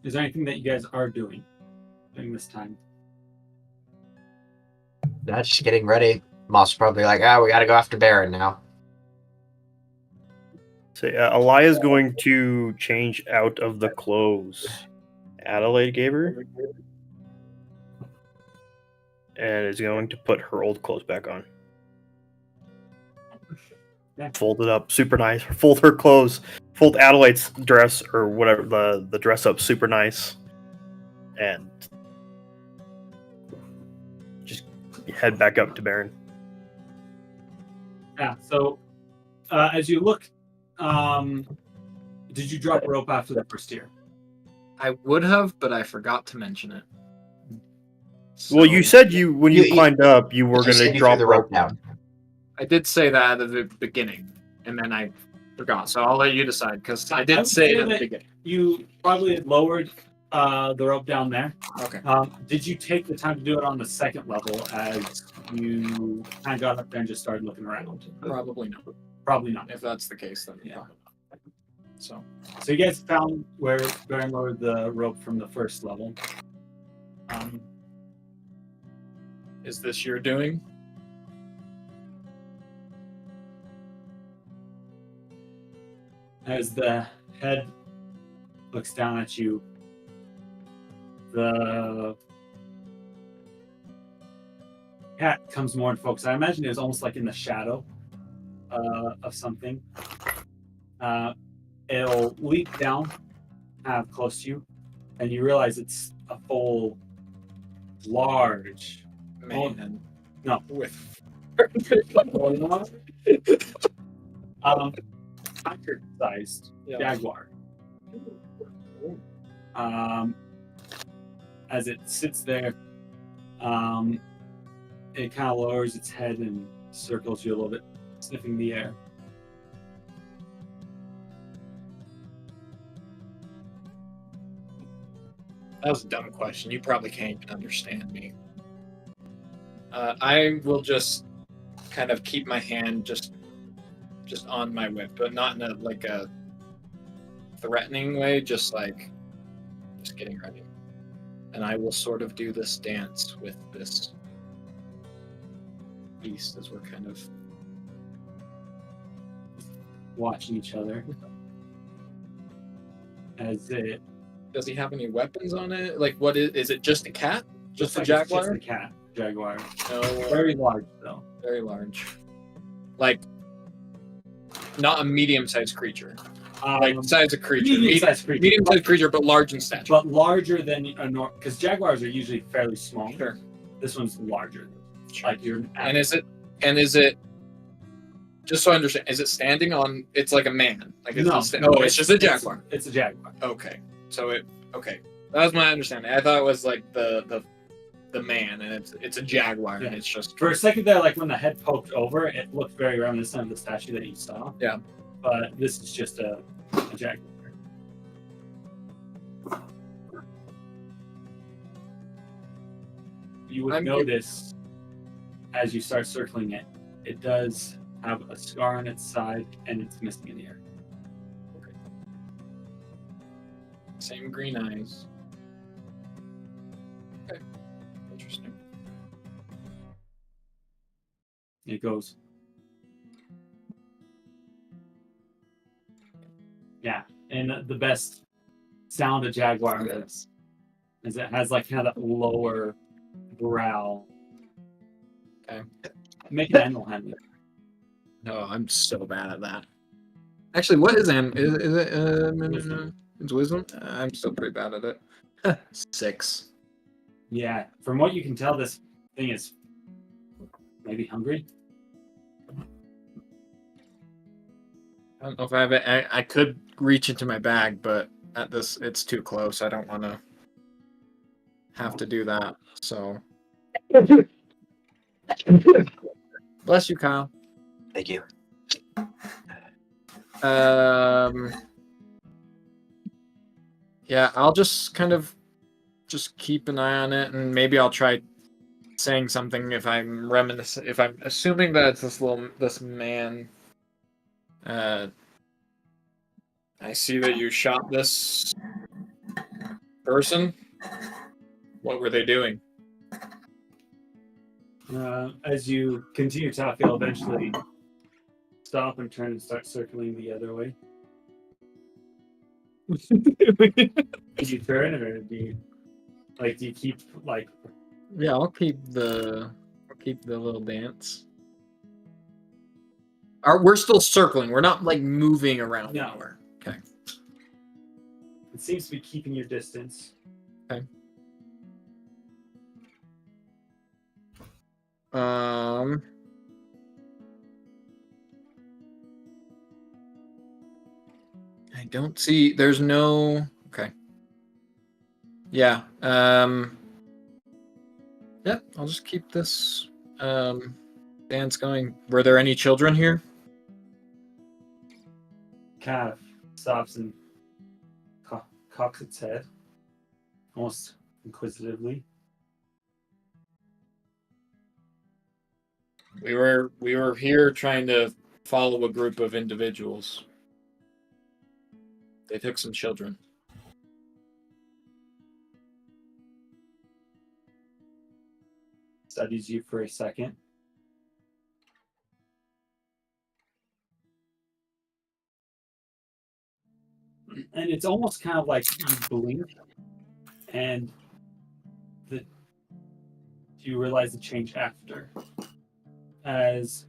Is there anything that you guys are doing during this time? Not just getting ready. Moss probably like, we gotta go after Barren now. So Elia's going to change out of the clothes Adelaide gave her, and is going to put her old clothes back on. Yeah. Fold it up, super nice. Fold her clothes. Fold Adelaide's dress or whatever the dress up, super nice, and just head back up to Barren. Yeah. So as you look, did you drop rope after the first tier? I would have, but I forgot to mention it. Well, you So- said when you climbed up, you were You going said to you drop threw the rope down. I did say that at the beginning, and then I forgot. So I'll let you decide, because I did would say it say at the that beginning. You probably had lowered The rope down there. Okay. Did you take the time to do it on the second level as you kind of got up there and just started looking around? Probably not. Probably not. If that's the case, then Yeah. probably not. So So you guys found where Barren lowered the rope from the first level. is this your doing? As the head looks down at you, the cat comes more in focus. I imagine it was almost like in the shadow of something. It'll leap down close to you, and you realize it's a full, large Man. No. With tiger-sized Yeah. jaguar. As it sits there, it kind of lowers its head and circles you a little bit, sniffing the air. That was a dumb question. You probably can't even understand me. I will just kind of keep my hand just on my whip, but not in a threatening way. Just getting ready, and I will sort of do this dance with this beast as we're kind of Watching each other. As it Does he have any weapons on it? Like, what is it? Just a cat? Just a looks like it's jaguar? Just a cat. Jaguar. No, Very large, though. very large. Like, not a medium-sized creature. Like, size of creature. Medium-sized creature. Medium-sized creature, but large in stature. But larger than a because jaguars are usually fairly small. Sure. This one's larger. Like you're. And is it? Just so I understand, is it standing on? It's like a man. Like it's it's just a jaguar. It's a jaguar. Okay, so that was my understanding. I thought it was like the man, and it's a jaguar, Yeah. and it's just For a second there, like when the head poked over, it looked very reminiscent of the statue that you saw. Yeah. But this is just a jaguar. You would notice as you start circling it, it does have a scar on its side and it's missing an ear. same green eyes. Okay, interesting. It goes. Yeah, and the best sound a jaguar is it has like kind of that lower growl. Okay. Make an animal handler. No, I'm so bad at that. Actually, what is it? It's wisdom. I'm still pretty bad at it. 6. Yeah, from what you can tell, this thing is maybe hungry. I don't know if I have it. I could reach into my bag, but at this, it's too close. I don't want to have to do that. So, bless you, Kyle. Thank you. Yeah, I'll just kind of just keep an eye on it, and maybe I'll try saying something if I'm reminiscent. If I'm assuming that it's this man. I see that you shot this person. What were they doing? As you continue talking, it'll eventually stop and turn and start circling the other way. Do you turn, or do you keep like? Yeah, I'll keep the little dance. We're still circling. We're not like moving around No. anywhere. Okay. It seems to be keeping your distance. Okay. I don't see. There's no. Okay. Yeah. Yeah. I'll just keep this dance going. Were there any children here? Kind of stops and cocks its head. almost inquisitively. We were here trying to follow a group of individuals. They took some children. Studies you for a second. And it's almost kind of like you blink and you realize the change after. As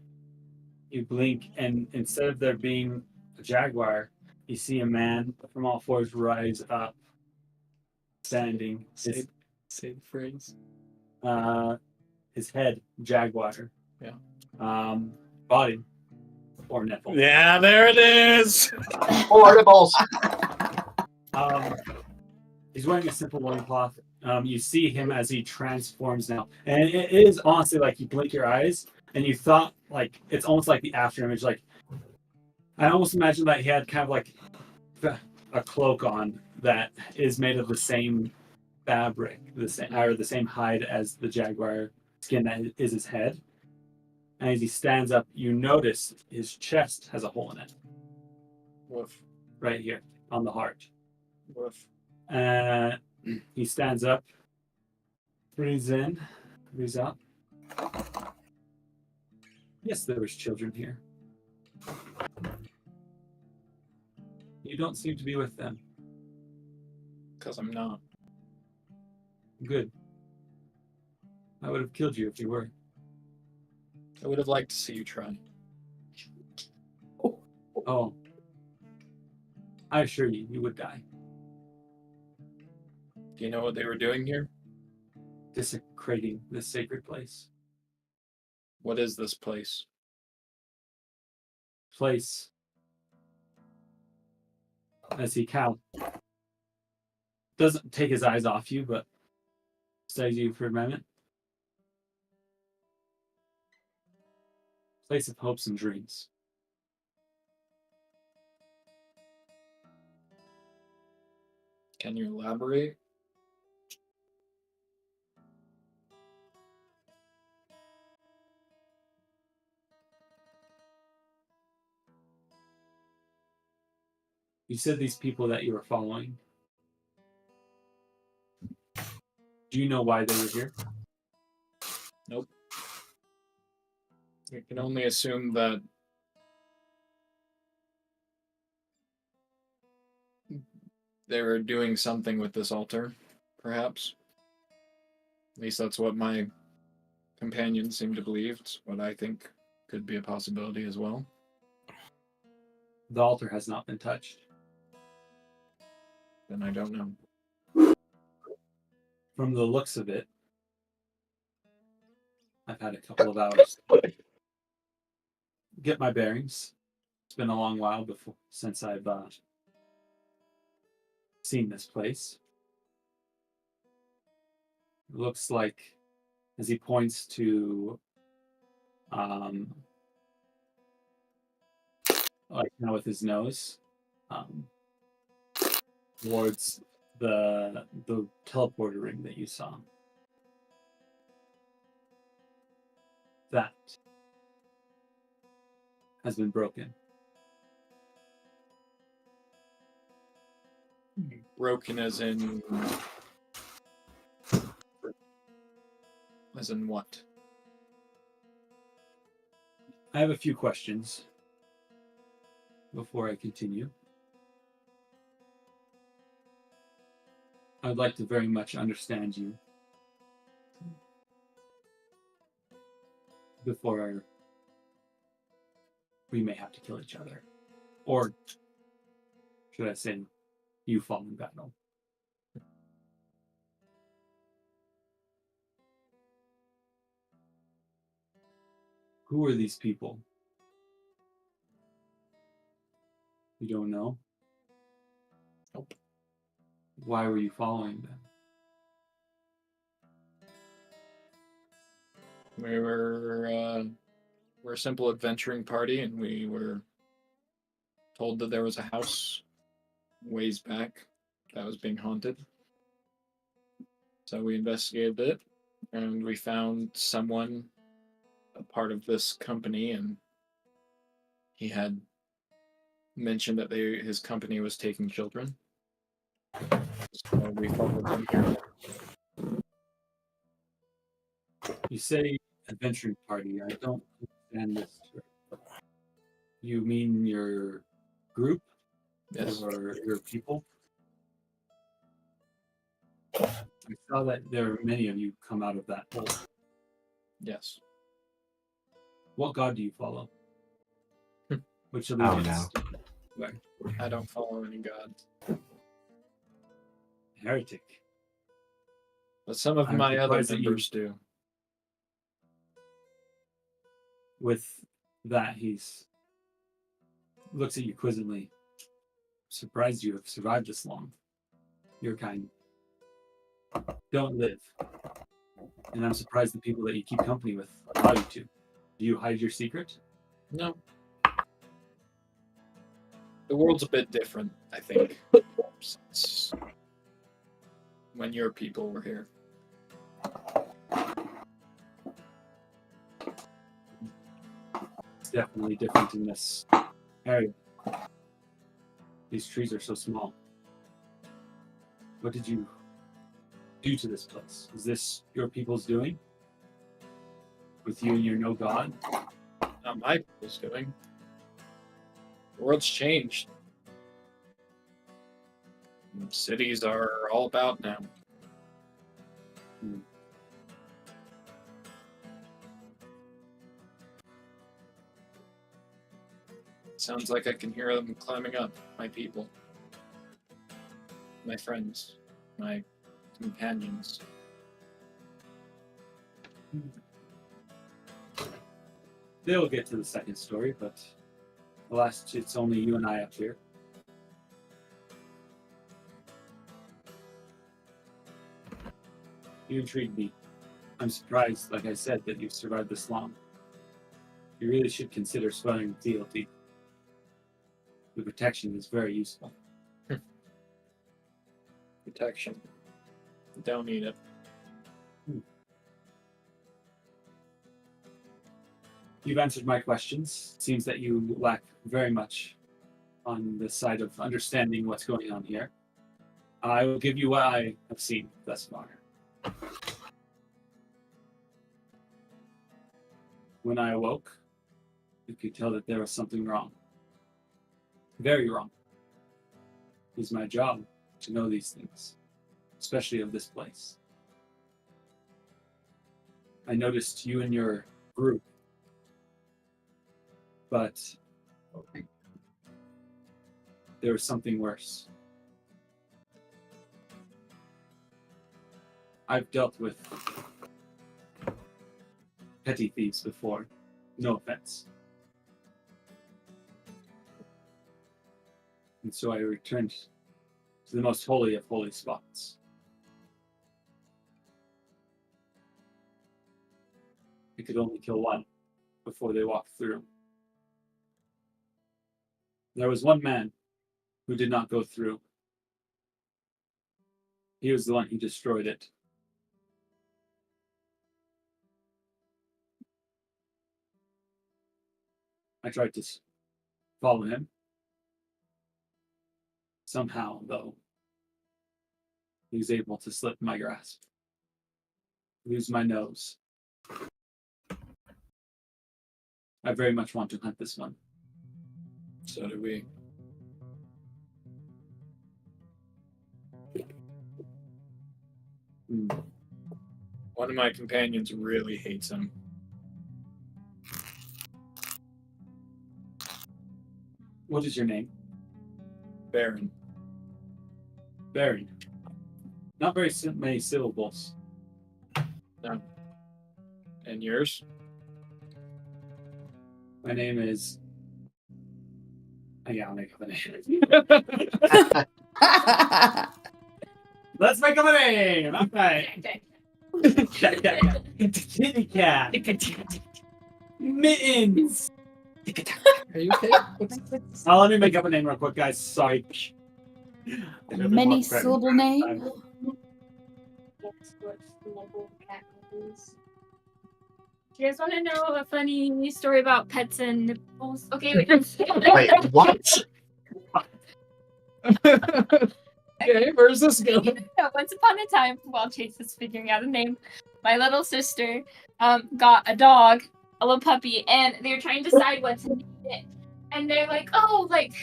you blink, and instead of there being a jaguar, you see a man from all fours rise up, standing. Say the phrase. His head, jaguar. Yeah. Body, or nipple. Yeah, there it is. Or the balls. He's wearing a simple loincloth. You see him as he transforms now. And it is honestly like you blink your eyes and you thought like it's almost like the after image. Like I almost imagine that he had kind of like a cloak on that is made of the same fabric, the same hide as the jaguar skin that is his head. And as he stands up, you notice his chest has a hole in it. Woof. Right here on the heart. Woof. He stands up, breathes in, breathes out. Yes, there was children here. You don't seem to be with them. Because I'm not. Good. I would have killed you if you were. I would have liked to see you try. Oh. I assure you, you would die. Do you know what they were doing here? Desecrating this sacred place. What is this place? Place. As he doesn't take his eyes off you, but studies you for a moment. Place of hopes and dreams. Can you elaborate? You said these people that you were following. Do you know why they were here? Nope. You can only assume that they were doing something with this altar, perhaps. At least that's what my companions seem to believe. It's what I think could be a possibility as well. The altar has not been touched. Then I don't know. From the looks of it, I've had a couple of hours to get my bearings. It's been a long while since I've seen this place. It looks like, as he points to, like now with his nose, towards the teleporter ring that you saw. That has been broken. Broken as in what? I have a few questions before I continue. I'd like to very much understand you before we may have to kill each other. Or should I say, you fall in battle. Who are these people? You don't know? Nope. Why were you following them? We're a simple adventuring party, and we were told that there was a house ways back that was being haunted. So we investigated it, and we found someone, a part of this company, and he had mentioned that his company was taking children. So we followed them here. You say adventuring party. I don't understand this. You mean your group? Yes. Or your people? I saw that there are many of you come out of that hole. Yes. What god do you follow? Which Oh, allegiance? no. I don't follow any gods. Heretic. But some of I'm my other surprised that you- members do. With that, he's looks at you quizzically. Surprised you have survived this long. Your kind don't live. And I'm surprised the people that you keep company with allow you to. Do you hide your secret? No. The world's a bit different, I think, since when your people were here. It's definitely different in this area. These trees are so small. What did you do to this place? Is this your people's doing? With you and your no god? Not my people's doing. The world's changed. Cities are all about now. Sounds like I can hear them climbing up, my people. My friends. My companions. They'll get to the second story, but alas, it's only you and I up here. You intrigued me. I'm surprised, like I said, that you've survived this long. You really should consider swelling with DLT. The protection is very useful. Protection. Don't need it. You've answered my questions. It seems that you lack very much on the side of understanding what's going on here. I will give you what I have seen thus far. When I awoke, you could tell that there was something wrong. Very wrong. It's my job to know these things, especially of this place. I noticed you and your group, but there was something worse. I've dealt with petty thieves before. No offense. And so I returned to the most holy of holy spots. I could only kill one before they walked through. There was one man who did not go through. He was the one who destroyed it. I tried to follow him. Somehow, though, he was able to slip my grasp, lose my nose. I very much want to hunt this one. So do we. One of my companions really hates him. What is your name? Barren. Barren. Not very many syllables. No. And yours? My name is... I'll make up a name. Let's make up a name! Okay. Kitty cat. Mittens. Are you okay? Oh, let me make up a name real quick, guys. Sorry. Many syllable name? Yes, what's the nipple cat movies? Do you guys want to know a funny story about pets and nipples? Okay, wait. Wait, what? Okay, where's this going? No, once upon a time, while Chase is figuring out a name, my little sister got a dog, a little puppy, and they were trying to decide what to name it. And they're like, oh, like,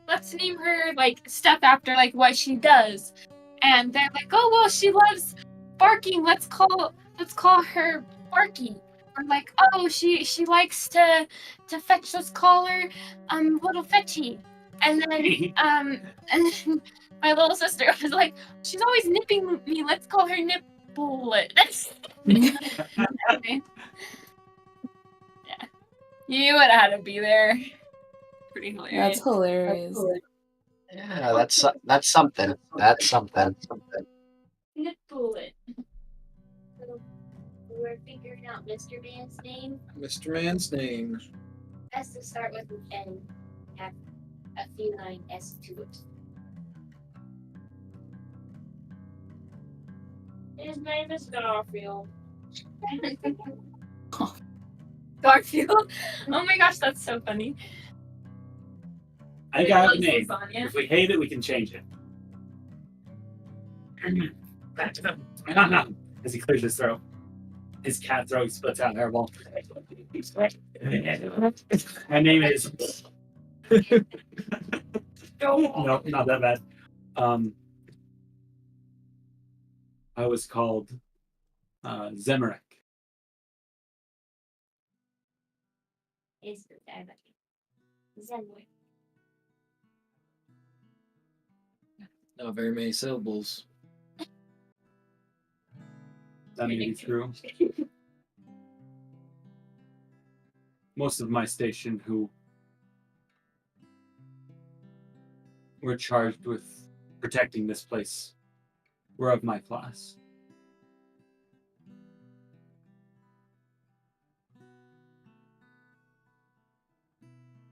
let's name her like stuff after like what she does. And they're like, oh well, she loves barking. Let's call her Barky. Or like, oh, she likes to fetch. Let's call her Little Fetchy. And then and then my little sister was like, she's always nipping me. Let's call her Nipple. Okay. Yeah, you would have had to be there. Pretty hilarious. That's hilarious. Yeah, that's something. That's something. Nipple it. So we're figuring out Mr. Man's name. Mr. Man's name. Has to start with an N. Have a feline S to it. His name is Garfield. Garfield. Oh my gosh, that's so funny. I think I have a Like name. lasagna. If we hate it, we can change it. As he clears his throat, his cat throat splits out hairball. My name is. No, not that bad. I was called Zemmerek. Is the Zemmerek. Not very many syllables. That may be true. Most of my station who were charged with protecting this place were of my class.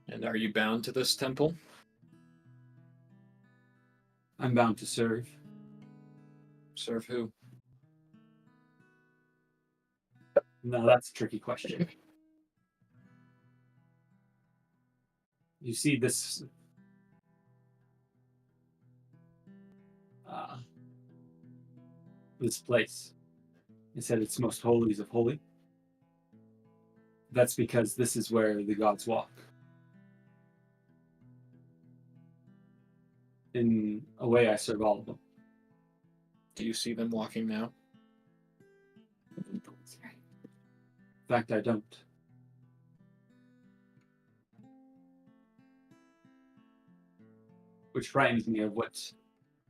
And are you bound to this temple? I'm bound to serve. Serve who? No, that's a tricky question. You see, this this place is at its most holies of holy. That's because this is where the gods walk. In a way, I serve all of them. Do you see them walking now? In fact, I don't. Which frightens me of what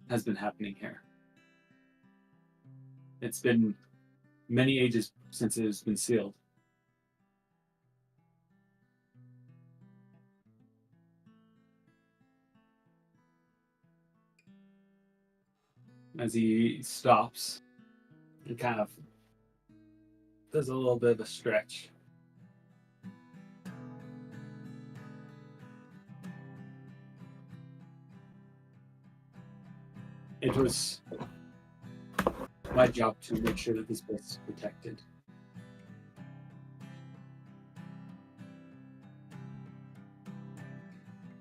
has been happening here. It's been many ages since it has been sealed. As he stops and kind of does a little bit of a stretch. It was my job to make sure that this place is protected.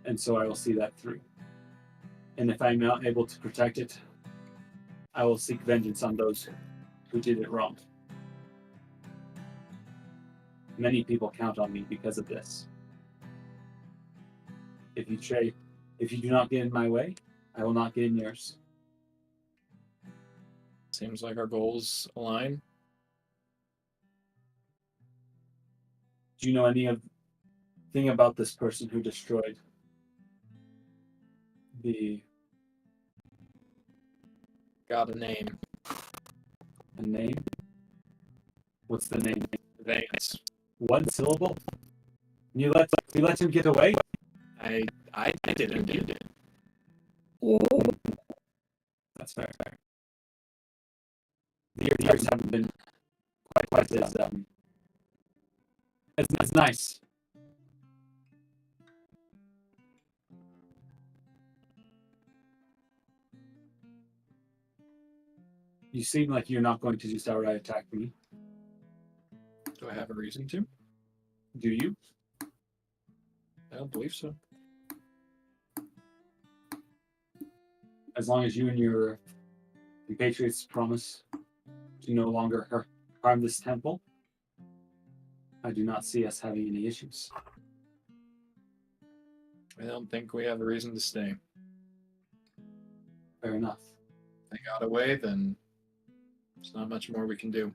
And so I will see that through. And if I'm not able to protect it, I will seek vengeance on those who did it wrong. Many people count on me because of this. If you do not get in my way, I will not get in yours. Seems like our goals align. Do you know anything about this person who destroyed the Got a name. name? What's the name? Vance. One syllable? You let him get away? I didn't. You did. That's fair. The years haven't been quite as nice. You seem like you're not going to just outright attack me. Do I have a reason to? Do you? I don't believe so. As long as you and your compatriots promise to no longer harm this temple, I do not see us having any issues. I don't think we have a reason to stay. Fair enough. If they got away, then there's not much more we can do.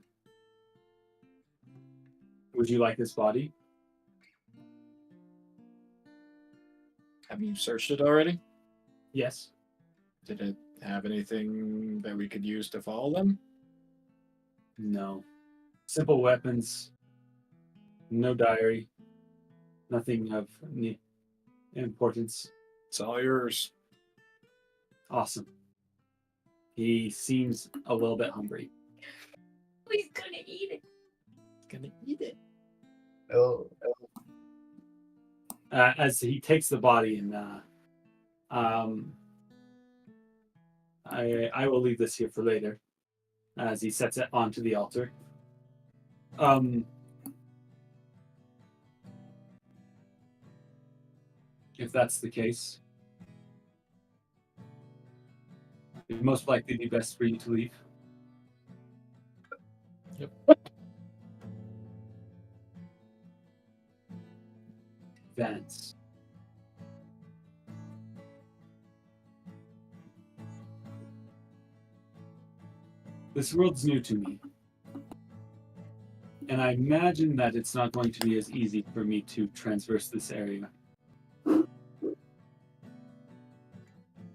Would you like this body? Have you searched it already? Yes. Did it have anything that we could use to follow them? No. Simple weapons. No diary. Nothing of importance. It's all yours. Awesome. He seems a little bit hungry. He's gonna eat it. Gonna eat it. Oh. As he takes the body and I will leave this here for later as he sets it onto the altar. If that's the case, it would most likely be best for you to leave. Yep. Vance. This world's new to me. And I imagine that it's not going to be as easy for me to traverse this area.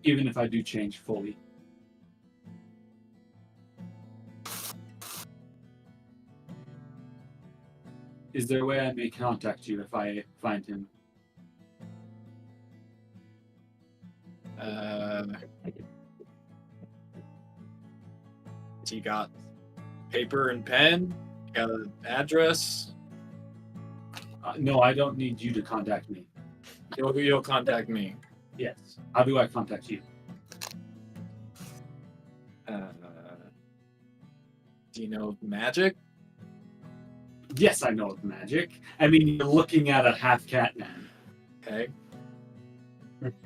Even if I do change fully. Is there a way I may contact you if I find him? You got paper and pen? You got an address? No, I don't need you to contact me. You'll contact me. Yes. How do I contact you? Do you know magic? Yes, I know of magic. I mean, you're looking at a half cat man. Okay.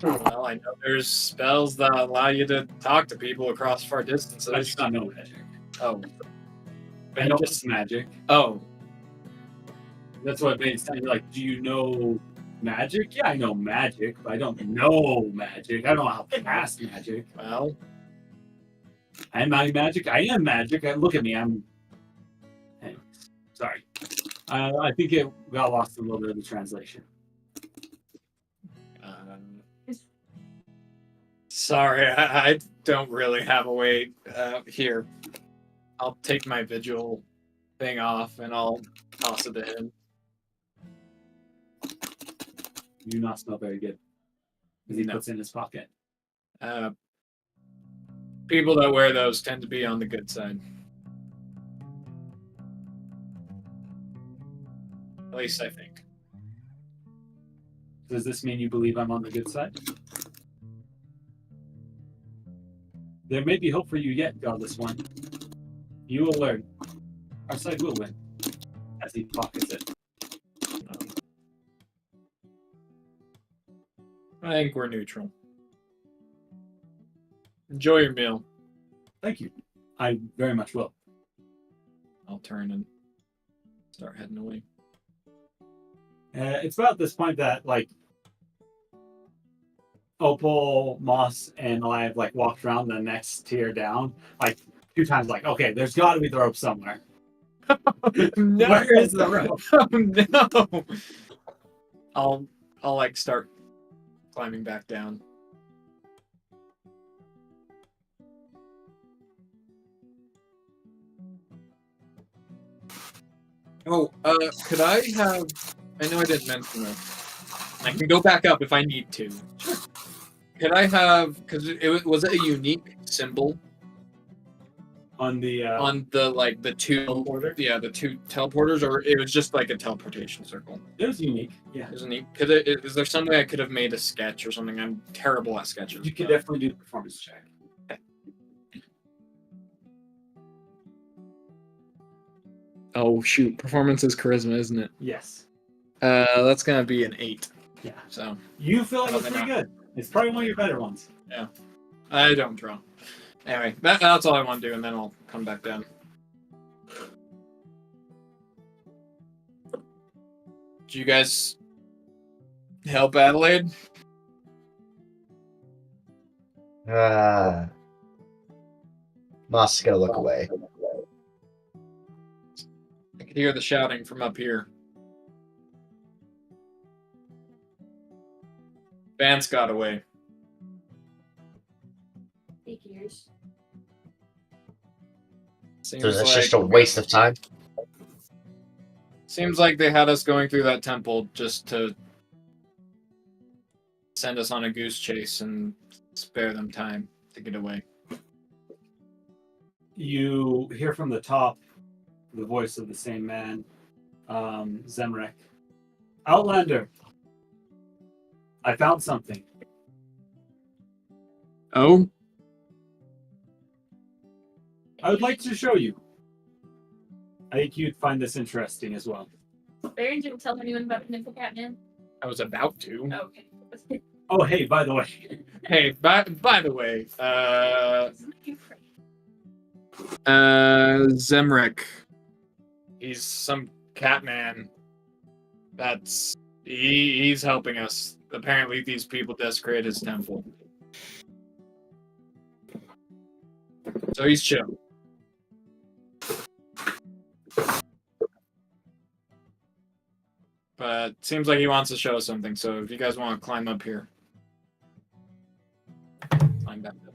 Well, I know there's spells that allow you to talk to people across far distances. I do not know magic. Oh. I know it's magic. Oh. That's what made it sound like, do you know magic? Yeah, I know magic, but I don't know magic. I don't know how to cast magic. Well. I'm not magic. I am magic. Look at me. I'm... Anyways, sorry. I think it got lost in a little bit of the translation. Sorry, I don't really have a way. Here, I'll take my vigil thing off and I'll toss it to him. You do not smell very good. Because he puts it in his pocket. People that wear those tend to be on the good side. At least I think. Does this mean you believe I'm on the good side? There may be hope for you yet, Godless One. You will learn. Our side will win. As he pockets it. I think we're neutral. Enjoy your meal. Thank you. I very much will. I'll turn and start heading away. It's about this point that, like, Opal, Moss, and I have, like, walked around the next tier down, like, 2 times, like, okay, there's got to be the rope somewhere. No. Where is the rope? Oh, no. I'll like start climbing back down. Oh, could I have? I know I didn't mention this. I can go back up if I need to. Could I have? Because was it a unique symbol On the like the two teleporter? Yeah, the 2 teleporters, or it was just like a teleportation circle? It was unique. Yeah. It was neat. Is there some way I could have made a sketch or something? I'm terrible at sketches. You could definitely do the performance check. Oh shoot, performance is charisma, isn't it? Yes. That's gonna be an 8. Yeah. So You feel like it's Probably pretty not. good. It's probably one of your better ones. I don't draw. Anyway, that's all I want to do, and then I'll come back down. Do you guys help Adelaide? Moss is gonna look away. I could hear the shouting from up here. Vance got away. Figures. Seems So that's like, just a waste of time. Seems like they had us going through that temple just to send us on a goose chase and spare them time to get away. You hear from the top the voice of the same man, Zemmerek. Outlander, I found something. Oh? I would like to show you. I think you'd find this interesting as well. Barren didn't tell anyone about the Nickel Cat Man. I was about to. Oh, okay. Oh, hey, by the way. Hey, by the way, Isn't he afraid? Zemmerek. He's some cat man. He's helping us. Apparently these people desecrated his temple. So he's chill. But seems like he wants to show us something, so if you guys want to climb up here. Climb back up.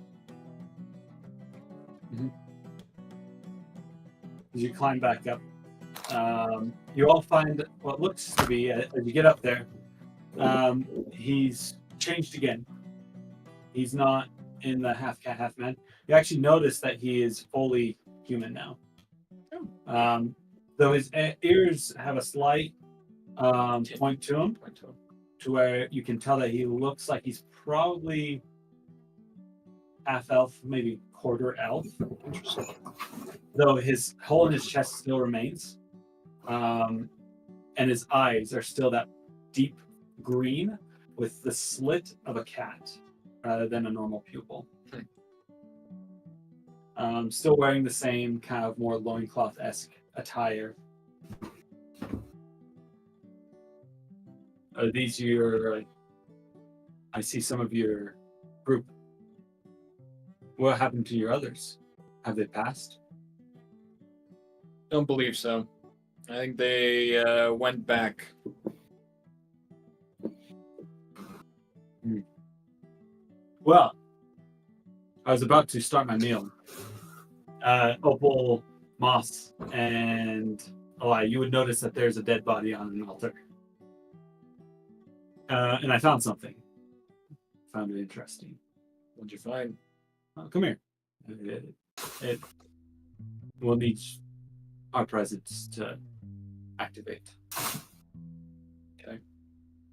As you climb back up, you all find what looks to be, as you get up there, he's changed again. He's not in the half cat, half man. You actually notice that he is fully human now. Though his ears have a slight point to him, to where you can tell that he looks like he's probably half elf, maybe quarter elf. Though his hole in his chest still remains, and his eyes are still that deep green with the slit of a cat rather than a normal pupil. Still wearing the same kind of more loincloth-esque attire. Are these your... I see some of your group. What happened to your others? Have they passed? Don't believe so. I think they went back. Well, I was about to start my meal. Opal, Moss, and Eli, you would notice that there's a dead body on an altar. And I found something. Found it interesting. What'd you find? Come here. It will need our presence to activate. Okay.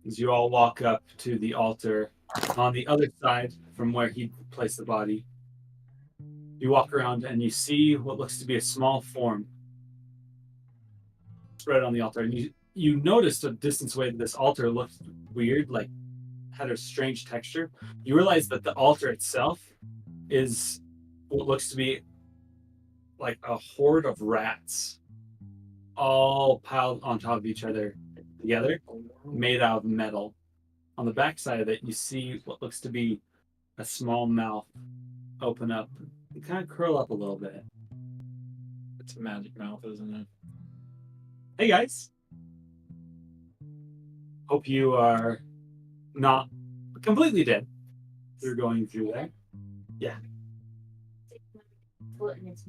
As you all walk up to the altar on the other side from where he placed the body, you walk around and you see what looks to be a small form spread on the altar. And you noticed a distance away that this altar looked weird, like had a strange texture. You realize that the altar itself is what looks to be like a horde of rats all piled on top of each other together, made out of metal. On the back side of it, you see what looks to be a small mouth open up and kind of curl up a little bit. It's a magic mouth, isn't it? Hey guys. Hope you are not completely dead. You're going through there. Yeah. Foot in its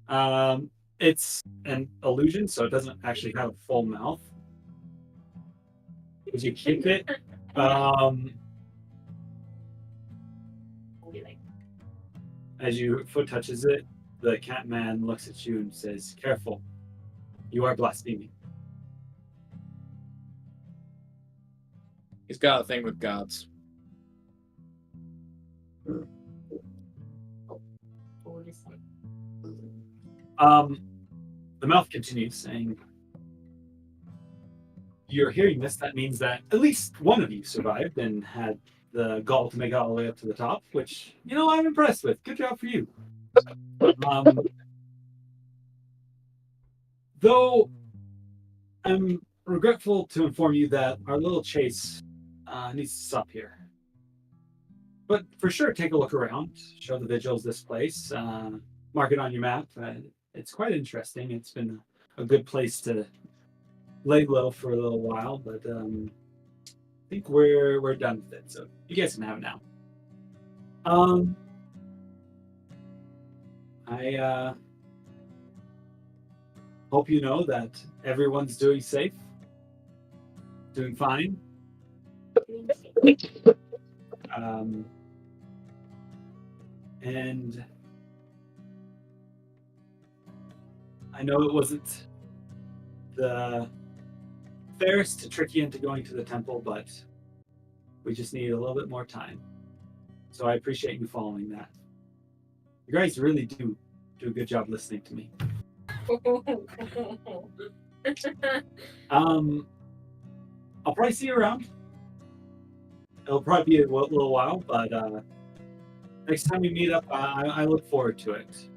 mouth. It's an illusion, so it doesn't actually have a full mouth. As you kick it, as your foot touches it, the cat man looks at you and says, "Careful, you are blaspheming." He's got a thing with gods. The mouth continues saying, "You're hearing this. That means that at least one of you survived and had the gall to make it all the way up to the top, which, I'm impressed with. Good job for you. Though I'm regretful to inform you that our little chase needs to stop here. But for sure, take a look around. Show the vigils this place. Mark it on your map. It's quite interesting. It's been a good place to lay low for a little while, but I think we're done with it. So you guys can have it now. I hope you know that everyone's doing safe, doing fine. And I know it wasn't the fairest to trick you into going to the temple, but we just need a little bit more time. So I appreciate you following that. You guys really do a good job listening to me. I'll probably see you around. It'll probably be a little while, but next time we meet up, I look forward to it.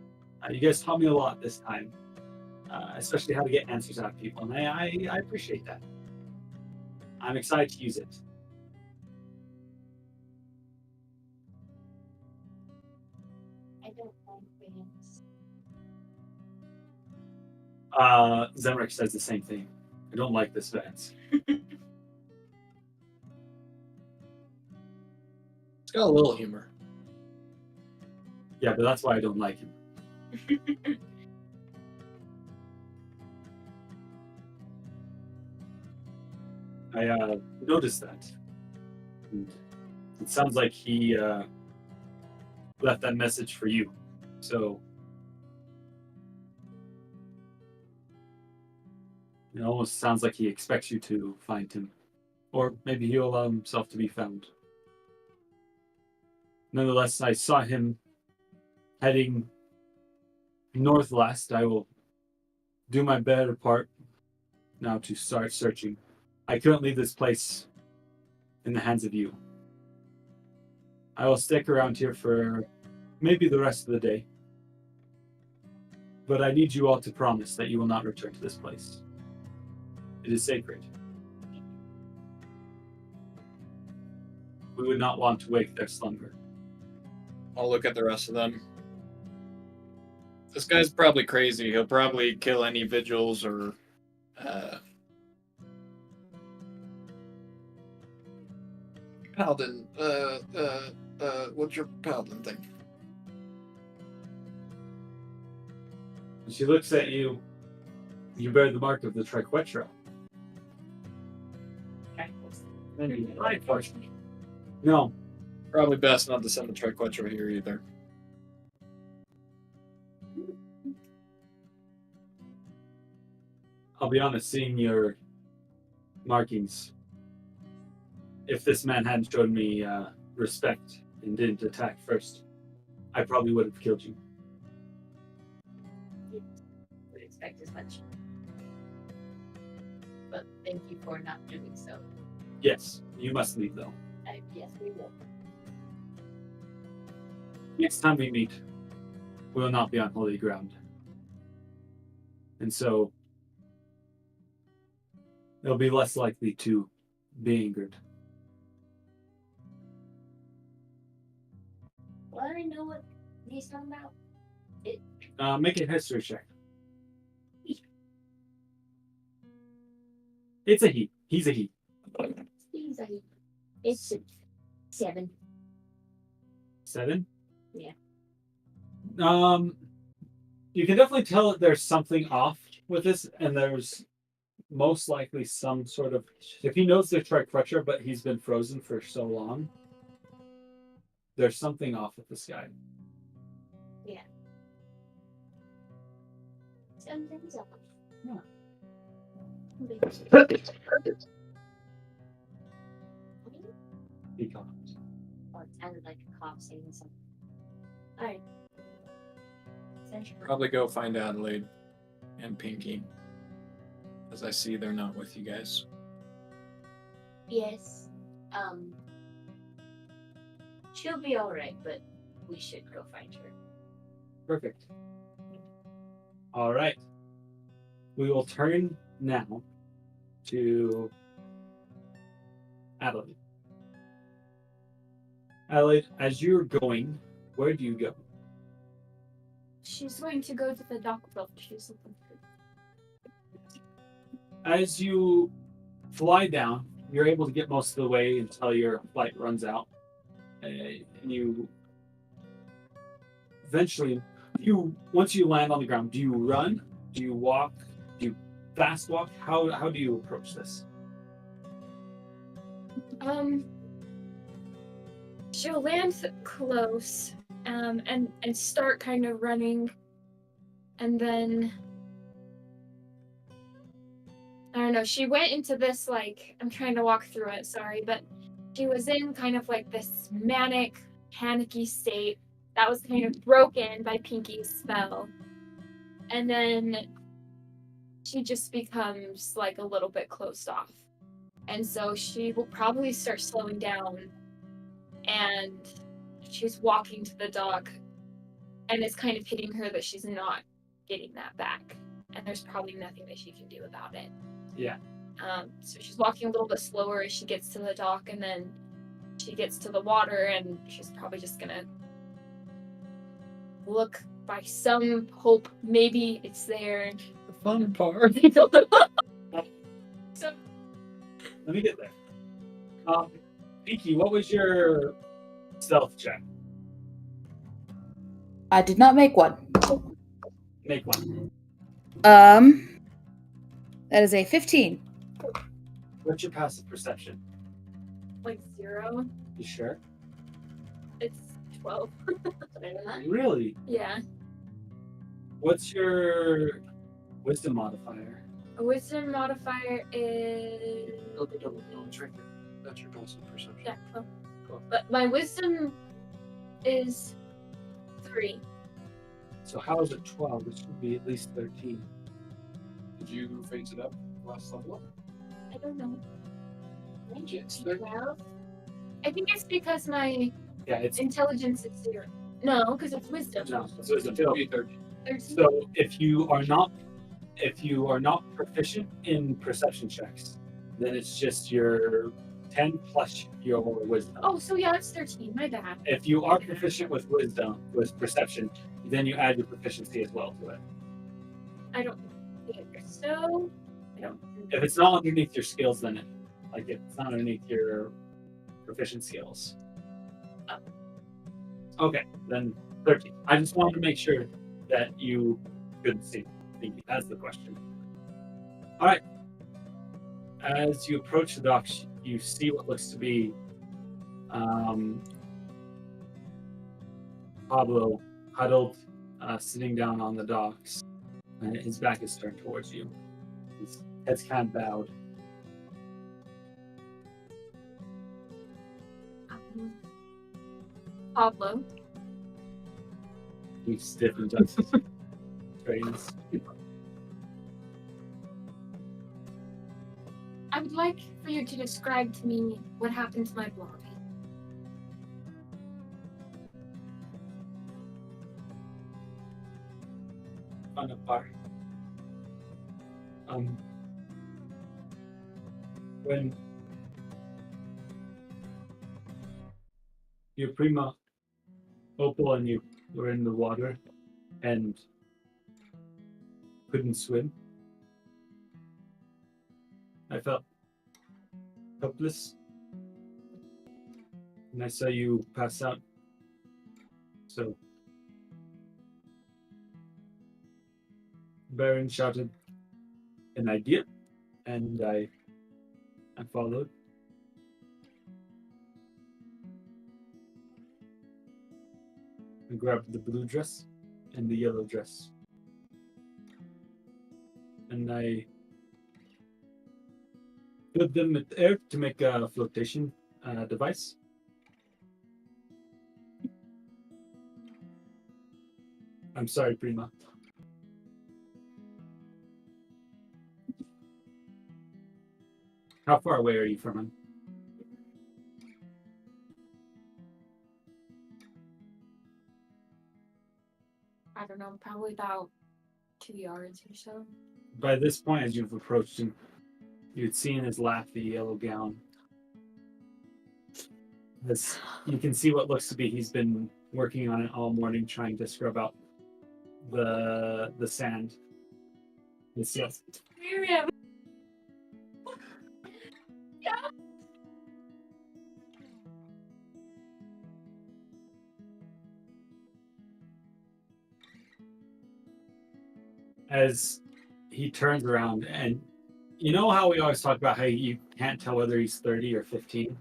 You guys taught me a lot this time, especially how to get answers out of people, and I appreciate that. I'm excited to use it. I don't like Vance. Zemmerek says the same thing. I don't like this Vance. It's got a little humor. Yeah, but that's why I don't like him. I noticed that. And it sounds like he left that message for you. So it almost sounds like he expects you to find him. Or maybe he'll allow himself to be found. Nonetheless, I saw him heading northwest. I will do my better part now to start searching. I couldn't leave this place in the hands of you. I will stick around here for maybe the rest of the day. But I need you all to promise that you will not return to this place. It is sacred. We would not want to wake their slumber. I'll look at the rest of them. This guy's probably crazy. He'll probably kill any vigils or Paladin. What's your Paladin thing? She looks at you. You bear the mark of the triquetra. No. Probably best not to send the triquetra here either. I'll be honest, seeing your markings, if this man hadn't shown me respect and didn't attack first, I probably would have killed you. Would expect as much. But thank you for not doing so. Yes, you must leave though. Yes, we will. Next time we meet, we will not be on holy ground. And so, it'll be less likely to be angered. Well, I know what he's talking about. Make a history check. It's a he. He's a he. He's a he. It's a 7. 7? Yeah. You can definitely tell that there's something off with this, and there's most likely some sort of. If he knows the triquetra, but he's been frozen for so long, there's something off with this guy. Yeah. Something's up. Yeah. He comes. Oh, it sounded like a cop saying something. Alright. Probably go find Adelaide. and Pinky. As I see they're not with you guys. Yes. She'll be alright, but we should go find her. Perfect. All right. We will turn now to Adelaide. Adelaide, as you're going, where do you go? She's going to go to the dock boat. She's looking for. As you fly down, you're able to get most of the way until your flight runs out. And you eventually, once you land on the ground, do you run? Do you walk? Do you fast walk? How do you approach this? She'll land close, and start kind of running, and then I don't know. She went into this like I'm trying to walk through it. Sorry, but she was in kind of like this manic, panicky state that was kind of broken by Pinky's spell, and then she just becomes like a little bit closed off, and so she will probably start slowing down, and she's walking to the dock, and it's kind of hitting her that she's not getting that back, and there's probably nothing that she can do about it. Yeah. So she's walking a little bit slower as she gets to the dock, and then she gets to the water, and she's probably just gonna look by some hope. Maybe it's there. The fun part. So Let me get there. Pinky, what was your stealth check? I did not make one. Make one. That is a 15. What's your passive perception? like 0. You sure? It's 12. Really? Yeah. What's your wisdom modifier? A wisdom modifier is That's your dulcet perception. yeah, 12. Cool. But my wisdom is 3. So how is it 12? It should be at least 13. Did you phase it up last level up? I don't know. It's 13. 12. I think it's because my Yeah, it's intelligence is 0. No, because it's wisdom. no. So it's a It'll be 13. 13. So if you are not proficient in perception checks, then it's just your 10 plus your wisdom. Oh, so yeah, it's 13. My bad. If you are proficient with wisdom, with perception, then you add your proficiency as well to it. I don't think so. I don't. If it's not underneath your skills, then if it's not underneath your proficient skills. Okay, then 13. I just wanted to make sure that you couldn't see. That's the question. All right. As you approach the docks, you see what looks to be Pablo huddled, sitting down on the docks. And his back is turned towards you. His head's kind of bowed. Pablo. He stiffens up his strains. I would like for you to describe to me what happened to my blobby. On a bar. When your prima Opal and you were in the water and couldn't swim, I felt helpless, and I saw you pass out. So Barren shouted an idea, and I followed. I grabbed the blue dress and the yellow dress, and I put them with air to make a flotation device. I'm sorry, Prima. How far away are you from him? I don't know, probably about 2 yards or so. By this point, as you've approached him, you'd see in his lap the yellow gown. As you can see what looks to be he's been working on it all morning, trying to scrub out the sand. It's yes. Miriam! As he turns around, and you know how we always talk about how you can't tell whether he's 30 or 15?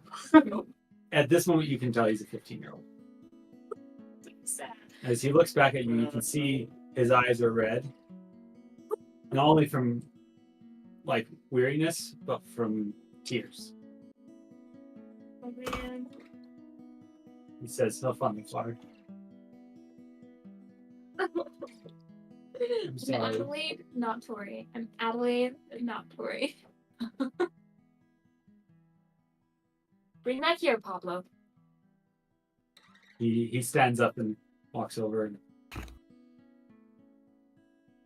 At this moment, you can tell he's a 15-year-old. Sad. As he looks back at you, you can see his eyes are red. Not only from like weariness, but from tears. Oh man. He says, "No fun, father." I'm sorry. Adelaide, not Tori. I'm Adelaide, not Tori. Bring that here, Pablo. He stands up and walks over and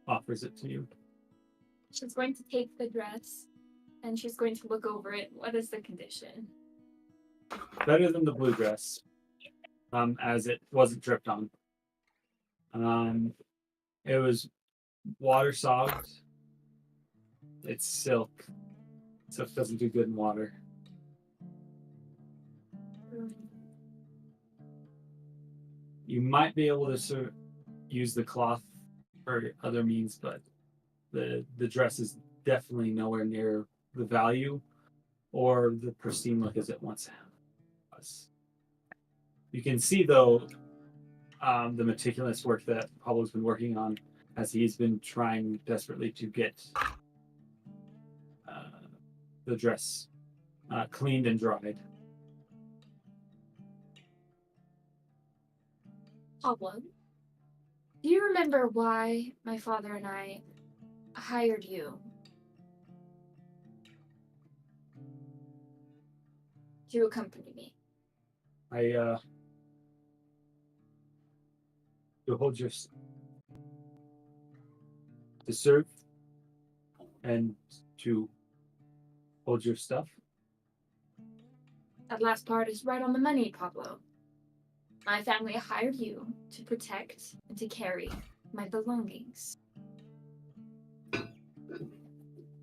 offers it to you. She's going to take the dress and she's going to look over it. What is the condition? Better than the blue dress, as it wasn't dripped on. It was water sogged. It's silk. Silk doesn't do good in water. You might be able to use the cloth for other means, but the dress is definitely nowhere near the value or the pristine look as it once was. You can see, though, the meticulous work that Pablo's been working on as he's been trying desperately to get the dress cleaned and dried. Pablo, do you remember why my father and I hired you to accompany me? To hold your to serve and to hold your stuff. That last part is right on the money, Pablo. My family hired you to protect and to carry my belongings.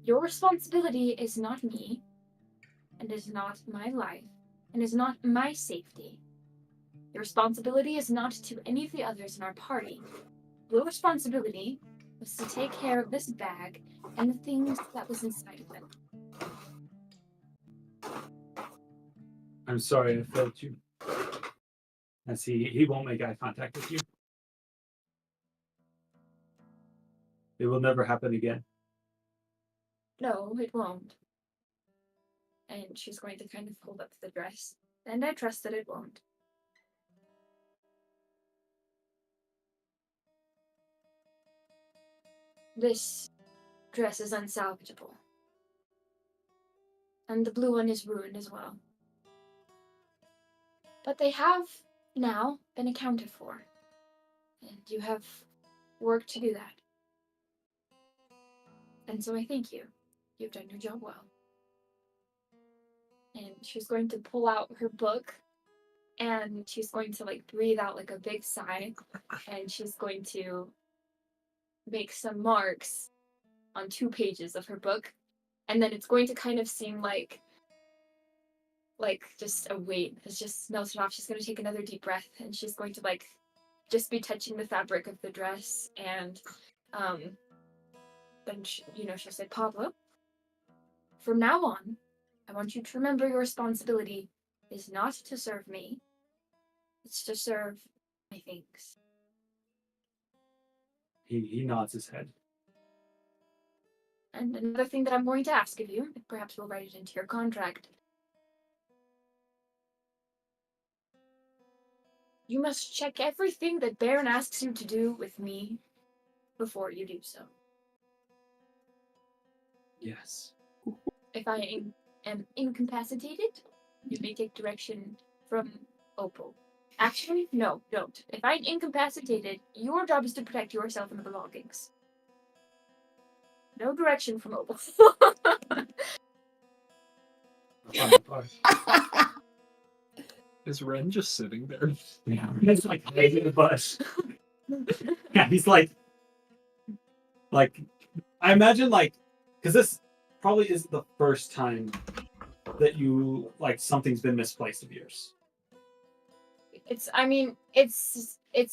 Your responsibility is not me, and is not my life, and is not my safety. Your responsibility is not to any of the others in our party. Your responsibility was to take care of this bag and the things that was inside of it. I'm sorry I failed you. As he won't make eye contact with you. It will never happen again. No, it won't. And she's going to kind of hold up the dress. And I trust that it won't. This dress is unsalvageable. And the blue one is ruined as well. But they have now been accounted for. And you have work to do that. And so I thank you. You've done your job well. And she's going to pull out her book and she's going to like breathe out like a big sigh and she's going to make some marks on 2 pages of her book, and then it's going to kind of seem like just a weight has just melted off. She's going to take another deep breath and she's going to like just be touching the fabric of the dress, and then she'll say, Pablo, from now on I want you to remember your responsibility is not to serve me, it's to serve my things. He nods his head. And another thing that I'm going to ask of you, perhaps we'll write it into your contract. You must check everything that Barren asks you to do with me before you do so. Yes. If I am incapacitated, you may take direction from Opal. Actually, no, don't. If I'm incapacitated, your job is to protect yourself and the belongings. No direction from Opal. Funny part. Is Ren just sitting there? Yeah, it's like hiding in the bush. Yeah, he's like, I imagine because this probably is the first time that you something's been misplaced of yours. It's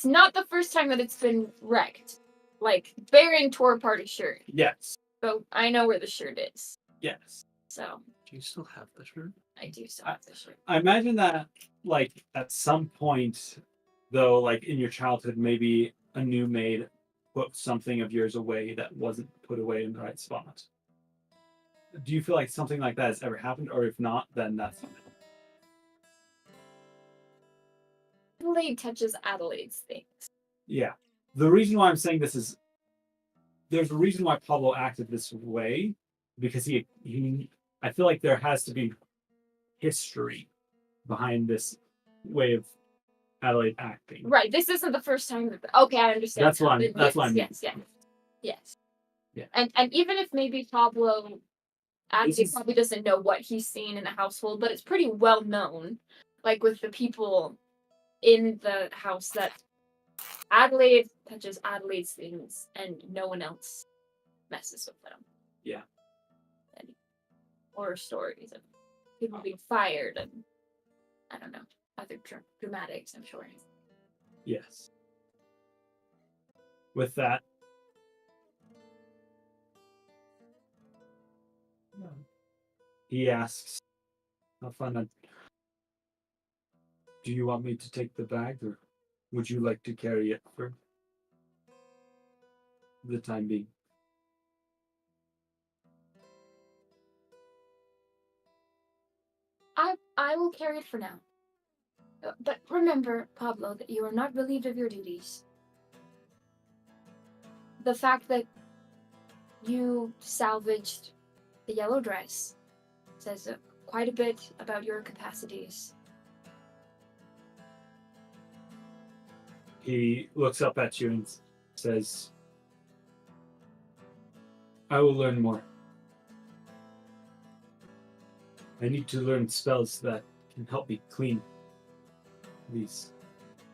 not the first time that it's been wrecked. Like, Barren tore apart a shirt. Yes. So I know where the shirt is. Yes. So Do you still have the shirt? I do still have the shirt. I imagine that at some point though, in your childhood, maybe a new maid put something of yours away that wasn't put away in the right spot. Do you feel like something like that has ever happened, or if not, then that's something? Adelaide touches Adelaide's things. Yeah. The reason why I'm saying this is there's a reason why Pablo acted this way, because he I feel like there has to be history behind this way of Adelaide acting. Right. This isn't the first time. Okay, I understand. That's what I'm. That's what I mean. Yes. Yeah. And even if maybe Pablo actually is- probably doesn't know what he's seen in the household, but it's pretty well known, with the people in the house, that Adelaide touches Adelaide's things and no one else messes with them. Yeah. And horror stories of people being fired and I don't know, other dramatics, I'm sure. Yes. With that, he asks, "Have fun. Do you want me to take the bag, or would you like to carry it for the time being?" I will carry it for now. But remember, Pablo, that you are not relieved of your duties. The fact that you salvaged the yellow dress says quite a bit about your capacities. He looks up at you and says, "I will learn more. I need to learn spells that can help me clean these,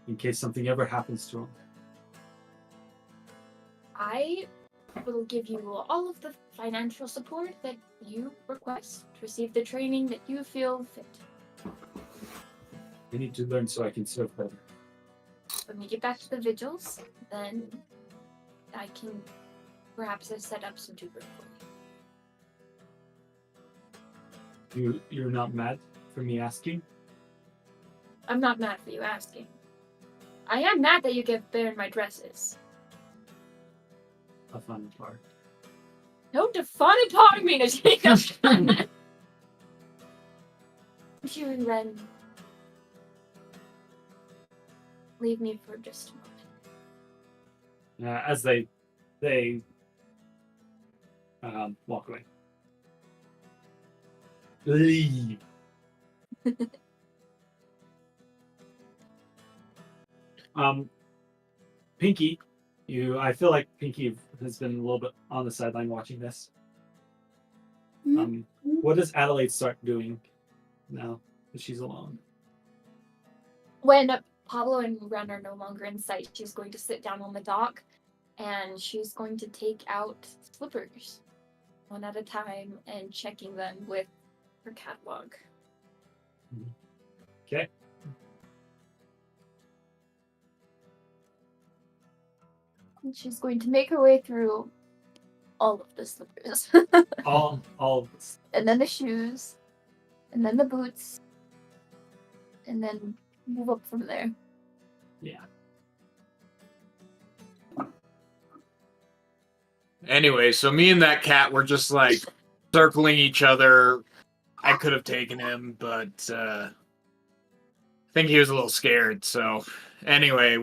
in case something ever happens to them." I will give you all of the financial support that you request to receive the training that you feel fit. I need to learn so I can serve better. When we get back to the vigils, then I can perhaps set up some tutoring for you. You're not mad for me asking? I'm not mad for you asking. I am mad that you give Baron my dresses. A fun part. Don't define upon me, Najee. You and Ren, leave me for just a moment. As they walk away. Leave. Pinky, I feel like Pinky has been a little bit on the sideline watching this. What does Adelaide start doing now that she's alone? When Pablo and Ren are no longer in sight, she's going to sit down on the dock and she's going to take out slippers one at a time and checking them with her catalog. Okay. And she's going to make her way through all of the slippers. all of this. And then the shoes. And then the boots. And then move up from there. Yeah. Anyway, so me and that cat were just circling each other. I could have taken him, but I think he was a little scared. So anyway,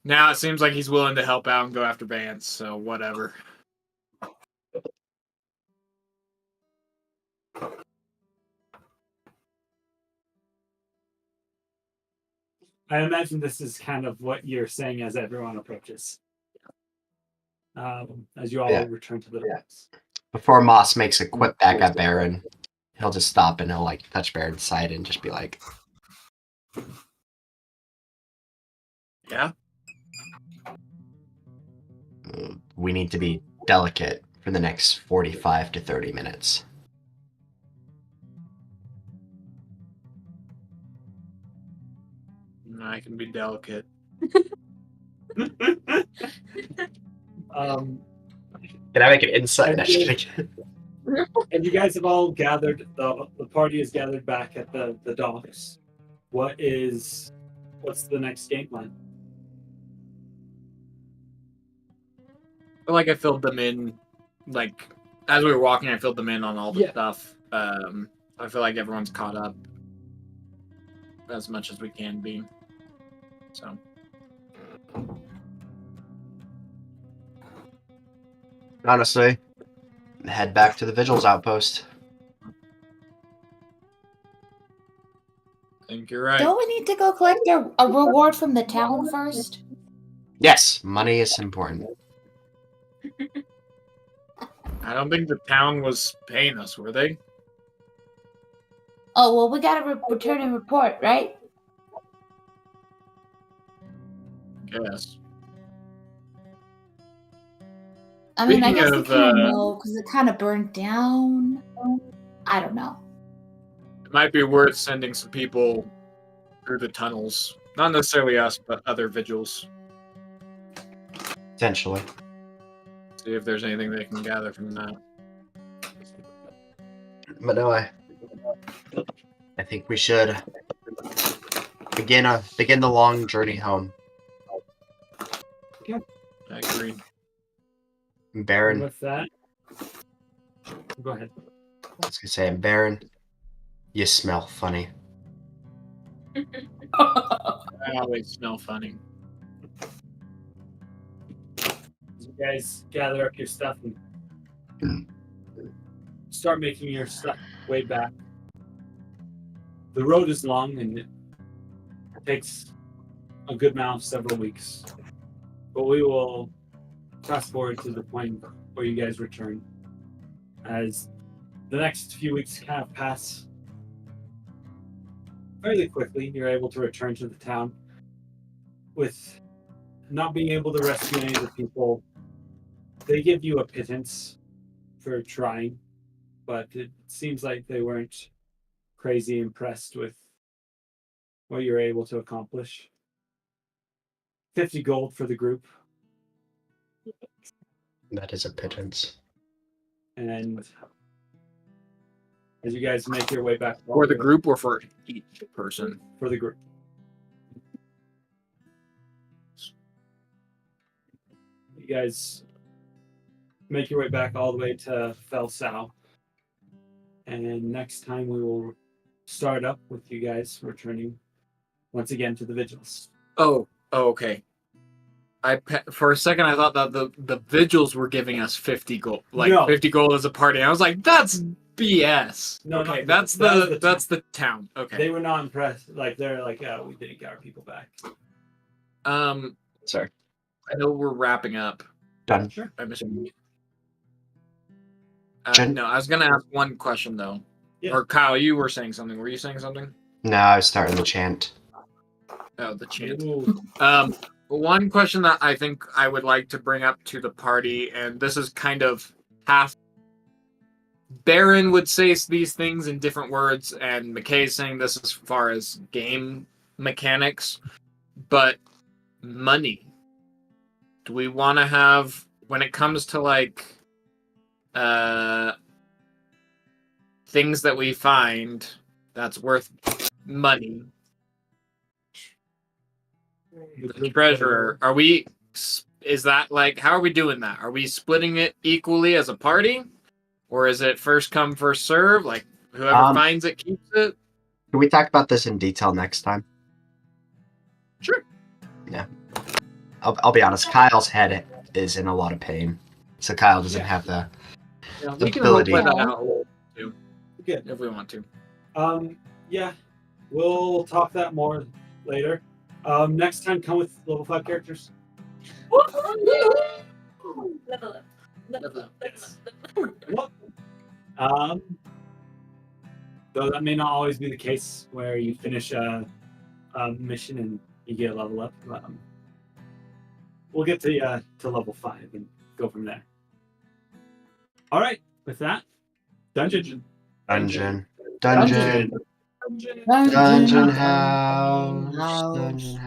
now it seems like he's willing to help out and go after Vance, so whatever. I imagine this is kind of what you're saying as everyone approaches. As you all return to the house. Before Moss makes a quick back at Barren, he'll just stop and he'll like touch Barren's side and just be like, Yeah? we need to be delicate for the next 45 to 30 minutes. I can be delicate. Can I make an insight? And you guys have all gathered. The party is gathered back at the docks. What's the next game plan? I feel like I filled them in, like, as we were walking, I filled them in on all the stuff. I feel like everyone's caught up as much as we can be. So. Honestly, head back to the Vigil's outpost. I think you're right. Don't we need to go collect a reward from the town first? Yes, money is important. I don't think the town was paying us, were they? Oh, well, we gotta return and report, right? Yes. I mean, I Speaking guess we of, kind of know because it kind of burned down. I don't know. It might be worth sending some people through the tunnels. Not necessarily us, but other vigils. Potentially. See if there's anything they can gather from that. But no, I think we should begin the long journey home. I agree. Barren. And with that, go ahead. I was gonna say, Barren, you smell funny. I always smell funny. You guys gather up your stuff and start making your stuff way back. The road is long and it takes a good amount of several weeks. But we will fast forward to the point where you guys return. As the next few weeks kind of pass fairly quickly, you're able to return to the town with not being able to rescue any of the people. They give you a pittance for trying, but it seems like they weren't crazy impressed with what you're able to accomplish. 50 gold for the group. That is a pittance. And as you guys make your way back For the group or for each person? for the group. You guys make your way back all the way to Felsau. And next time we will start up with you guys returning once again to the vigils. Oh, okay. For a second I thought that the vigils were giving us 50 gold, like No. 50 gold as a party. I was like, that's BS. No, Okay, no, that's that was the town. Okay. They were not impressed. Like they're like, oh, we didn't get our people back. Sorry. I know we're wrapping up. Done. Sure. I'm assuming. Jen? No, I was gonna ask one question though. Yeah. Or Kyle, you were saying something. Were you saying something? No, I was starting the chant. Oh, the chant. Ooh. One question that I think I would like to bring up to the party, and this is kind of half. Barren would say these things in different words, and McKay is saying this as far as game mechanics, but money. Do we want to have, when it comes to like things that we find that's worth money? The treasurer, is that like, how are we doing that? Are we splitting it equally as a party? Or is it first come, first serve? Like, whoever finds it keeps it? Can we talk about this in detail next time? Sure. Yeah. I'll be honest, Kyle's head is in a lot of pain. So Kyle doesn't have the Yeah, we can roleplay ability. that out too, Good. if we want to. Yeah, we'll talk that more later. Next time, come with level 5 characters. Level up. Level up. Yes. Though that may not always be the case where you finish a mission and you get a level up. We'll get to level 5 and go from there. All right, with that, dungeon Dungeon. house. Dungeon house. Dungeon